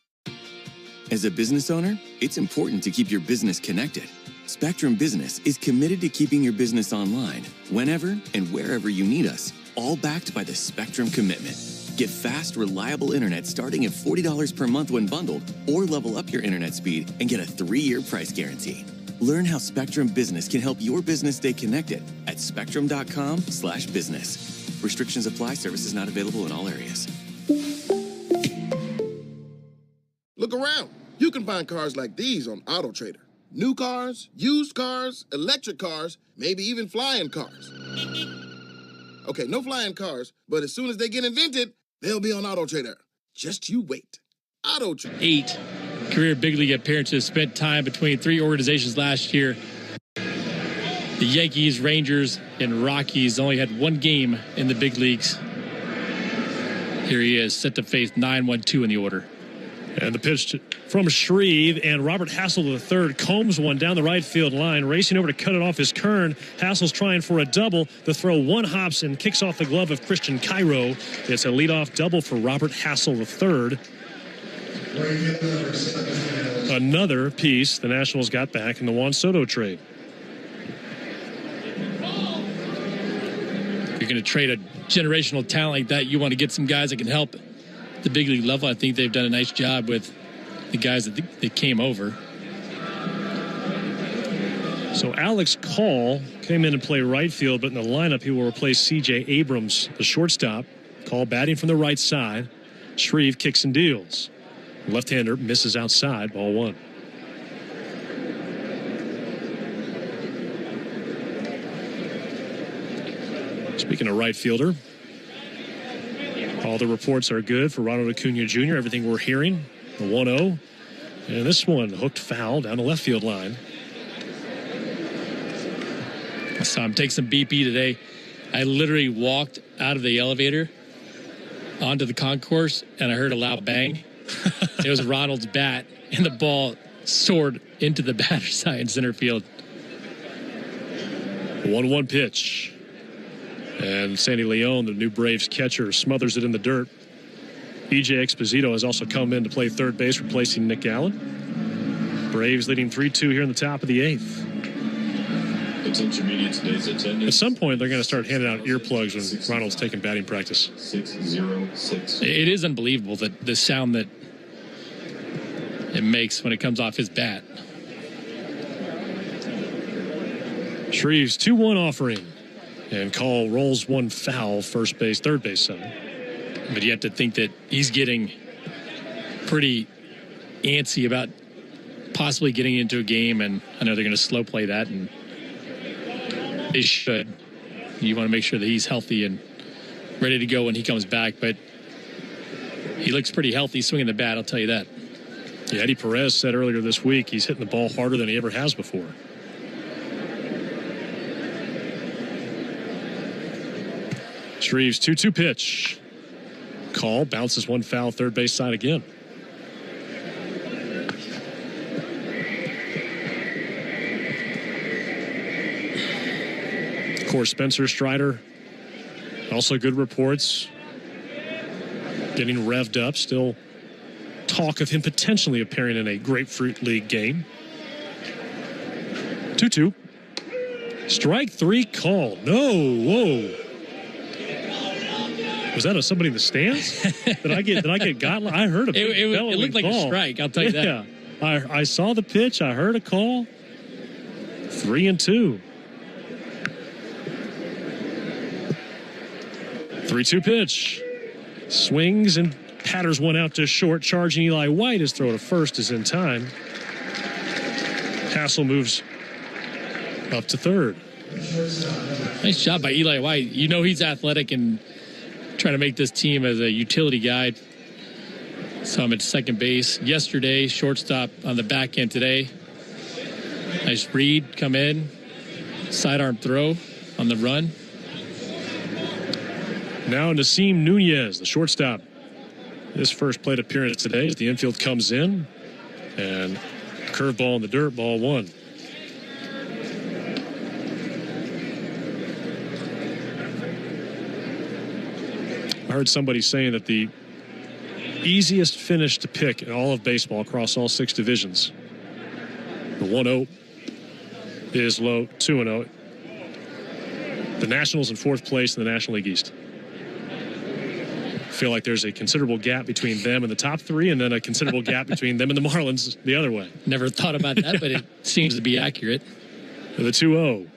C: As a business owner, it's important to keep your business connected. Spectrum Business is committed to keeping your business online, whenever and wherever you need us, all backed by the Spectrum Commitment. Get fast, reliable internet starting at $40 per month when bundled, or level up your internet speed and get a 3-year price guarantee. Learn how Spectrum Business can help your business stay connected at spectrum.com/business. Restrictions apply. Services not available in all areas.
K: Look around. You can find cars like these on AutoTrader. New cars, used cars, electric cars, maybe even flying cars. Okay, no flying cars, but as soon as they get invented, they'll be on AutoTrader. Just you wait. AutoTrader.
A: 8 career big league appearances, spent time between 3 organizations last year. The Yankees, Rangers, and Rockies only had 1 game in the big leagues. Here he is, set to face 9-1-2 in the order.
B: And the pitch from Shreve, and Robert Hassel III combs one down the right field line, racing over to cut it off his Kern. Hassel's trying for a double. The throw one hops and kicks off the glove of Christian Cairo. It's a leadoff double for Robert Hassel III. Another piece the Nationals got back in the Juan Soto trade.
A: you're going to trade a generational talent like that, you want to get some guys that can help at the big league level. I think they've done a nice job with the guys that came over.
B: So Alex Call came in and play right field, but in the lineup he will replace C.J. Abrams, the shortstop. Call batting from the right side. Shreve kicks and deals. Left-hander misses outside, ball one. Speaking of right fielder, all the reports are good for Ronald Acuna Jr. Everything we're hearing, the 1-0. And this one hooked foul down the left field line.
A: I saw him take some BP today. I literally walked out of the elevator onto the concourse, and I heard a loud bang. It was Ronald's bat, and the ball soared into the batter's side in center field.
B: 1-1 pitch. And Sandy Leon, the new Braves catcher, smothers it in the dirt. E.J. Exposito has also come in to play third base, replacing Nick Allen. Braves leading 3-2 here in the top of the eighth. At some point, they're going to start handing out earplugs when Ronald's taking batting practice.
A: 6-0-6. It is unbelievable that the sound that it makes when it comes off his bat.
B: Shreve's 2-1 offering. And Call rolls one foul, first base, third base side.
A: But you have to think that he's getting pretty antsy about possibly getting into a game, and I know they're going to slow play that, and they should. You want to make sure that he's healthy and ready to go when he comes back, but he looks pretty healthy swinging the bat, I'll tell you that.
B: Yeah, Eddie Perez said earlier this week he's hitting the ball harder than he ever has before. Shreve's 2-2 pitch. Call bounces one foul, third base side again. Of course, Spencer Strider, also good reports. Getting revved up. Still talk of him potentially appearing in a Grapefruit League game. 2-2. Strike three call. No, whoa. Was that somebody in the stands? Did I get got? I heard a big
A: it looked like
B: call.
A: A strike, I'll tell you that.
B: Yeah. I saw the pitch. I heard a call. 3-2. 3-2 pitch. Swings and patters one out to short. Charging Eli White. His throw to first is in time. Hassel moves up to third.
A: Nice job by Eli White. You know he's athletic and trying to make this team as a utility guy. Saw him at second base yesterday, shortstop on the back end today. Nice read, come in, sidearm throw on the run.
B: Now Nasim Nunez, the shortstop. His first plate appearance today as the infield comes in. And curveball in the dirt, ball one. I heard somebody saying that the easiest finish to pick in all of baseball across all 6 divisions, the 1-0 is low, 2-0. The Nationals in 4th place in the National League East. I feel like there's a considerable gap between them and the top 3, and then a considerable gap between them and the Marlins the other way.
A: Never thought about that, but it seems to be accurate.
B: The 2-0.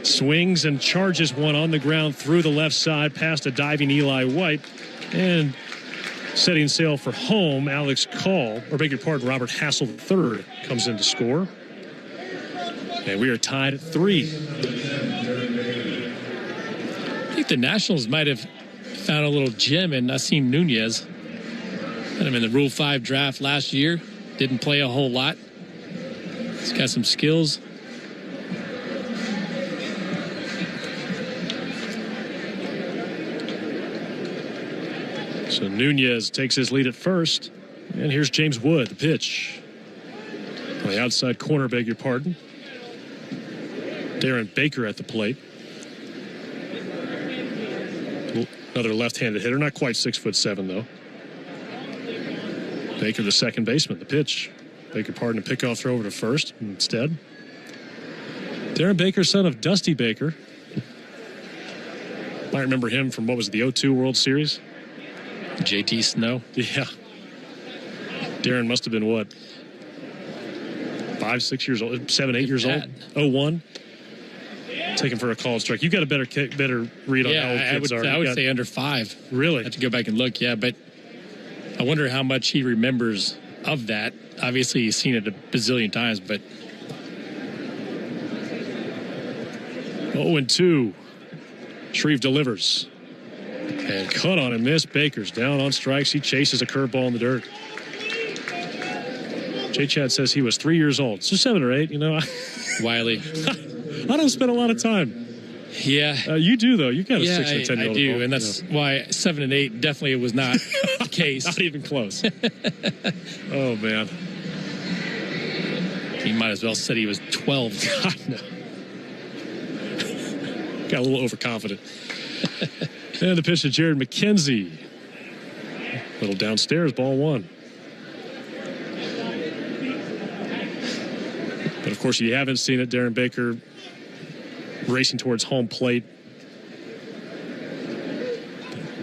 B: Swings and charges one on the ground through the left side past a diving Eli White. And setting sail for home, Alex Call, or beg your pardon, Robert Hassel III comes in to score. And we are tied at 3.
A: I think the Nationals might have found a little gem in Nasim Nunez. Had him in the Rule 5 draft last year. Didn't play a whole lot. He's got some skills.
B: So Nunez takes his lead at first. And here's James Wood, the pitch. On the outside corner, beg your pardon. Darren Baker at the plate. Another left-handed hitter, not quite 6'7", though. Baker, the second baseman, the pitch. Beg your pardon, a pickoff throw over to first instead. Darren Baker, son of Dusty Baker. Might remember him from, what was it, the 02 World Series?
A: JT Snow.
B: Yeah. Darren must have been, what, 5, 6 years old, 7, 8 years old? 01? Taken for a called strike. You got a better read on how old kids are.
A: I would say under 5.
B: Really?
A: I have to go back and look, yeah. But I wonder how much he remembers of that. Obviously, he's seen it a bazillion times, but
B: 0-2. Shreve delivers. And cut on and miss. Baker's down on strikes. He chases a curveball in the dirt. Jay Chad says he was 3 years old. So 7 or 8, you know.
A: Wiley.
B: I don't spend a lot of time.
A: Yeah.
B: You do, though. You got a 6 and 10 year old.
A: I do, and that's why 7 and 8 definitely was not the case.
B: Not even close. Oh, man.
A: He might as well said he was 12.
B: God, no. Got a little overconfident. And the pitch to Jared McKenzie. Little downstairs, ball 1. But, of course, you haven't seen it. Darren Baker racing towards home plate.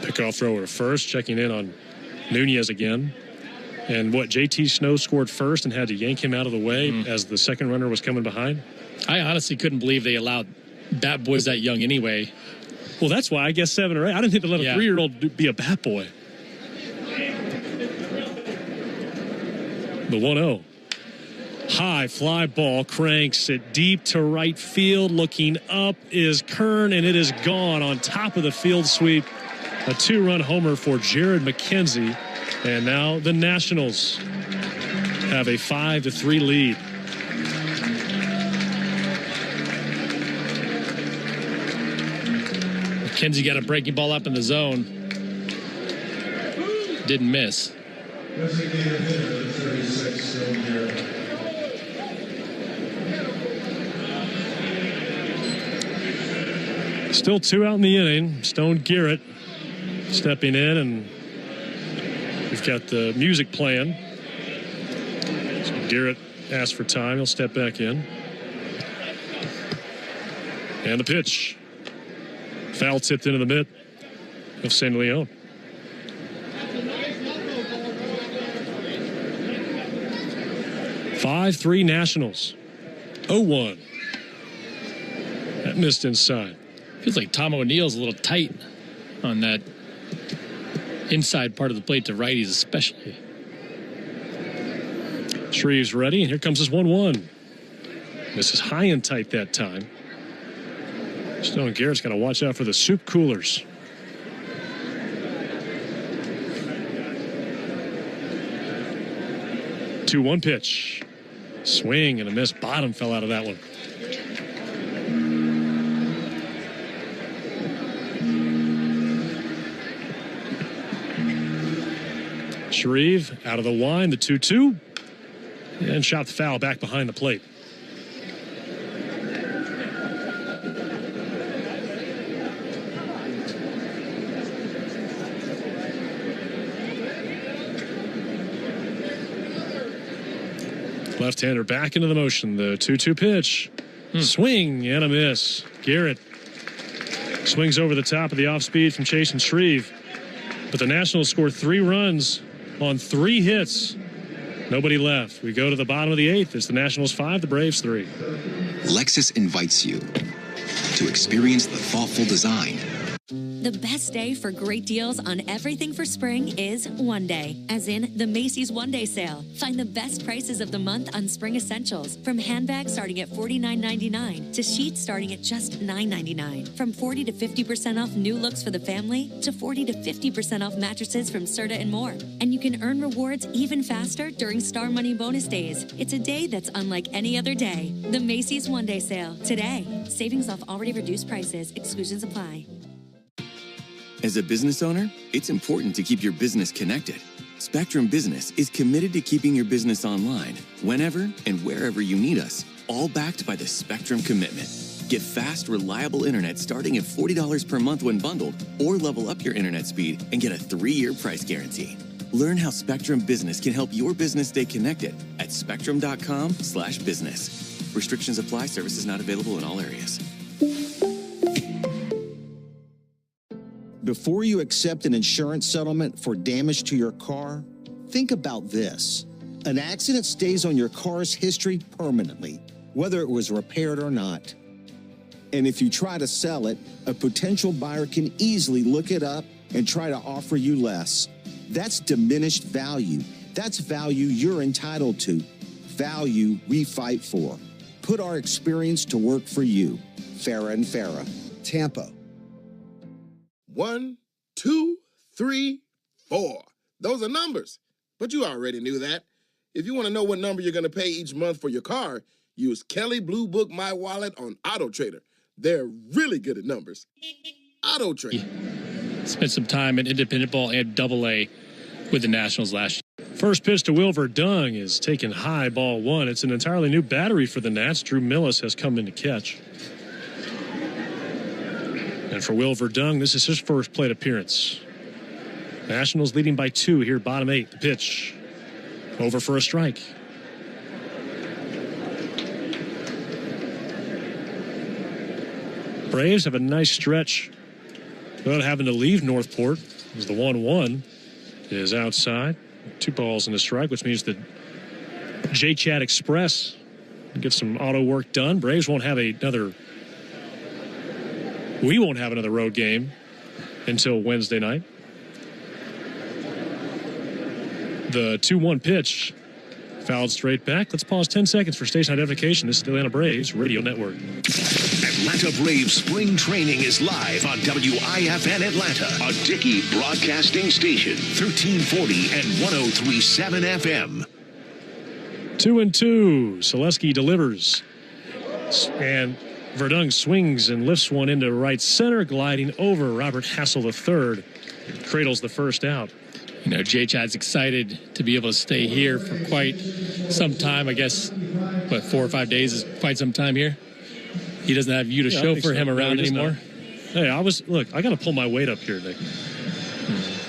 B: Pickoff thrower first, checking in on Nunez again. And JT Snow scored first and had to yank him out of the way as the second runner was coming behind.
A: I honestly couldn't believe they allowed bat boys that young anyway.
B: Well, that's why I guess 7 or 8. I didn't think they let a 3-year-old be a bat boy. The 1-0. High fly ball, cranks it deep to right field. Looking up is Kern, and it is gone on top of the field sweep. A 2-run homer for Jared McKenzie. And now the Nationals have a 5-3 lead.
A: McKenzie got a breaking ball up in the zone. Didn't miss.
B: Still 2 out in the inning. Stone Garrett stepping in, and we've got the music playing. So Garrett asked for time. He'll step back in. And the pitch. Foul tipped into the mitt of San Leon. "5-3 Nationals. 0-1. That missed inside.
A: Feels like Tom O'Neill's a little tight on that inside part of the plate to righties especially.
B: Shreve's ready, and here comes this 1-1. Misses high and tight that time. Stone Garrett's got to watch out for the soup coolers. Two-one pitch. Swing and a miss. Bottom fell out of that one. Shreve out of the line, the 2-2. And shot the foul back behind the plate. Left-hander back into the motion. The 2-2 pitch. Swing and a miss. Garrett swings over the top of the off-speed from Chase and Shreve. But the Nationals scored 3 runs on 3 hits. Nobody left. We go to the bottom of the 8th. It's the Nationals 5, the Braves 3.
D: Lexus invites you to experience the thoughtful design.
G: The best day for great deals on everything for spring is one day, as in the Macy's One Day Sale. Find the best prices of the month on spring essentials, from handbags starting at $49.99 to sheets starting at just $9.99. From 40 to 50% off new looks for the family to 40 to 50% off mattresses from Serta and more. And you can earn rewards even faster during Star Money bonus days. It's a day that's unlike any other day. The Macy's One Day Sale today. Savings off already reduced prices. Exclusions apply.
C: As a business owner, it's important to keep your business connected. Spectrum Business is committed to keeping your business online, whenever and wherever you need us, all backed by the Spectrum Commitment. Get fast, reliable internet starting at $40 per month when bundled, or level up your internet speed and get a 3-year price guarantee. Learn how Spectrum Business can help your business stay connected at spectrum.com/business. Restrictions apply. Services not available in all areas.
H: Before you accept an insurance settlement for damage to your car, think about this. An accident stays on your car's history permanently, whether it was repaired or not. And if you try to sell it, a potential buyer can easily look it up and try to offer you less. That's diminished value. That's value you're entitled to. Value we fight for. Put our experience to work for you. Farah and Farah, Tampa.
K: 1, 2, 3, 4. Those are numbers. But you already knew that. If you want to know what number you're going to pay each month for your car, use Kelley Blue Book My Wallet on AutoTrader. They're really good at numbers. AutoTrader.
A: Spent some time in independent ball and AA with the Nationals last year.
B: First pitch to Will Verdung is taken high, ball one. It's an entirely new battery for the Nats. Drew Millis has come in to catch. And for Will Verdung, this is his first plate appearance. Nationals leading by 2 here, bottom 8. The pitch. Over for a strike. Braves have a nice stretch without having to leave Northport, as the 1-1 is outside. 2 balls and a strike, which means that J-Chat Express gets some auto work done. Braves won't have another. We won't have another road game until Wednesday night. The 2-1 pitch fouled straight back. Let's pause 10 seconds for station identification. This is the Atlanta Braves Radio Network.
P: Atlanta Braves spring training is live on WIFN Atlanta, a Dickey broadcasting station, 1340 and 103.7 FM.
B: 2-2. Selesky delivers. And Verdung swings and lifts one into right center, gliding over Robert Hassel III. Cradles the first out.
A: You know, J-Chad's excited to be able to stay here for quite some time. I guess, 4 or 5 days is quite some time here. He doesn't have you to chauffeur him around anymore.
B: Hey, I got to pull my weight up here, Nick.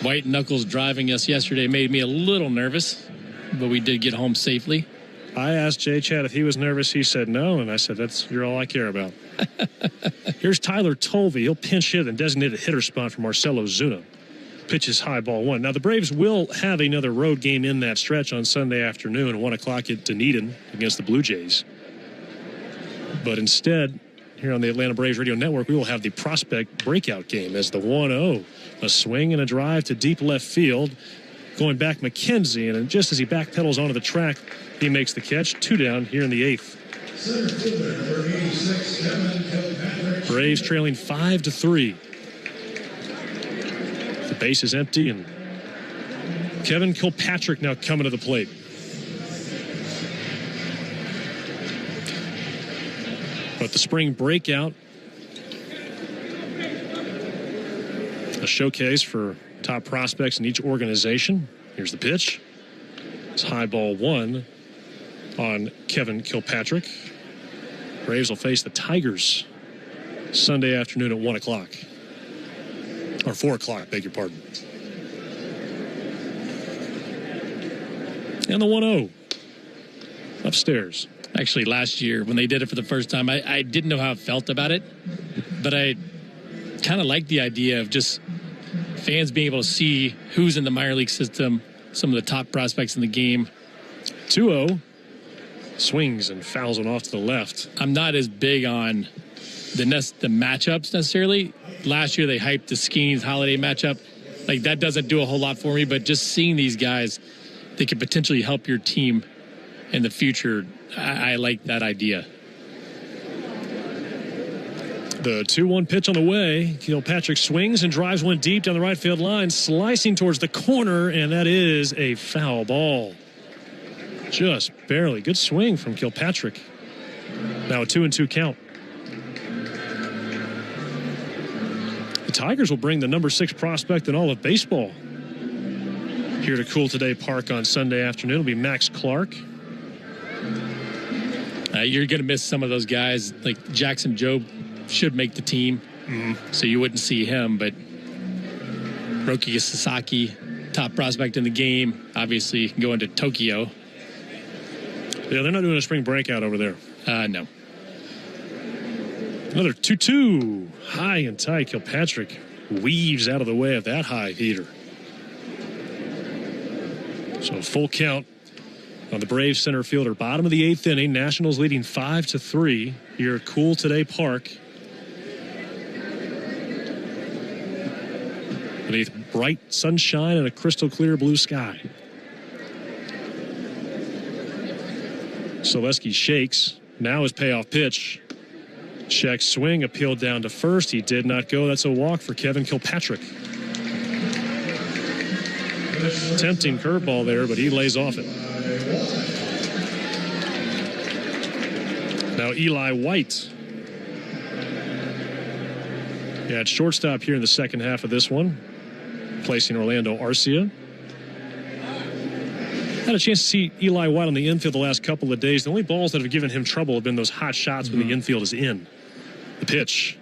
A: White knuckles driving us yesterday made me a little nervous, but we did get home safely.
B: I asked J-Chad if he was nervous. He said no, and I said, you're all I care about. Here's Tyler Tolvey. He'll pinch hit and designated hitter spot for Marcelo Zuna. Pitches high, ball 1. Now, the Braves will have another road game in that stretch on Sunday afternoon, 1 o'clock at Dunedin against the Blue Jays. But instead, here on the Atlanta Braves Radio Network, we will have the prospect breakout game as the 1-0. A swing and a drive to deep left field. Going back McKenzie, and just as he backpedals onto the track, he makes the catch. 2 down here in the 8th. Braves trailing 5-3. The base is empty, and Kevin Kilpatrick now coming to the plate. But the spring breakout, a showcase for top prospects in each organization. Here's the pitch. It's high, ball 1 on Kevin Kilpatrick. Braves will face the Tigers Sunday afternoon at 1 o'clock. Or 4 o'clock, beg your pardon. And the 1-0 upstairs.
A: Actually, last year when they did it for the first time, I didn't know how I felt about it, but I kind of liked the idea of just fans being able to see who's in the minor league system, some of the top prospects in the game.
B: 2-0. Swings and fouls one off to the left.
A: I'm not as big on the matchups necessarily. Last year they hyped the Skeens Holiday matchup. Like, that doesn't do a whole lot for me, but just seeing these guys, they could potentially help your team in the future. I like that idea.
B: The 2-1 pitch on the way. Kilpatrick swings and drives one deep down the right field line, slicing towards the corner, and that is a foul ball. Just barely. Good swing from Kilpatrick. Now a 2-2 count. The Tigers will bring the number 6 prospect in all of baseball here to Cool Today Park on Sunday afternoon. It'll be Max Clark.
A: You're going to miss some of those guys. Like Jackson Jobe should make the team, so you wouldn't see him. But Roki Sasaki, top prospect in the game, obviously can go into Tokyo.
B: Yeah, they're not doing a spring breakout over there.
A: No.
B: Another 2-2. High and tight. Kilpatrick weaves out of the way of that high heater. So full count on the Braves center fielder. Bottom of the 8th inning. Nationals leading 5-3 here at Cool Today Park. Beneath bright sunshine and a crystal clear blue sky. Selesky shakes. Now his payoff pitch. Check swing, appealed down to first. He did not go. That's a walk for Kevin Kilpatrick. Tempting curveball there, but he lays off it. Now Eli White. Yeah, at shortstop here in the second half of this one, placing Orlando Arcia. Had a chance to see Eli White on the infield the last couple of days. The only balls that have given him trouble have been those hot shots when the infield is in. The pitch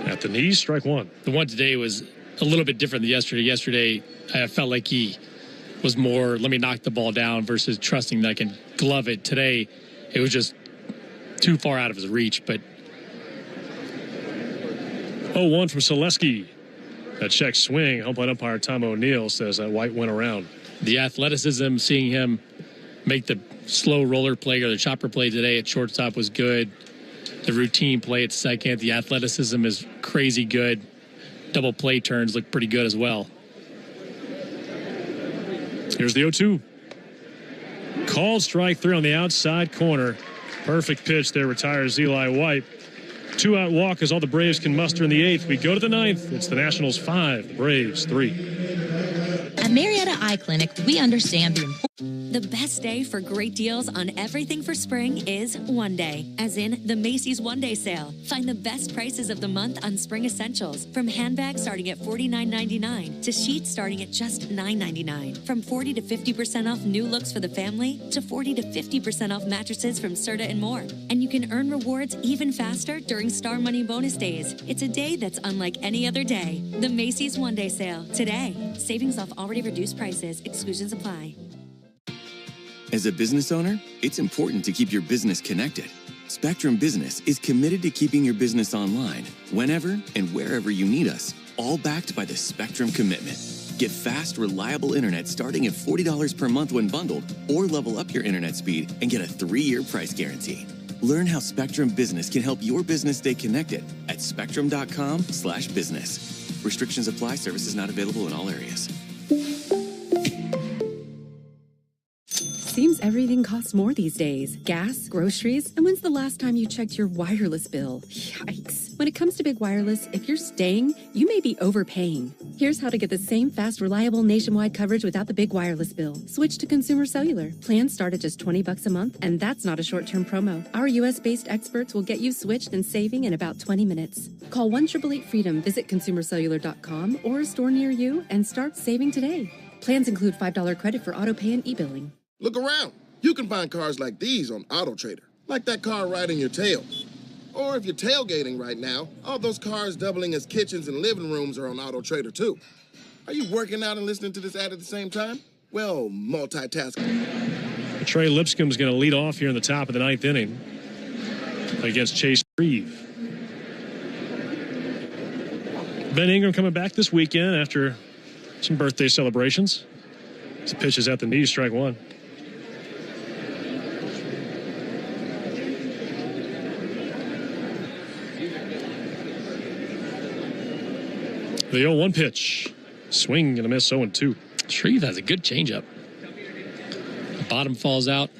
B: at the knees, strike one.
A: The one today was a little bit different than yesterday. Yesterday, I felt like he was more, let me knock the ball down versus trusting that I can glove it. Today, it was just too far out of his reach. But
B: 0-1 from Selesky. That check swing, home plate umpire Tom O'Neill says that White went around.
A: The athleticism, seeing him make the slow roller play or the chopper play today at shortstop was good. The routine play at second, the athleticism is crazy good. Double play turns look pretty good as well.
B: Here's the 0-2. Called strike 3 on the outside corner. Perfect pitch there, retires Eli White. 2-out walk is all the Braves can muster in the 8th. We go to the 9th. It's the Nationals 5, the Braves 3.
I: At Marietta Eye Clinic, we understand the importance.
G: The best day for great deals on everything for spring is one day, as in the Macy's One Day Sale. Find the best prices of the month on spring essentials, from handbags starting at $49.99 to sheets starting at just $9.99. From 40 to 50% off new looks for the family to 40 to 50% off mattresses from Serta and more. And you can earn rewards even faster during Star Money bonus days. It's a day that's unlike any other day. The Macy's One Day Sale today. Savings off already reduced prices. Exclusions apply.
C: As a business owner, it's important to keep your business connected. Spectrum Business is committed to keeping your business online whenever and wherever you need us, all backed by the Spectrum Commitment. Get fast, reliable internet starting at $40 per month when bundled, or level up your internet speed and get a 3-year price guarantee. Learn how Spectrum Business can help your business stay connected at spectrum.com/business. Restrictions apply. Services not available in all areas.
R: Seems everything costs more these days. Gas, groceries, and when's the last time you checked your wireless bill? Yikes. When it comes to big wireless, if you're staying, you may be overpaying. Here's how to get the same fast, reliable nationwide coverage without the big wireless bill. Switch to Consumer Cellular. Plans start at just $20 a month, and that's not a short-term promo. Our U.S.-based experts will get you switched and saving in about 20 minutes. Call 1-888-FREEDOM, visit ConsumerCellular.com or a store near you, and start saving today. Plans include $5 credit for auto pay and e-billing.
K: Look around. You can find cars like these on AutoTrader, like that car riding your tail. Or if you're tailgating right now, all those cars doubling as kitchens and living rooms are on AutoTrader too. Are you working out and listening to this ad at the same time? Well, multitasking.
B: Trey Lipscomb's going to lead off here in the top of the 9th inning against Chase Reeve. Ben Ingram coming back this weekend after some birthday celebrations. His pitch is at the knees, strike one. The 0-1 pitch. Swing and a miss, 0-2.
A: Shreve has a good changeup. The bottom falls out.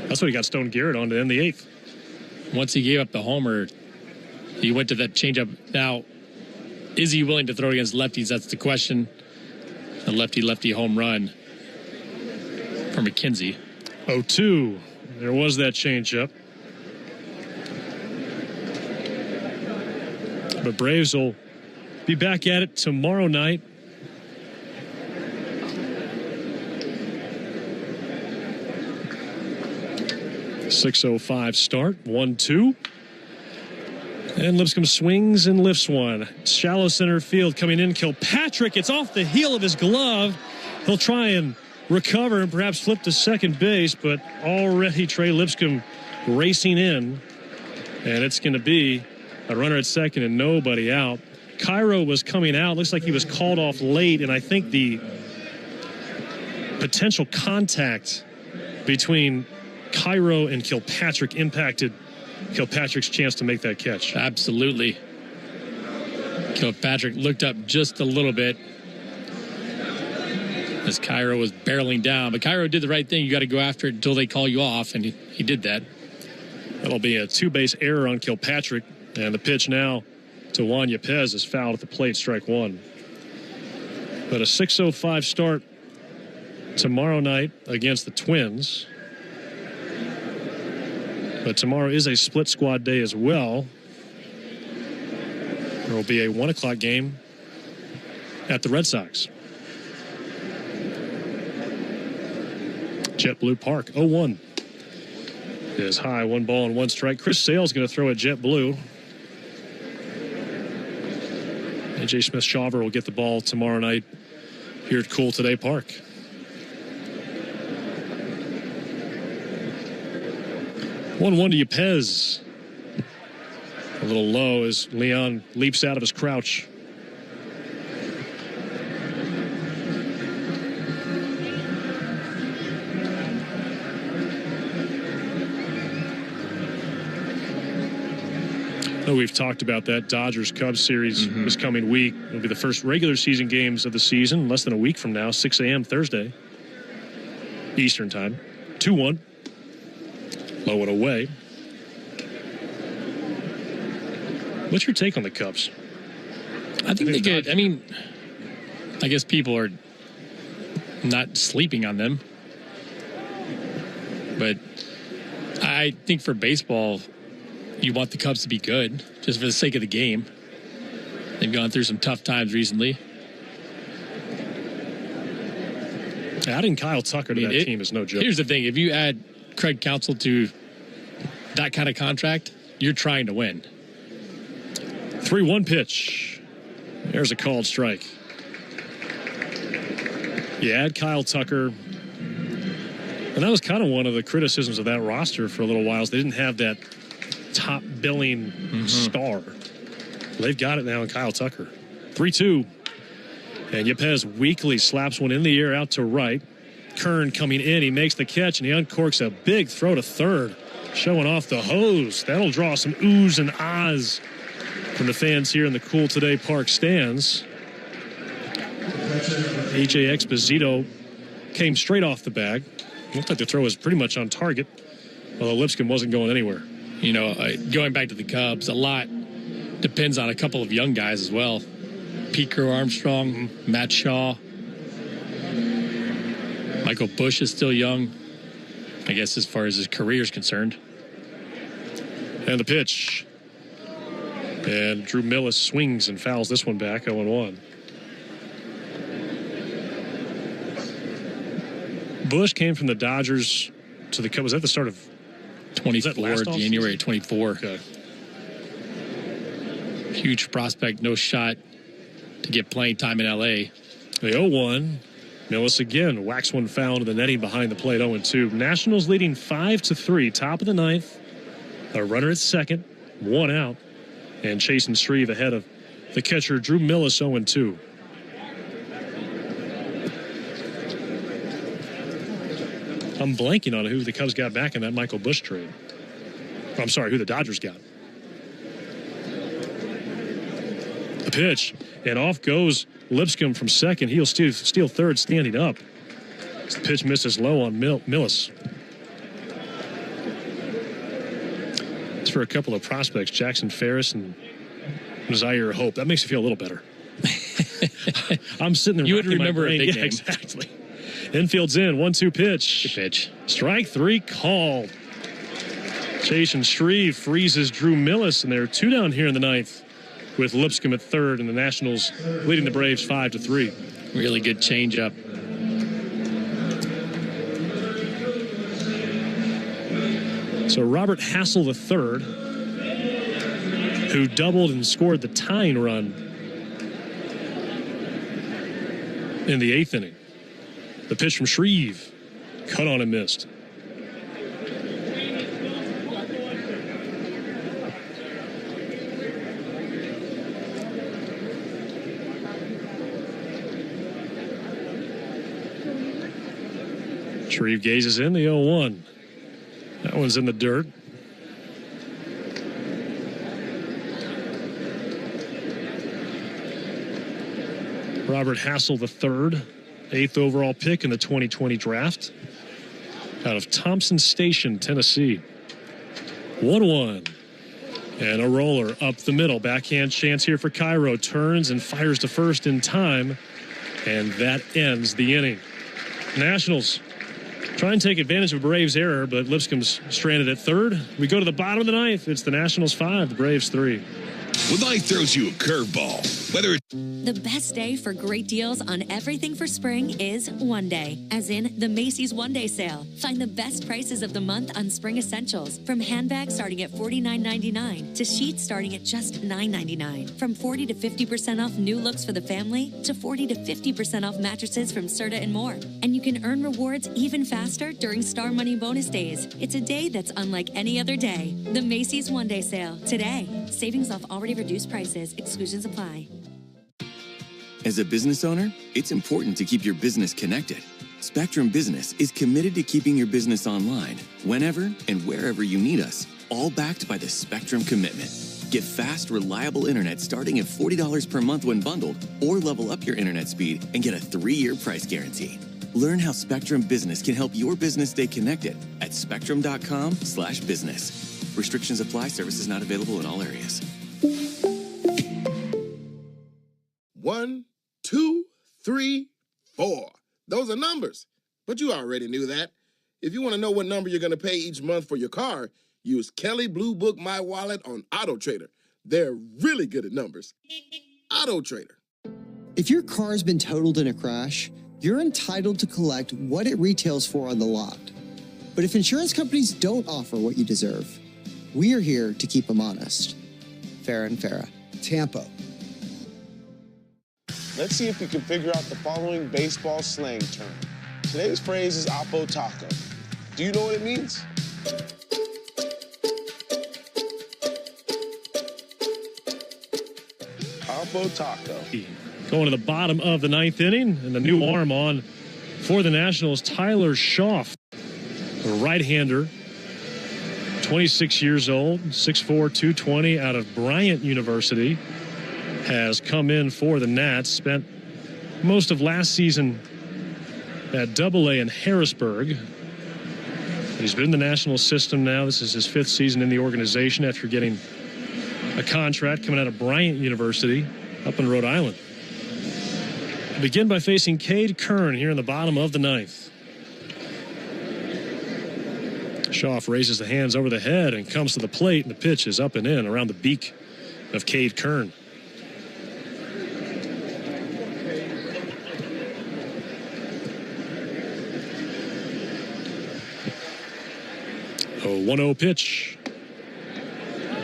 B: That's what he got Stone Garrett on to end the 8th.
A: Once he gave up the homer, he went to that changeup. Now, is he willing to throw against lefties? That's the question. A lefty-lefty home run for McKenzie.
B: 0-2. There was that changeup. But Braves will be back at it tomorrow night. .605 start. 1-2. And Lipscomb swings and lifts one. Shallow center field coming in. Kilpatrick. It's off the heel of his glove. He'll try and recover and perhaps flip to second base, but already Trey Lipscomb racing in. And it's going to be A runner at second and nobody out. Cairo was coming out. Looks like he was called off late, and I think the potential contact between Cairo and Kilpatrick impacted Kilpatrick's chance to make that catch.
A: Absolutely. Kilpatrick looked up just a little bit as Cairo was barreling down. But Cairo did the right thing. You got to go after it until they call you off, and he did that.
B: That'll be a two-base error on Kilpatrick. And the pitch now to Juan Yepez is fouled at the plate, strike one. But a 6:05 start tomorrow night against the Twins. But tomorrow is a split squad day as well. There will be a 1 o'clock game at the Red Sox. JetBlue Park, 0-1 is high, 1 ball and 1 strike. Chris Sale's going to throw at JetBlue. A.J. Smith-Shawver will get the ball tomorrow night here at Cool Today Park. 1-1 to Yepez. A little low as Leon leaps out of his crouch. We've talked about that Dodgers-Cubs series this coming week. It'll be the first regular season games of the season, less than a week from now, 6 a.m. Thursday, Eastern time. 2-1. Low and away. What's your take on the Cubs?
A: I think they get, I mean, I guess people are not sleeping on them. But I think for baseball, you want the Cubs to be good, just for the sake of the game. They've gone through some tough times recently.
B: Adding Kyle Tucker to that team is no joke.
A: Here's the thing. If you add Craig Counsell to that kind of contract, you're trying to win.
B: 3-1 pitch. There's a called strike. You add Kyle Tucker. And that was kind of one of the criticisms of that roster for a little while. Is they didn't have that top billing star. They've got it now in Kyle Tucker. 3-2. And Yepez weakly slaps one in the air out to right. Kern coming in. He makes the catch, and he uncorks a big throw to third, showing off the hose. That'll draw some oohs and ahs from the fans here in the Cool Today Park stands. A.J. Exposito came straight off the bag. Looked like the throw was pretty much on target, although Lipscomb wasn't going anywhere.
A: You know, going back to the Cubs, a lot depends on a couple of young guys as well. Pete Crow Armstrong, Matt Shaw. Michael Busch is still young, I guess, as far as his career is concerned.
B: And the pitch. And Drew Millis swings and fouls this one back, 0-1. Busch came from the Dodgers to the Cubs. Was that the start of
A: 24, January 24.
B: Okay.
A: Huge prospect, no shot to get playing time in L.A.
B: The 0-1. Millis again whacks one foul to the netting behind the plate, 0-2. Nationals leading 5-3, top of the ninth. A runner at second, 1 out. And Chasen Shreve ahead of the catcher, Drew Millis, 0-2. I'm blanking on who the Cubs got back in that Michael Busch trade. I'm sorry, who the Dodgers got. The pitch, and off goes Lipscomb from second. He'll steal third standing up. The pitch misses low on Millis. It's for a couple of prospects, Jackson Ferris and Zaire Hope. That makes me feel a little better. I'm sitting there.
A: You would remember a big name.
B: Exactly. Infield's in, 1-2 pitch.
A: Good pitch.
B: Strike 3 called. Chasen Shreve freezes Drew Millis, and there are 2 down here in the ninth with Lipscomb at third, and the Nationals leading the Braves 5-3.
A: Really good changeup.
B: So Robert Hassel III, who doubled and scored the tying run in the 8th inning. The pitch from Shreve, cut on and missed. Shreve gazes in the 0-1. That one's in the dirt. Robert Hassel III, 8th overall pick in the 2020 draft, out of Thompson Station, Tennessee. 1-1. And a roller up the middle. Backhand chance here for Cairo. Turns and fires to first in time. And that ends the inning. Nationals try and take advantage of Braves' error, but Lipscomb's stranded at third. We go to the bottom of the ninth. It's the Nationals 5, the Braves 3.
P: When life throws you a curveball, whether
G: The best day for great deals on everything for spring is one day, as in the Macy's One Day Sale. Find the best prices of the month on spring essentials, from handbags starting at $49.99 to sheets starting at just $9.99. From 40 to 50% off new looks for the family to 40 to 50% off mattresses from Serta and more. And you can earn rewards even faster during Star Money bonus days. It's a day that's unlike any other day. The Macy's One Day Sale today. Savings off already reduced prices. Exclusions apply.
C: As a business owner, it's important to keep your business connected. Spectrum Business is committed to keeping your business online whenever and wherever you need us, all backed by the Spectrum Commitment. Get fast, reliable internet starting at $40 per month when bundled, or level up your internet speed and get a 3-year price guarantee. Learn how Spectrum Business can help your business stay connected at spectrum.com/business. Restrictions apply. Services not available in all areas.
K: 1, 2, 3, 4. Those are numbers, but you already knew that. If you want to know what number you're going to pay each month for your car, use Kelley Blue Book My Wallet on Auto Trader. They're really good at numbers. Auto Trader.
H: If your car's been totaled in a crash, you're entitled to collect what it retails for on the lot. But if insurance companies don't offer what you deserve, we are here to keep them honest. Farah and Farah.
J: Tampa.
F: Let's see if we can figure out the following baseball slang term. Today's phrase is Oppo Taco. Do you know what it means? Oppo Taco.
B: Going to the bottom of the ninth inning, and the new arm on for the Nationals, Tyler Schaff, a right-hander, 26 years old, 6'4", 220, out of Bryant University, has come in for the Nats, spent most of last season at AA in Harrisburg. He's been in the national system now. This is his 5th season in the organization after getting a contract coming out of Bryant University up in Rhode Island. We'll begin by facing Cade Kern here in the bottom of the ninth. Schaff raises the hands over the head and comes to the plate, and the pitch is up and in around the beak of Cade Kern. A 1-0 pitch.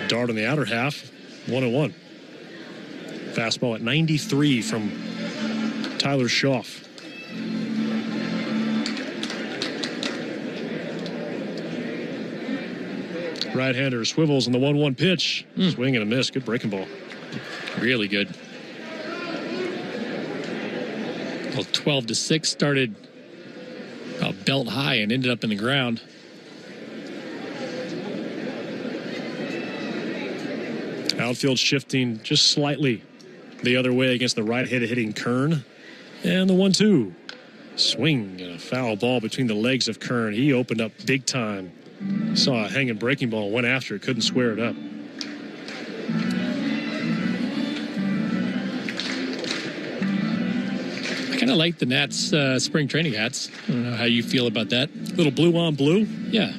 B: Dart on the outer half, 1-1. Fastball at 93 from Tyler Schaff. Right-hander swivels in the 1-1 pitch. Swing and a miss. Good breaking ball.
A: Really good. Well, 12-6 started belt high and ended up in the ground.
B: Outfield shifting just slightly the other way against the right-handed hitting Kern. And the 1-2. Swing and a foul ball between the legs of Kern. He opened up big time. Saw a hanging breaking ball, went after it, couldn't square it up.
A: I kind of like the Nats spring training hats. I don't know how you feel about that.
B: Little blue on blue?
A: Yeah.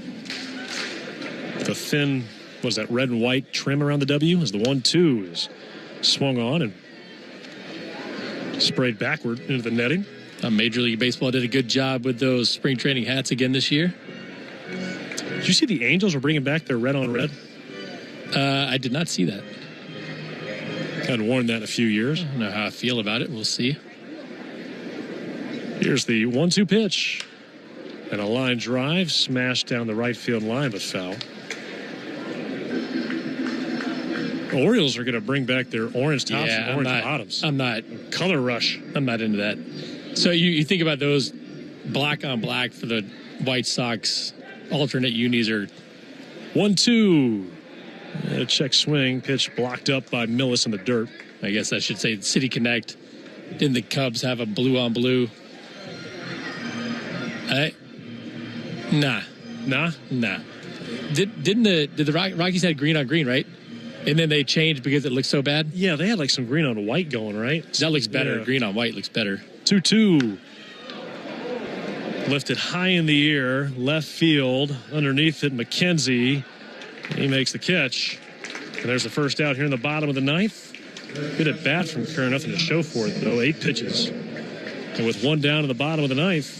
B: The thin, was that red and white trim around the W as the 1-2 is swung on and sprayed backward into the netting.
A: Major League Baseball did a good job with those spring training hats again this year.
B: Did you see the Angels are bringing back their red on red?
A: I did not see that.
B: Hadn't worn that in a few years.
A: I don't know how I feel about it. We'll see.
B: Here's the 1-2 pitch. And a line drive smashed down the right field line, but foul. Orioles are going to bring back their orange tops and orange bottoms.
A: I'm not.
B: Color rush.
A: I'm not into that. So you think about those black on black for the White Sox. Alternate unis are
B: 1-2. A check swing. Pitch blocked up by Millis in the dirt.
A: I guess I should say City Connect. Didn't the Cubs have a blue on blue? Nah. Did the Rockies had green on green, right? And then they changed because it looked so bad?
B: Yeah, they had like some green on white going, right?
A: That looks better.
B: Yeah.
A: Green on white looks better.
B: 2-2. Lifted high in the air, left field. Underneath it, McKenzie. He makes the catch. And there's the first out here in the bottom of the ninth. Good at bat from Kerr. Nothing to show for it, though. 8 pitches. And with one down in the bottom of the ninth,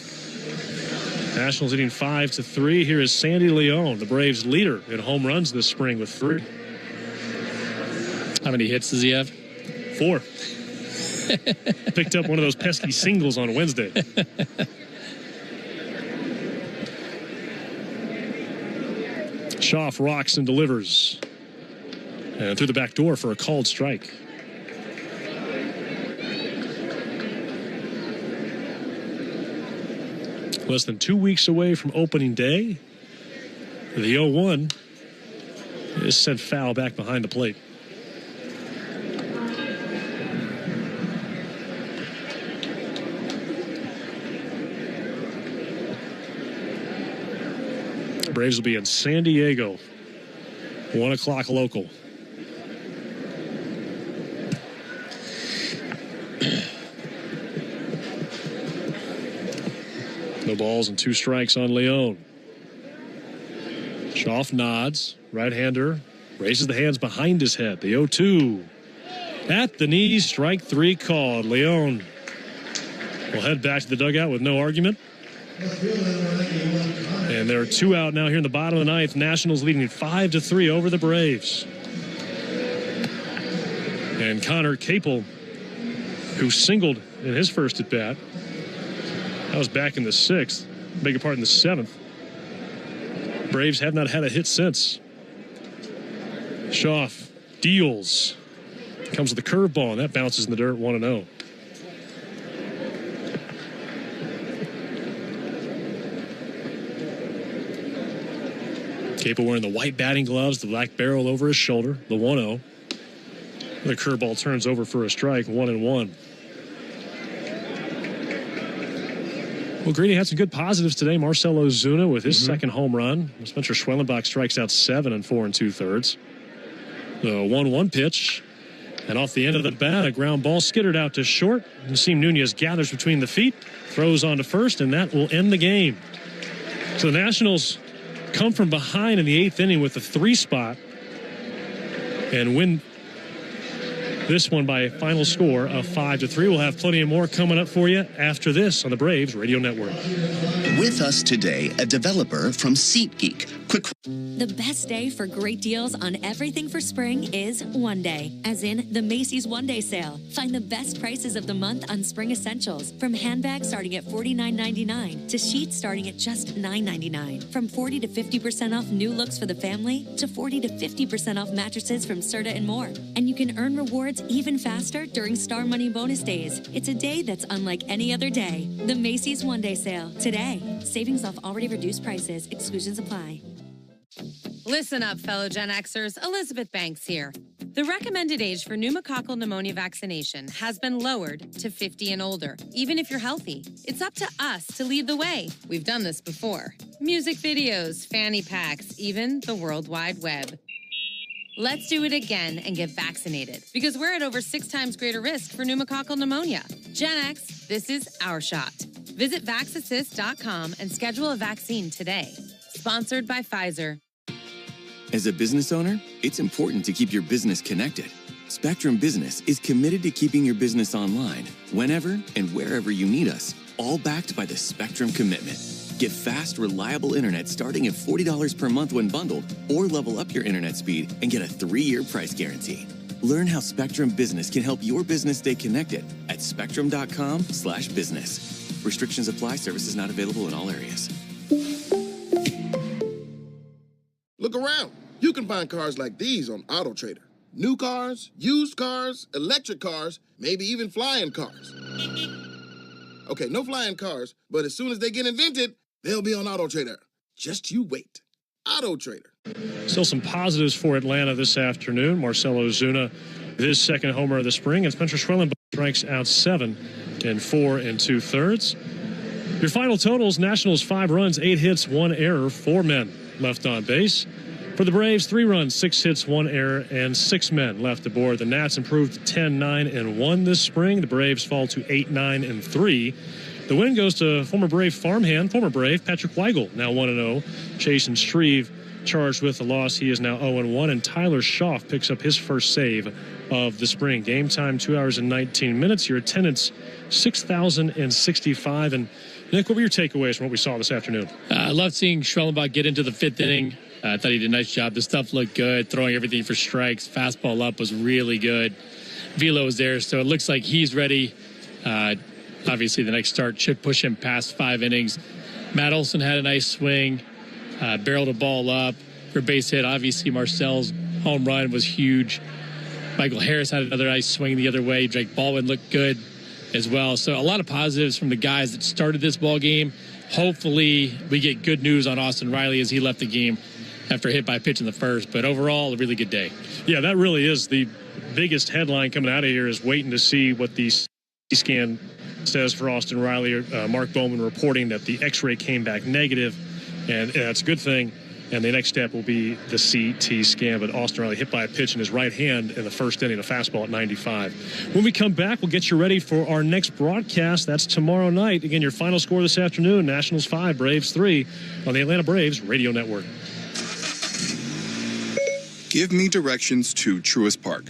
B: Nationals leading 5-3. Here is Sandy Leon, the Braves' leader in home runs this spring with 3.
A: How many hits does he have?
B: 4. Picked up one of those pesky singles on Wednesday. Schaff rocks and delivers. And through the back door for a called strike. Less than 2 weeks away from opening day. The 0-1 is sent foul back behind the plate. Braves will be in San Diego. 1 o'clock local. No balls and 2 strikes on Leon. Schaff nods. Right-hander raises the hands behind his head. The 0-2. At the knees, strike 3 called. Leon will head back to the dugout with no argument. And there are 2 out now here in the bottom of the ninth. Nationals leading 5-3 over the Braves. And Connor Capel, who singled in his first at bat. That was back in the 6th. Beg your pardon, the 7th. Braves have not had a hit since. Schaff deals. Comes with a curveball, and that bounces in the dirt, 1-0. Capel wearing the white batting gloves, the black barrel over his shoulder, the 1-0. The curveball turns over for a strike, 1-1. Well, Greeny had some good positives today. Marcell Ozuna with his second home run. Spencer Schwellenbach strikes out 7 in 4 2/3. The 1-1 pitch. And off the end of the bat, a ground ball skittered out to short. Nasim Nunez gathers between the feet, throws on to first, and that will end the game. So the Nationals come from behind in the 8th inning with the 3 spot and win this one by a final score of 5-3. We'll have plenty more coming up for you after this on the Braves Radio Network.
P: With us today, a developer from SeatGeek. Quick.
G: The best day for great deals on everything for spring is one day, as in the Macy's One Day Sale. Find the best prices of the month on spring essentials, from handbags starting at $49.99 to sheets starting at just $9.99. From 40 to 50% off new looks for the family to 40 to 50% off mattresses from Serta and more. And you can earn rewards even faster during Star Money bonus days. It's a day that's unlike any other day. The Macy's One Day Sale today. Savings off already reduced prices. Exclusions apply.
Q: Listen up, fellow Gen Xers. Elizabeth Banks here. The recommended age for pneumococcal pneumonia vaccination has been lowered to 50 and older, even if you're healthy. It's up to us to lead the way. We've done this before. Music videos, fanny packs, even the World Wide Web. Let's do it again and get vaccinated, because we're at over 6 times greater risk for pneumococcal pneumonia. Gen X, this is our shot. Visit VaxAssist.com and schedule a vaccine today. Sponsored by Pfizer.
C: As a business owner, it's important to keep your business connected. Spectrum Business is committed to keeping your business online, whenever and wherever you need us, all backed by the Spectrum Commitment. Get fast, reliable internet starting at $40 per month when bundled, or level up your internet speed and get a 3-year price guarantee. Learn how Spectrum Business can help your business stay connected at spectrum.com/business. Restrictions apply. Services not available in all areas.
K: Look around. You can find cars like these on AutoTrader. New cars, used cars, electric cars, maybe even flying cars. Okay, no flying cars, but as soon as they get invented, they'll be on Auto Trader. Just you wait. Auto Trader.
B: Still some positives for Atlanta this afternoon. Marcell Ozuna, his second homer of the spring, and Spencer Schwellenbach strikes out 7 in 4 2/3. Your final totals: Nationals 5 runs, 8 hits, 1 error, 4 men left on base. For the Braves, 3 runs, 6 hits, 1 error, and 6 men left aboard. The Nats improved to 10-9-1 this spring. The Braves fall to 8-9-3. The win goes to former Brave farmhand, former Brave Patrick Weigel, now 1-0. Chasen Shreve charged with the loss. He is now 0-1, and Tyler Schaff picks up his first save of the spring. Game time, 2 hours and 19 minutes. Your attendance, 6,065. And Nick, what were your takeaways from what we saw this afternoon?
A: I love seeing Schwellenbach get into the 5th inning. I thought he did a nice job. The stuff looked good, throwing everything for strikes. Fastball up was really good. Velo was there, so it looks like he's ready. Obviously, the next start should push him past 5 innings. Matt Olson had a nice swing, barreled a ball up for a base hit. Obviously, Marcel's home run was huge. Michael Harris had another nice swing the other way. Drake Baldwin looked good as well. So a lot of positives from the guys that started this ball game. Hopefully, we get good news on Austin Riley as he left the game after hit by a pitch in the first. But overall, a really good day.
B: Yeah, that really is the biggest headline coming out of here, is waiting to see what the scan says for Austin Riley. Mark Bowman reporting that the x-ray came back negative, and that's a good thing. And the next step will be the CT scan. But Austin Riley hit by a pitch in his right hand in the first inning, a fastball at 95. When we come back, we'll get you ready for our next broadcast. That's tomorrow night. Again, your final score this afternoon: Nationals 5, Braves 3 on the Atlanta Braves Radio Network.
T: Give me directions to Truist Park.